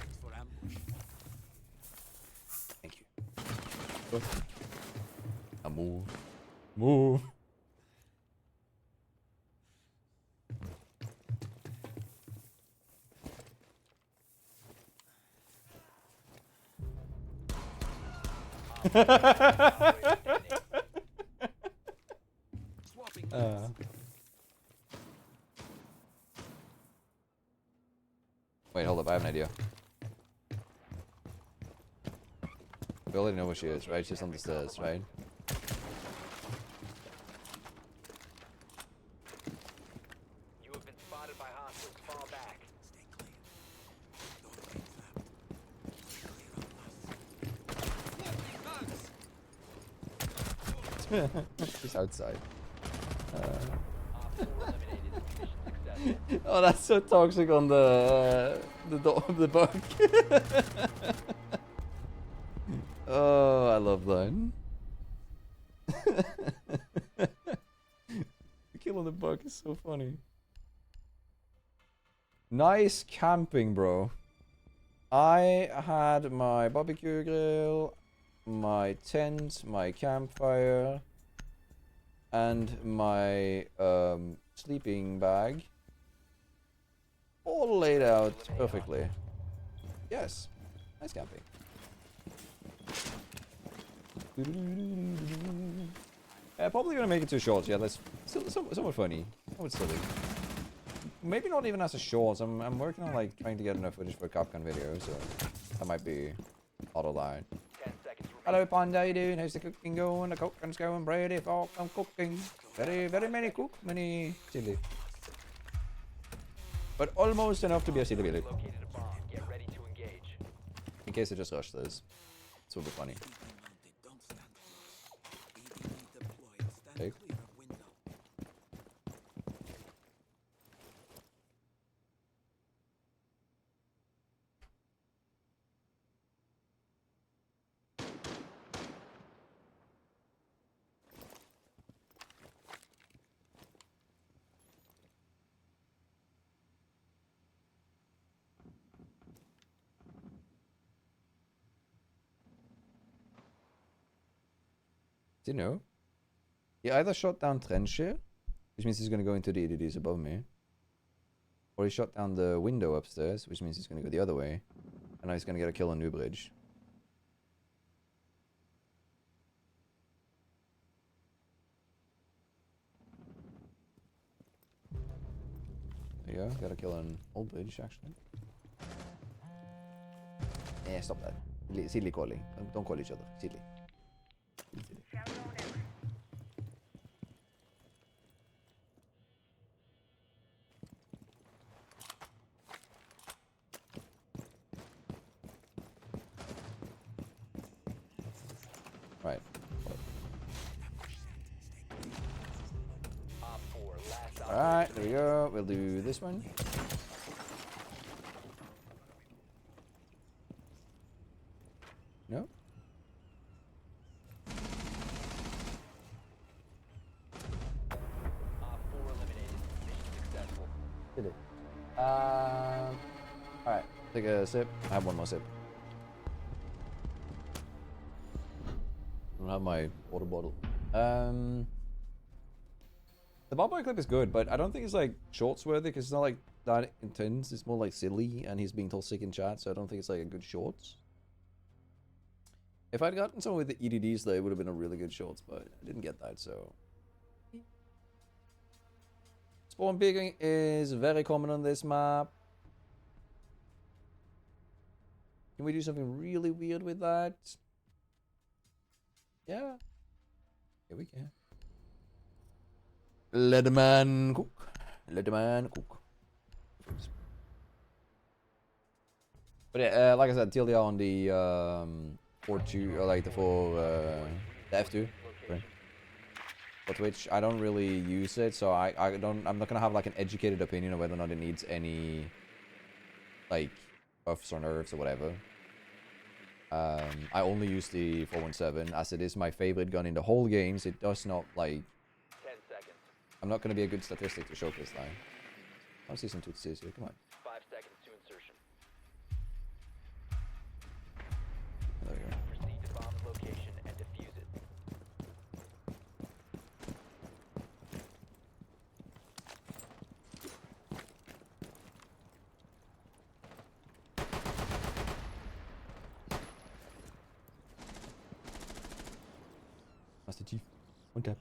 Thank you. Now move. Move. Wait, hold up, I have an idea. We already know where she is, right? She's on the stairs, right? You have been spotted by hostiles. Fall back. She's outside. Oh, that's so toxic on the bug. Oh, I love that. The kill on the bug is so funny. Nice camping, bro. I had my barbecue grill, my tent, my campfire, and my sleeping bag all laid out perfectly. Yes, nice camping. Probably gonna make it too short. Yeah, that's somewhat funny, somewhat silly. Maybe not even as a short. I'm working on like trying to get enough footage for a Capcom video, so that might be out of line. Hello, Panda, how you doing? How's the cooking going? The cooking's going pretty fast. I'm cooking. Very many cook, many chili. But almost enough to be a silly Billy. In case I just rush this. This will be funny. Take. Do you know? He either shot down trench here, which means he's going to go into the EDDs above me, or he shot down the window upstairs, which means he's going to go the other way, and now he's going to get a kill on New Bridge. There you go, got a kill on Old Bridge, actually. Yeah, stop that. Silly calling. Don't call each other. Silly. Silly. Right. Alright, there we go. We'll do this one. Did it. Alright, take a sip. I have one more sip. I don't have my water bottle. The Bad Boy clip is good, but I don't think it's like shorts worthy because it's not like that intense. It's more like silly, and he's being told sick in chat, so I don't think it's like a good shorts. If I'd gotten some with the EDDs, though, it would have been a really good shorts, but I didn't get that, so. Spawn peeking is very common on this map. Can we do something really weird with that? Yeah. Yeah, we can. Let the man cook. Let the man cook. But yeah, like I said, TLDR on the 4-2, or like the F2. Right. For Twitch, I don't really use it, so I'm not gonna have like an educated opinion on whether or not it needs any like buffs or nerfs or whatever. I only use the 417 as it is my favorite gun in the whole games. It does not like. 10 seconds. I'm not gonna be a good statistic to showcase that. I want to see some tootsies here. Come on. 5 seconds to insertion. There we go. Proceed to bomb's location and defuse it. Master Chief. One tap.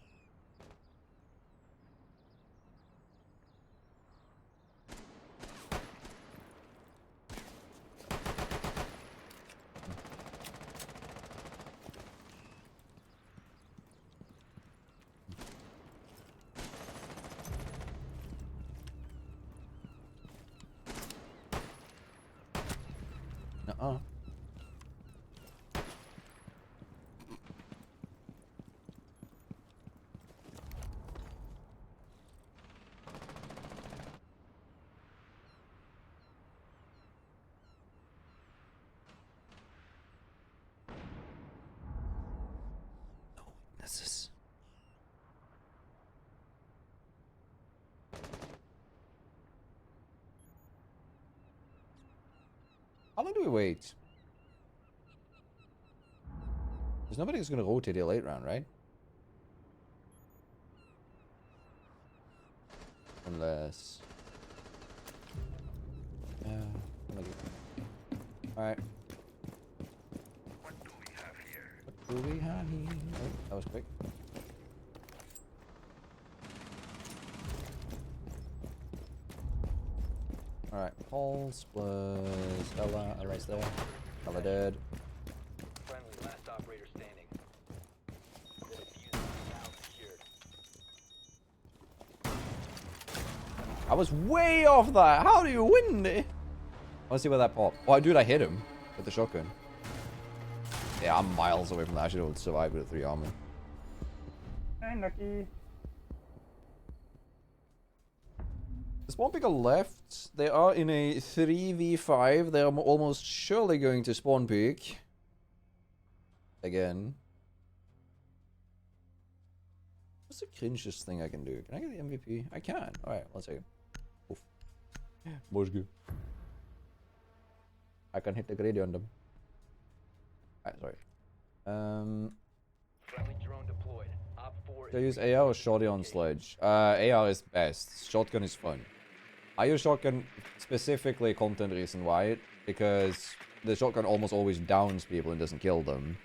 Nuh-uh. Witnesses. How long do we wait? There's nobody who's going to rotate a late round, right? Unless... Yeah. Alright. What do we have here? What do we have here? Oh, that was quick. Alright, Pulse plus Ella. Ella's there. Ella dead. Friendly, last operator standing. The diffuser is now secured. I was way off that. How do you win it? I want to see where that popped. Oh, dude, I hit him with the shotgun. Yeah, I'm miles away from that. I should have survived with 3 armor. Hey, Nucky. The spawn picker left. They are in a 3v5. They are almost surely going to spawn pick. Again. What's the cringiest thing I can do? Can I get the MVP? I can. Alright, let's see. Oof. Most good. I can hit the grady on them. Alright, sorry. Friendly drone deployed. Op 4 Do I use AR or shotty on sledge? AR is best. Shotgun is fun. I use shotgun specifically content reason why. Because the shotgun almost always downs people and doesn't kill them.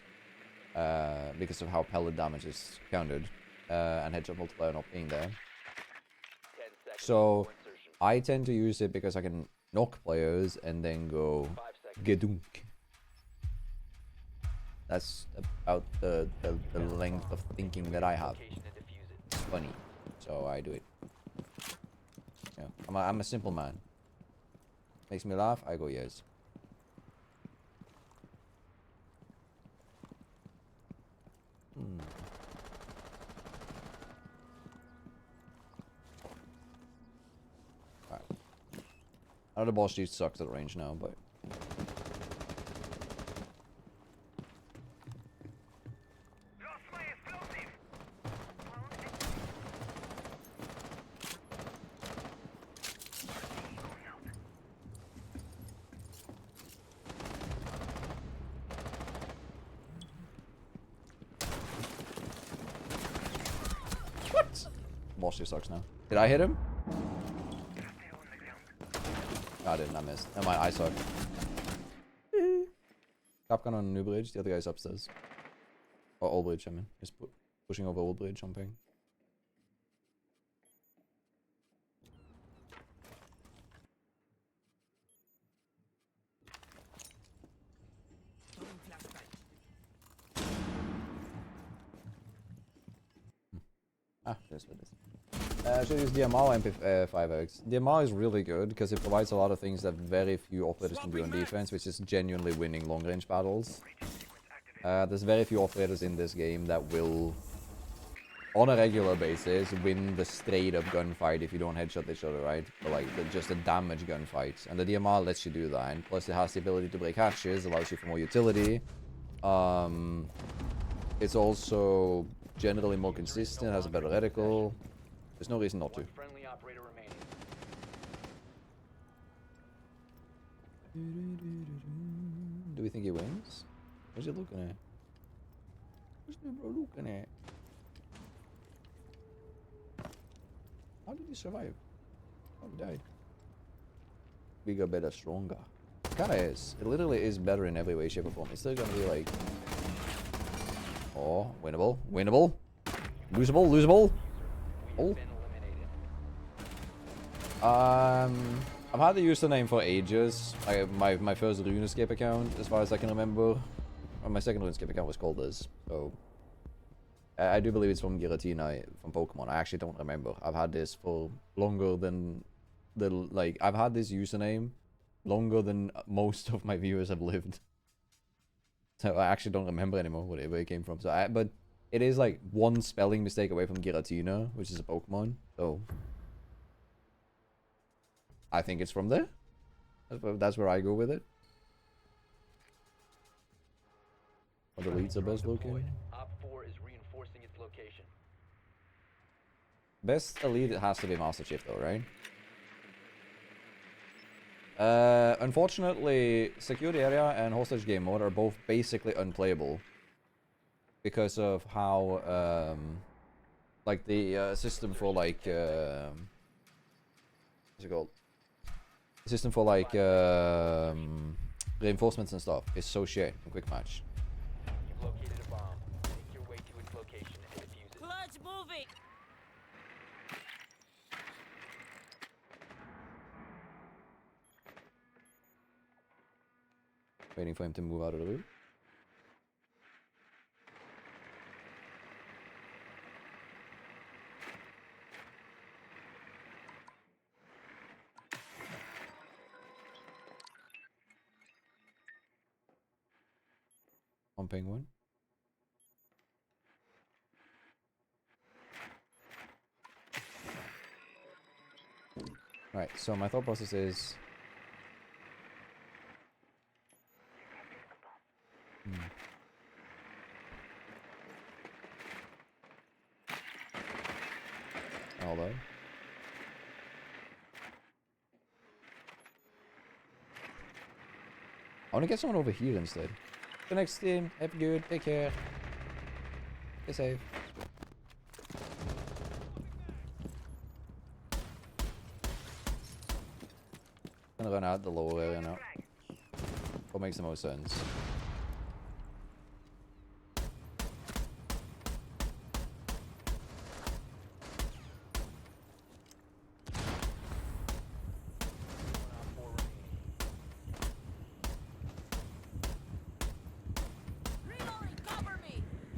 Because of how pellet damage is counted. And headshot multiplier not being there. 10 seconds So before insertion. I tend to use it because I can knock players and then go 5 seconds. gedunk. That's about the length of thinking that I have. Location and defuse it. It's funny, so I do it. Yeah, I'm a simple man. Makes me laugh, I go yes. Alright. I know the boss dude sucks at range now, but... Mossy sucks now. Did I hit him? No, I didn't. I missed. Never mind. I suck. Capcan on new bridge. The other guy's upstairs. Or old bridge, I mean. He's pushing over old bridge, jumping. Ah, there's what it is. Should use DMR or MP5X. DMR is really good because it provides a lot of things that very few operators can do on defense, which is genuinely winning long-range battles. There's very few operators in this game that will, on a regular basis, win the straight-up gunfight if you don't headshot each other, right? Or like just a damage gunfight. And the DMR lets you do that. And plus, it has the ability to break hatches, allows you for more utility. It's also generally more consistent, has a better reticle. There's no reason not to. Friendly operator remaining. Do we think he wins? What's he looking at? What's the bro looking at? How did he survive? Oh, he died. Bigger, better, stronger. It kinda is. It literally is better in every way, shape, or form. It's still gonna be like... Oh, winnable. Winnable. Losable. Losable. Oh. I've had the username for ages. My first RuneScape account, as far as I can remember. Or my second RuneScape account was called this. So I do believe it's from Girtania from Pokemon. I actually don't remember. I've had this for longer than I've had this username longer than most of my viewers have lived. So I actually don't remember anymore where it came from. So but it is like one spelling mistake away from Girtania, which is a Pokemon. So I think it's from there. That's where I go with it. Or the leads are best looking. Op 4 is reinforcing its location. Best elite has to be Master Chief though, right? Unfortunately, security area and hostage game mode are both basically unplayable because of how like the system for like what's it called? The system for like reinforcements and stuff is so shit in quick match. You've located a bomb. Make your way to its location and defuse it. Clutch moving. Waiting for him to move out of the room. On penguin. Right, so my thought process is although I want to get someone over here instead. The next team, have good, take care. Stay safe. I'm gonna run out the lower area now. What makes the most sense?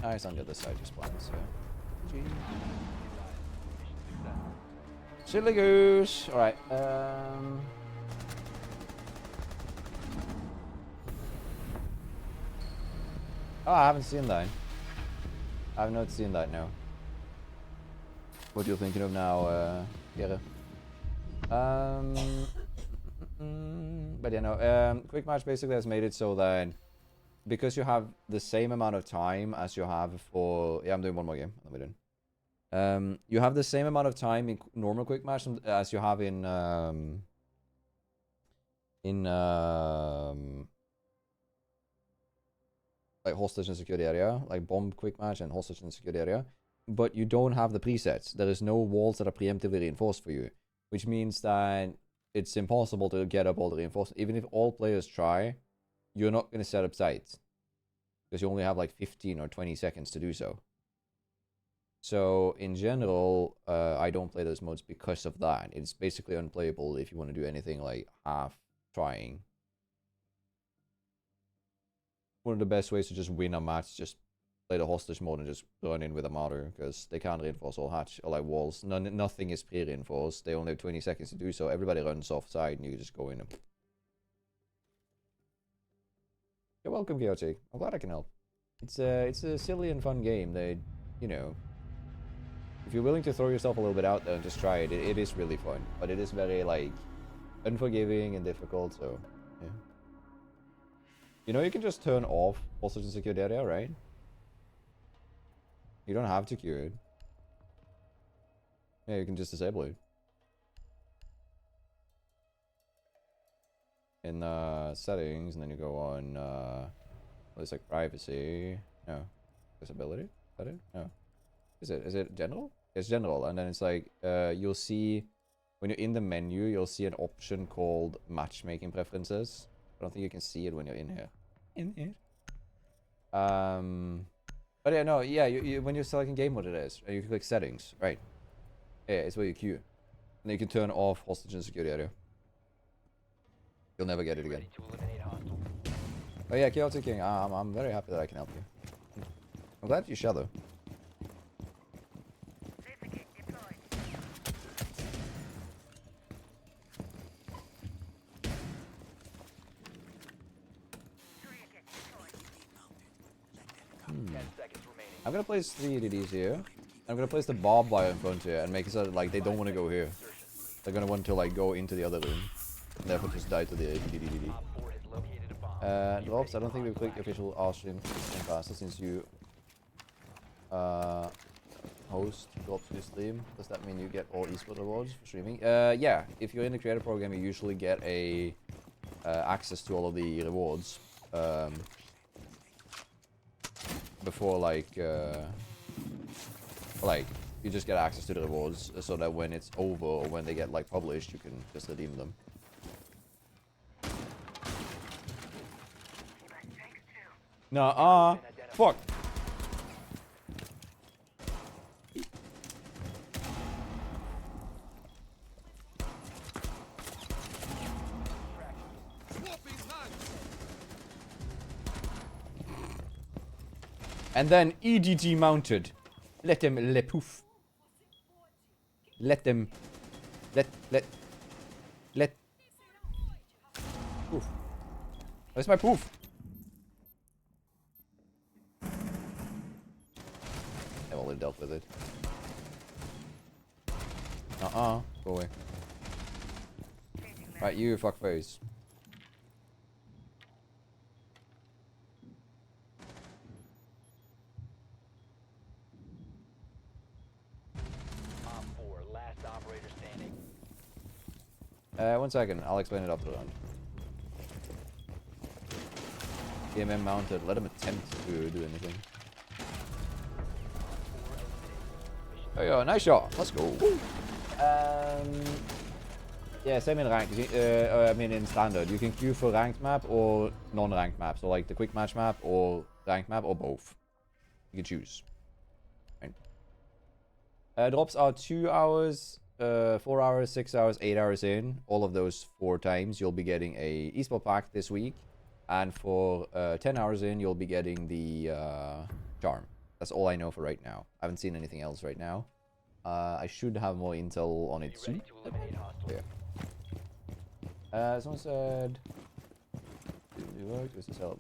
Nice on the other side, just blind, so. Silly goose! Alright, Oh, I haven't seen that. I have not seen that, no. What you're thinking of now, Gere. But yeah, no, quick match basically has made it so that because you have the same amount of time as you have for... Yeah, I'm doing one more game. Let me do. You have the same amount of time in normal quick match as you have in like hostage and security area, like bomb quick match and hostage and security area. but you don't have the presets. There is no walls that are preemptively reinforced for you, which means that it's impossible to get up all the reinforcements. Even if all players try, you're not going to set up sites because you only have like 15 or 20 seconds to do so. So in general, I don't play those modes because of that. It's basically unplayable if you want to do anything like half trying. One of the best ways to just win a match is just play the hostage mode and just run in with a martyr, because they can't reinforce all hatch or like walls. Nothing is pre-reinforced. They only have 20 seconds to do so. Everybody runs offside and you just go in and... You're welcome, Chaotic. I'm glad I can help. It's a silly and fun game. They, you know, if you're willing to throw yourself a little bit out there and just try it, it is really fun. But it is very like unforgiving and difficult. So yeah. You know, you can just turn off hostage and secured area, right? You don't have to queue it. Yeah, you can just disable it. In settings, and then you go on, it's like privacy. No. Disability? Is that it? No. Is it general? It's general, and then it's like, you'll see, when you're in the menu, you'll see an option called matchmaking preferences. I don't think you can see it when you're in here. But yeah, no, yeah, you when you're selecting game mode, it is. And you can click settings, right? Yeah, it's where you queue. And then you can turn off hostage and security area. You'll never get it again. Oh yeah, Chaotic King, I'm very happy that I can help you. I'm glad you share though. I'm gonna place 3 EDDs here. I'm gonna place the barbed wire in front here and make it so that, like, they don't want to go here. They're gonna want to like go into the other room. And therefore just die to the EDD. Drops, I don't think we've clicked the official R-stream faster since you host drops your stream. Does that mean you get all esports rewards for streaming? Yeah, if you're in the creator program, you usually get a access to all of the rewards. Before like you just get access to the rewards so that when it's over or when they get like published, you can just redeem them. Nah, fuck. And then EDT mounted. Let them le poof. Let them let poof. Where's my poof? I've already dealt with it. Go away. Right, you fuckface. One second, I'll explain it after the round. EMM mounted, let him attempt to do anything. Oh yeah, nice shot, let's go. Yeah, same in ranked. I mean in standard, you can queue for ranked map or non-ranked map. So like the quick match map or ranked map or both. You can choose. Right. Drops are 2 hours. 4 hours, 6 hours, 8 hours in. All of those 4 times you'll be getting a esport pack this week. And for 10 hours in, you'll be getting the charm. That's all I know for right now. I haven't seen anything else right now. I should have more intel on it soon. Yeah. Someone said... Does this help?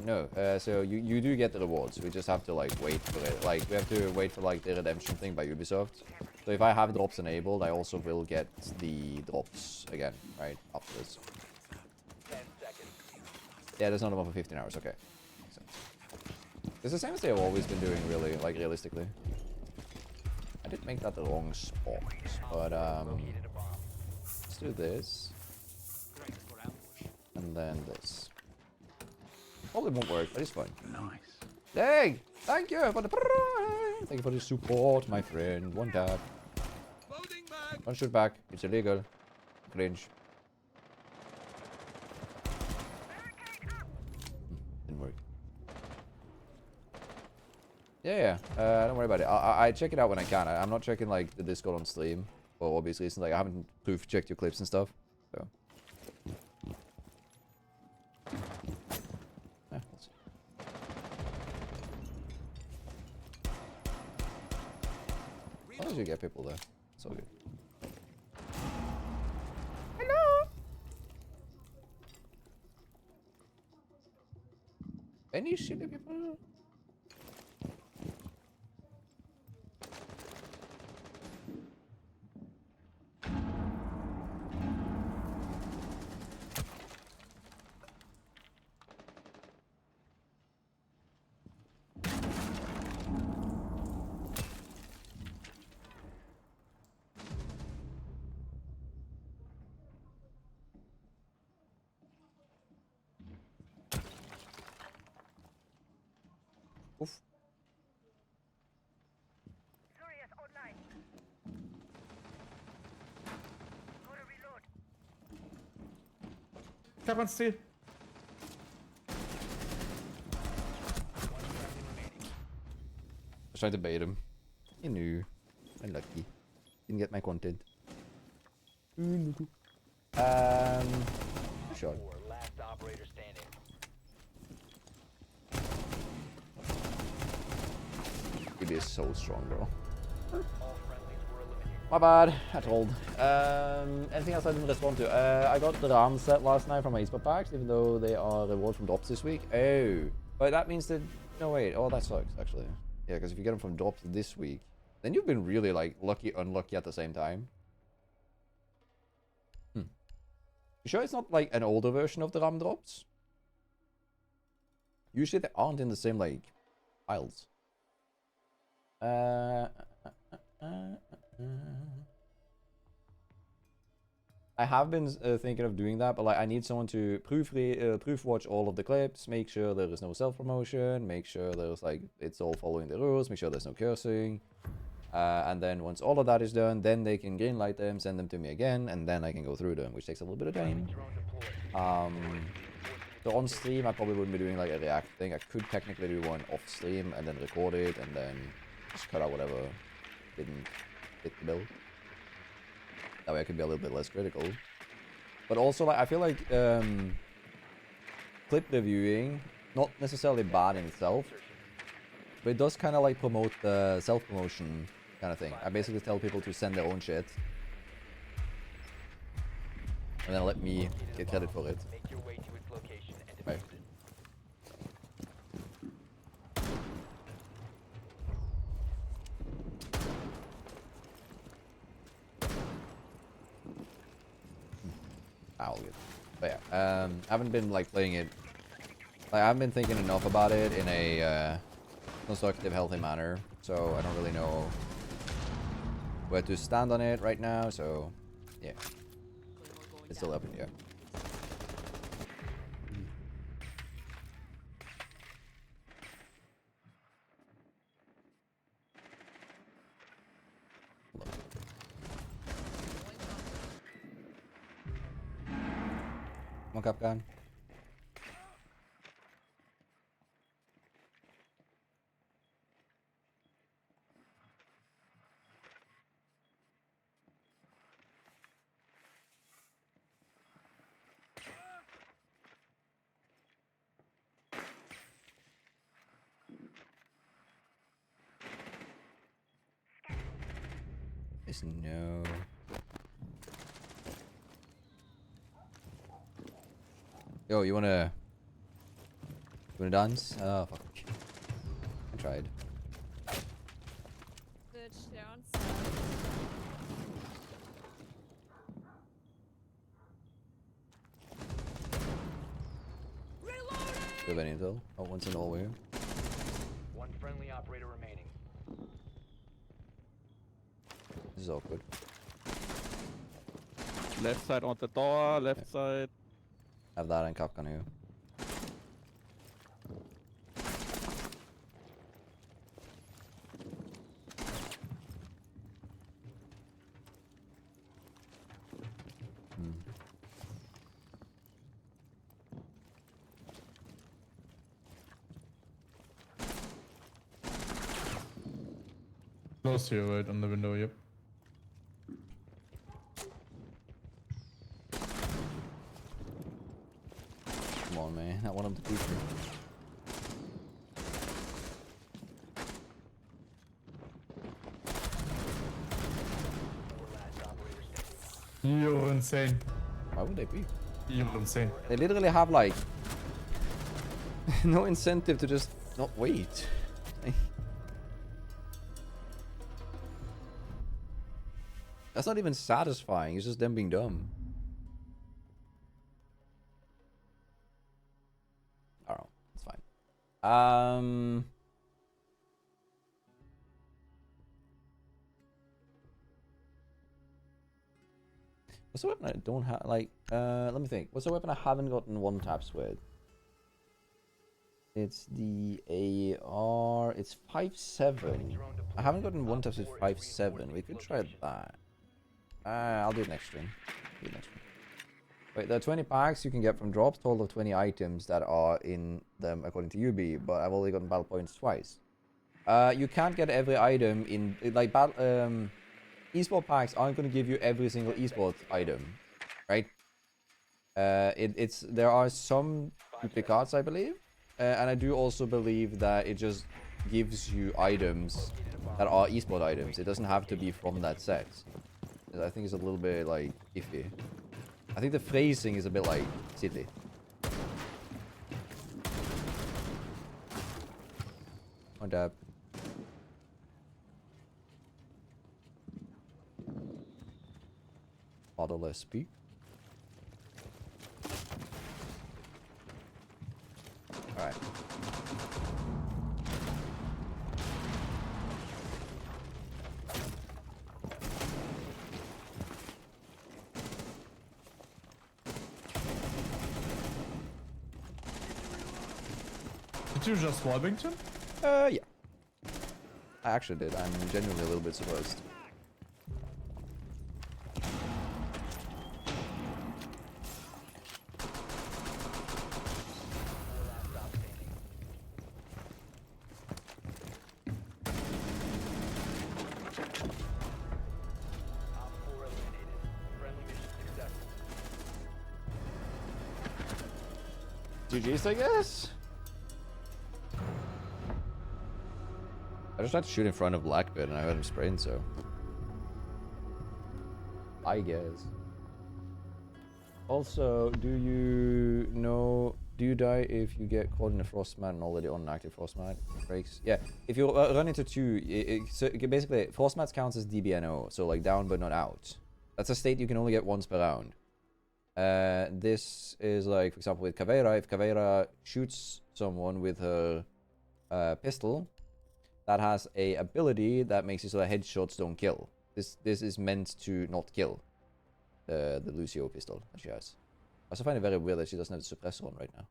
No, so you do get the rewards. We just have to like wait for it. Like we have to wait for like the redemption thing by Ubisoft. So if I have drops enabled, I also will get the drops again, right after this. 10 seconds. Yeah, there's another one for 15 hours. Okay. It's the same as they've always been doing, really, like realistically. I did make that the wrong spot, but let's do this. And then this. Probably won't work, but it's fine. Nice. Dang! Thank you for the prize! Thank you for the support, my friend. One tap. Don't shoot back. It's illegal. Cringe. Didn't work. Yeah. Don't worry about it. I check it out when I can. I'm not checking like the Discord on stream. For obvious reasons. Like I haven't proof checked your clips and stuff. So. Yeah, let's see. As long as you get people there. It's all good. Hello. Any shitty people? Oof. Tap on steel. I was trying to bait him. You knew. Unlucky. Didn't get my content. Sure. Last operator standing. It is so strong, bro. All friendlies were eliminated. My bad. I told. Anything else I didn't respond to? I got the RAM set last night from my eSport packs, even though they are reward from drops this week. Oh, but that means that no wait. Oh, that sucks actually. Yeah, because if you get them from drops this week, then you've been really like lucky, unlucky at the same time. You sure it's not like an older version of the RAM drops? Usually they aren't in the same like files. I have been thinking of doing that, but like I need someone to proof watch all of the clips, make sure there is no self-promotion, make sure there's like it's all following the rules, make sure there's no cursing. And then once all of that is done, then they can greenlight them, send them to me again, and then I can go through them, which takes a little bit of time. So on stream, I probably wouldn't be doing like a react thing. I could technically do one off stream and then record it and then just cut out whatever didn't fit the bill. That way I could be a little bit less critical. But also, like I feel like clip reviewing, not necessarily bad in itself, but it does kind of like promote the self-promotion kind of thing. I basically tell people to send their own shit. And then let me get credit for it. Make your way to its location and Right. defuse it. I'll get. But yeah, I haven't been like playing it. Like I haven't been thinking enough about it in a constructive, healthy manner. So I don't really know where to stand on it right now. So yeah, it's still up in the air. Come on, Capcan. There's no. Yo, you wanna dance? Oh fuck. I tried. Good chance. Do you have any intel? Oh, one's in the hallway. One friendly operator remaining. This is awkward. Left side on the door, left side. Have that and Capcan here. Close to you, right on the window, yep. Come on, man. I want him to beat me. You're insane. Why would they be? You're insane. They literally have like no incentive to just not wait. That's not even satisfying. It's just them being dumb. I don't know. It's fine. What's the weapon I don't have? Like, let me think. What's the weapon I haven't gotten one taps with? It's the AR. It's 5.7. I haven't gotten one taps with 5.7. We could try that. I'll do it next stream. Wait, there are 20 packs you can get from drops, total of 20 items that are in them according to UB, but I've only gotten battle points twice. You can't get every item in like battle. Esport packs aren't going to give you every single esport item, right? There are some duplicates, I believe, and I do also believe that it just gives you items that are esport items. It doesn't have to be from that set. I think it's a little bit like iffy. I think the phrasing is a bit like silly. On dab. Fatherless speak. Alright. Did you just Wallbington? Yeah. I actually did. I'm genuinely a little bit surprised. GG's, I guess? I just had to shoot in front of Blackbeard and I heard him spraying, so... I guess. Also, do you die if you get caught in a frost mat and already on an active frost mat breaks? Yeah, if you run into two, so basically frost mats counts as DBNO, so like down but not out. That's a state you can only get once per round. This is like, for example, with Caveira. If Caveira shoots someone with her pistol, that has a ability that makes it so that headshots don't kill. This is meant to not kill. The Lucio pistol that she has. I also find it very weird that she doesn't have the suppressor on right now.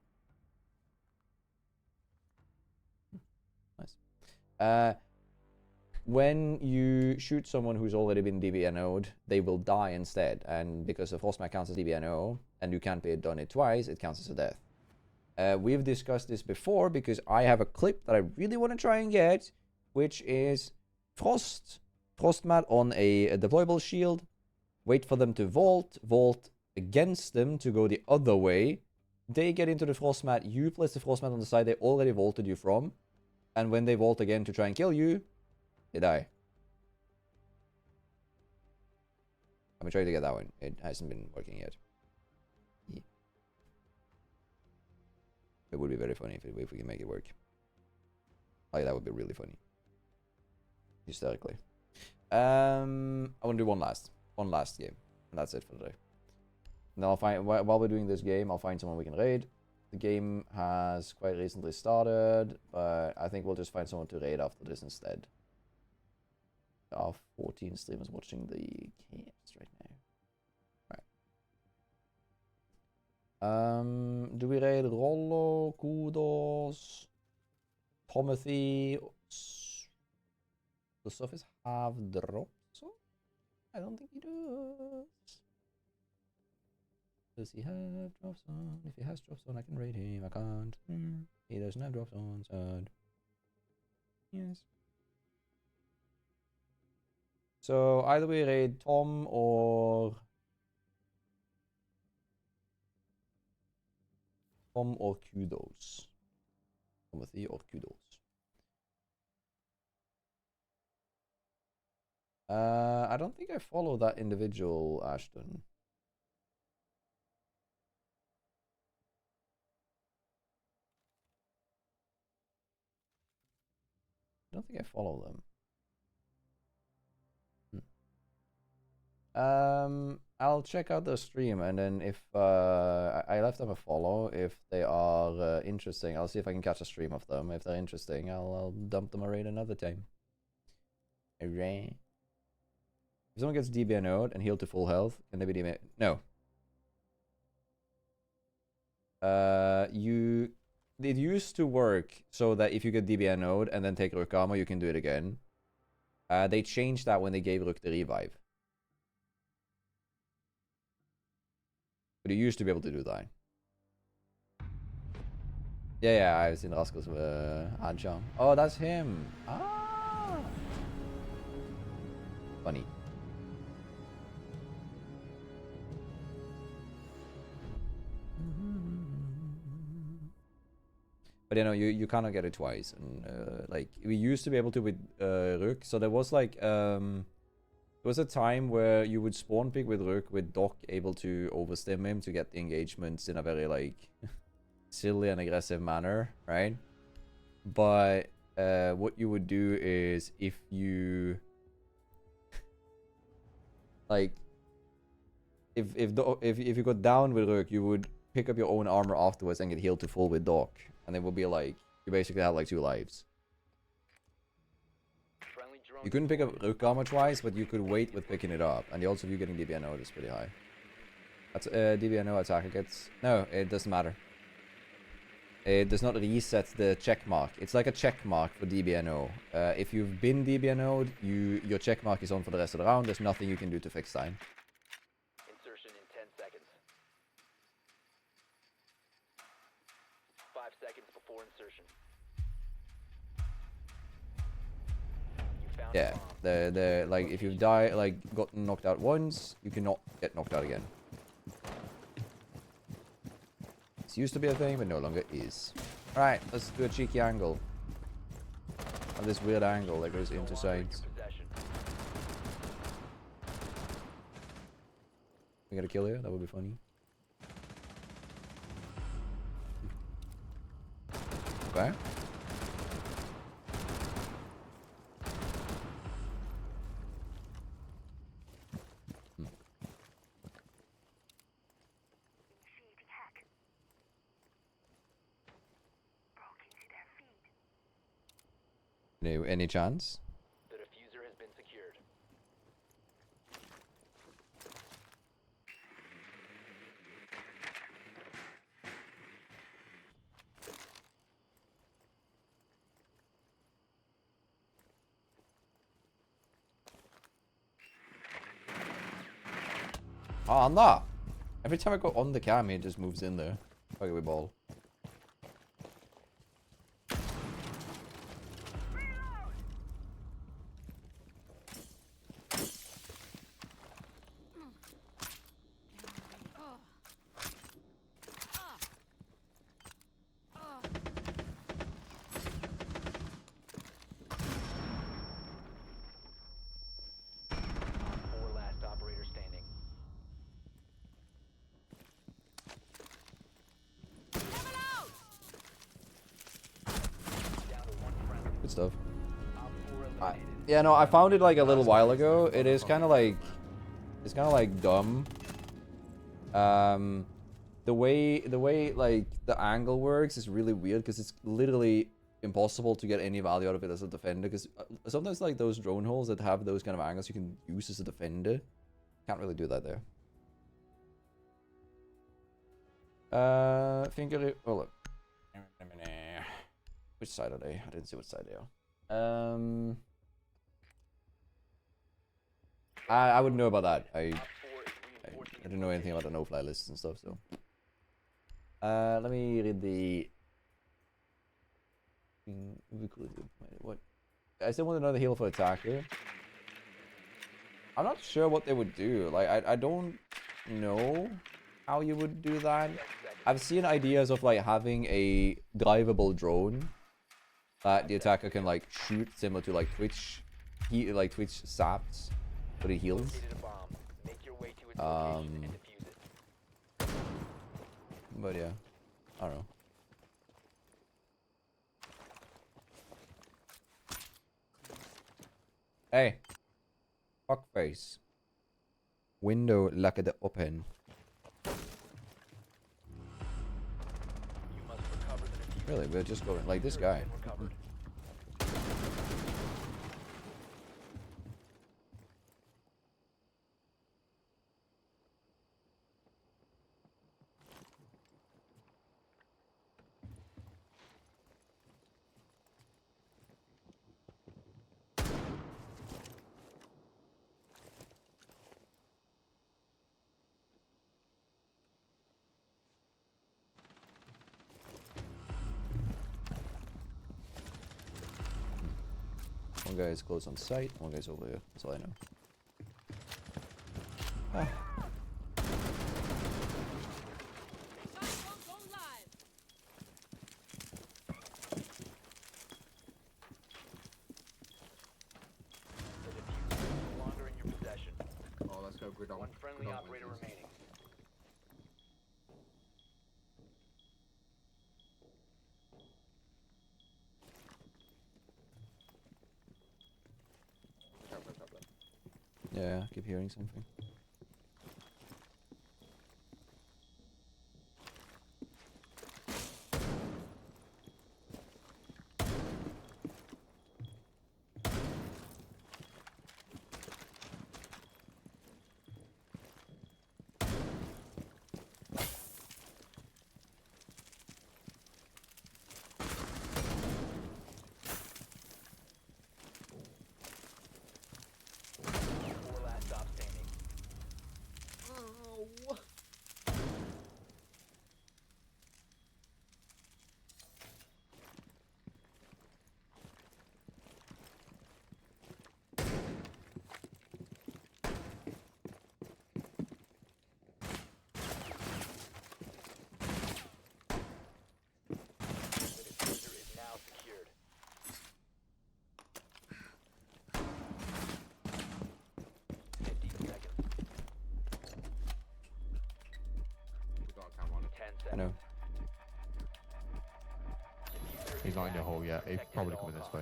Nice. When you shoot someone who's already been DBNO'd, they will die instead. And because the Frostmat counts as DBNO, and you can't be done it twice, it counts as a death. We've discussed this before because I have a clip that I really want to try and get, which is Frostmat on a deployable shield, wait for them to vault against them to go the other way. They get into the Frostmat, you place the Frostmat on the side they already vaulted you from, and when they vault again to try and kill you, they die. I've been trying to get that one. It hasn't been working yet. Yeah. It would be very funny if we can make it work. Like, that would be really funny. Hysterically. I want to do one last game. And that's it for today. And then I'll find, while we're doing this game, I'll find someone we can raid. The game has quite recently started, but I think we'll just find someone to raid after this instead. There are 14 streamers watching the cast right now. Right. Do we raid Rollo, Kudos, Timothy? Does Surface have drops on? I don't think he does. Does he have drops on? If he has drops on, I can raid him. I can't. He doesn't have drops on, sad. Yes. So either we raid Tom or Kudos. Timothy or Kudos. I don't think I follow that individual, Ashton. I don't think I follow them. I'll check out the stream, and then if I left them a follow, if they are interesting, I'll see if I can catch a stream of them. If they're interesting, I'll dump them a raid another time. Alright. If someone gets DBNO'd and healed to full health, can they be DBNO'd? No. It used to work so that if you get DBNO'd and then take Rook armor, you can do it again. They changed that when they gave Rook the revive. But you used to be able to do that. Yeah, I've seen Rascals Adjam. Oh, that's him. Ah. Funny. But you know, you cannot get it twice, and like we used to be able to with Rook. So there was like there was a time where you would spawn pick with Rook with Doc able to overstim him to get the engagements in a very like silly and aggressive manner, right? But what you would do is if you like if you got down with Rook, you would pick up your own armor afterwards and get healed to full with Doc, and it would be like you basically have like 2 lives. You couldn't pick up Rook armor twice, but you could wait with picking it up, and the odds of you getting DBNO is pretty high. That's DBNO attacker gets... No, it doesn't matter. It does not reset the check mark. It's like a check mark for DBNO. If you've been DBNO'd, your check mark is on for the rest of the round. There's nothing you can do to fix that. Insertion in 10 seconds. 5 seconds before insertion. Yeah, the like if you've died, like gotten knocked out once, you cannot get knocked out again. This used to be a thing, but no longer is. Alright, let's do a cheeky angle. Have this weird angle that goes into sides. We got a kill here, that would be funny. Okay. Any chance? The diffuser has been secured. Oh, no! Every time I go on the cam, it just moves in there. Fuck it, we ball. Good stuff. Yeah, no, I found it like a little while ago. It is kind of like, it's kind of like dumb. The way like the angle works is really weird because it's literally impossible to get any value out of it as a defender. Because sometimes like those drone holes that have those kind of angles you can use as a defender, can't really do that there. Finger. Oh look. Which side are they? I didn't see which side they are. I wouldn't know about that. I didn't know anything about the no-fly lists and stuff, so. Let me read the... What? I still want another heal for attacker. I'm not sure what they would do. Like, I don't know how you would do that. I've seen ideas of like having a drivable drone that the attacker can like shoot, similar to like Twitch, Twitch saps, but it heals. But yeah, I don't know. Hey, fuckface. Window locked open. Really, we're just going like this guy. One guy is close on sight, one guy's over here. That's all I know. Ah. Oh, let's go good on. One friendly operator remaining. Yeah, I keep hearing something. I know. He's not in your hole yet. He's probably coming this way.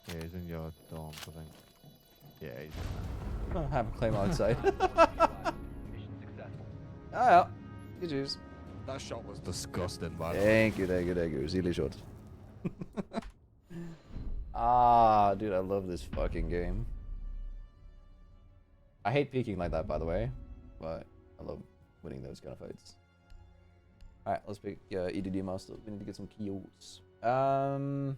Yeah, he's in your dorms, I think. Yeah, he's in there. I have a claim outside. Ah, ja. GG's. That shot was disgusting, man. Thank you. Really shot. Ah, dude, I love this fucking game. I hate peeking like that, by the way, but I love winning those kind of fights. Alright, let's pick EDD Master. We need to get some kills. I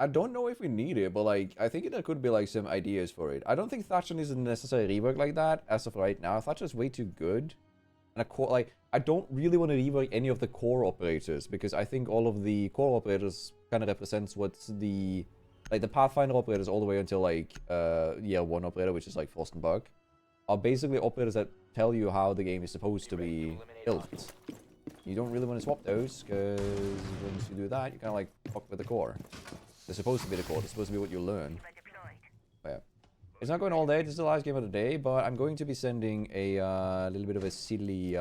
don't know if we need it, but like, I think there could be like some ideas for it. I don't think Thatcher needs a necessary rework like that as of right now. Thatcher's way too good. And I don't really want to rework any of the core operators because I think all of the core operators kind of represents what's the Pathfinder operators all the way until like year 1 operator, which is like Frost and Bug, are basically operators that tell you how the game is supposed to be built. You don't really want to swap those because once you do that, you kind of like fuck with the core. They're supposed to be the core. They're supposed to be what you learn. But yeah. It's not going all day. This is the last game of the day, but I'm going to be sending a little bit of a silly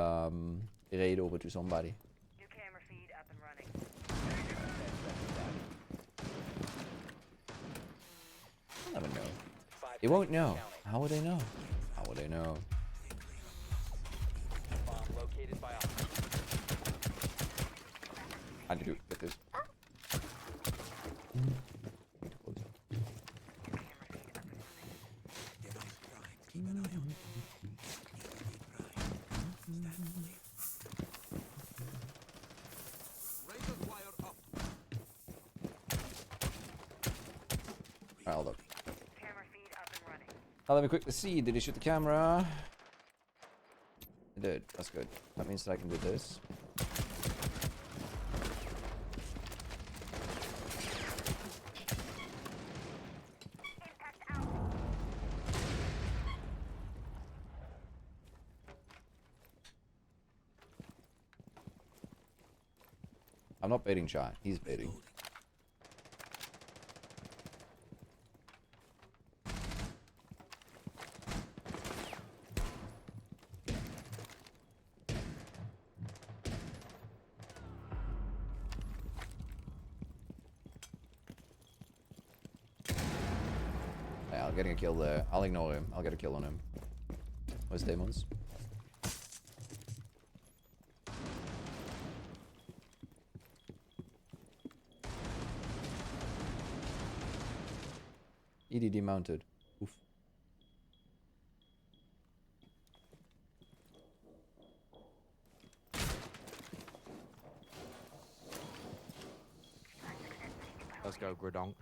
raid over to somebody. New camera feed up and running. I'll never know. They won't know. How would they know? How would they know? I need to get this. Hold up. Now let me quickly see. Did he shoot the camera? He did. That's good. That means that I can do this. I'm not baiting shot. He's baiting. Yeah, I'm getting a kill there. I'll ignore him. I'll get a kill on him. Where's Demons? EDD mounted. Oof. Let's go, Gridonk.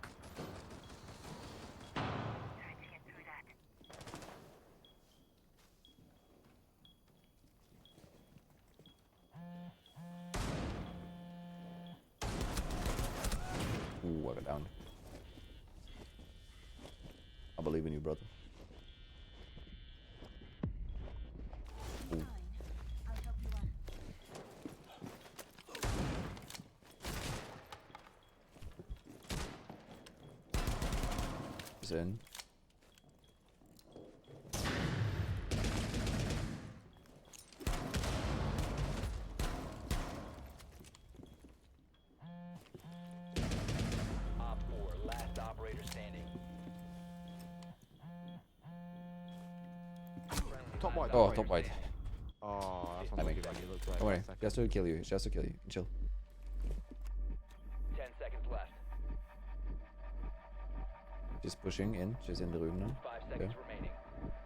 Ooh, I got down. I believe in you, brother. Ooh. He's in. Op 4, last operator standing. Top white. Oh, top white. Oh, that's I not mean, good. You look don't worry. Just to kill you. Just to kill you. Chill. 10 seconds left. She's pushing in. She's in the room now. 5 seconds remaining.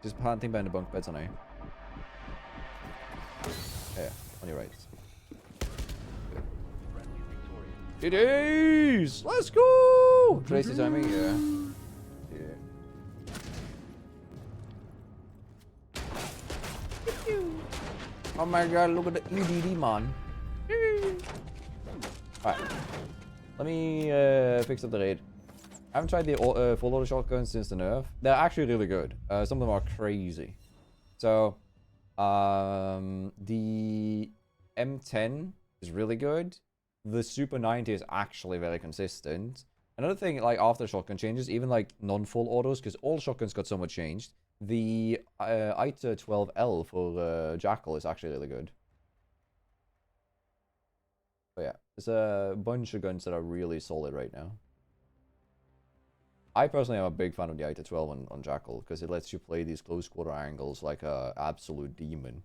Just planting behind the bunk beds on A. Yeah, on your right. It is! Let's go! Tracy timing, yeah. Oh my god, look at the EDD, man. Alright. Let me fix up the raid. I haven't tried the full auto shotguns since the nerf. They're actually really good. Some of them are crazy. So, the M10 is really good. The Super 90 is actually very consistent. Another thing, like after shotgun changes, even like non-full autos, because all shotguns got so much changed. The ITA 12L for Jackal is actually really good. But yeah, there's a bunch of guns that are really solid right now. I personally am a big fan of the ITA 12 on Jackal, because it lets you play these close quarter angles like a absolute demon.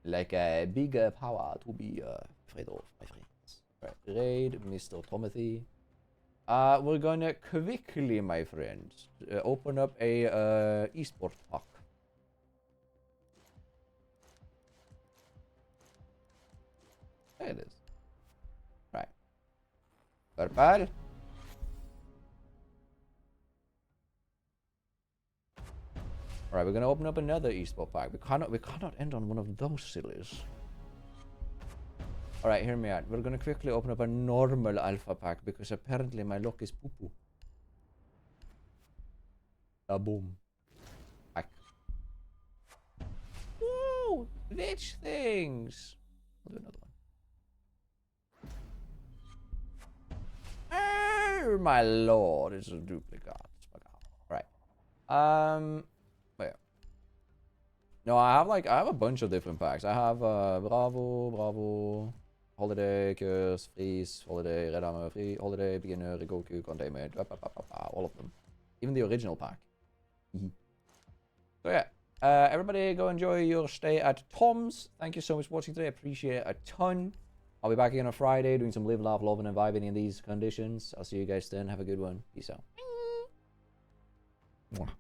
Like a big power to be afraid of, my friends. Right, raid, Mr. Tomothy. We're gonna quickly, my friends, open up a esport pack. There it is. Right. Purple. Alright, we're gonna open up another esport pack. We cannot end on one of those sillies. Alright, hear me out. We're gonna quickly open up a normal alpha pack because apparently my luck is poo-poo. Boom. Pack. Woo! Bitch things! I'll do another one. Oh my lord, it's a duplicate. Right. Wait. No, I have a bunch of different packs. I have Bravo, Holiday, Curse, Freeze, Holiday, Red Armor, Free, Holiday, Beginner, Goku, Condemned, all of them. Even the original pack. So yeah, everybody go enjoy your stay at Tom's. Thank you so much for watching today. I appreciate it a ton. I'll be back again on Friday doing some live, laugh, loving, and vibing in these conditions. I'll see you guys then. Have a good one. Peace out. Mwah.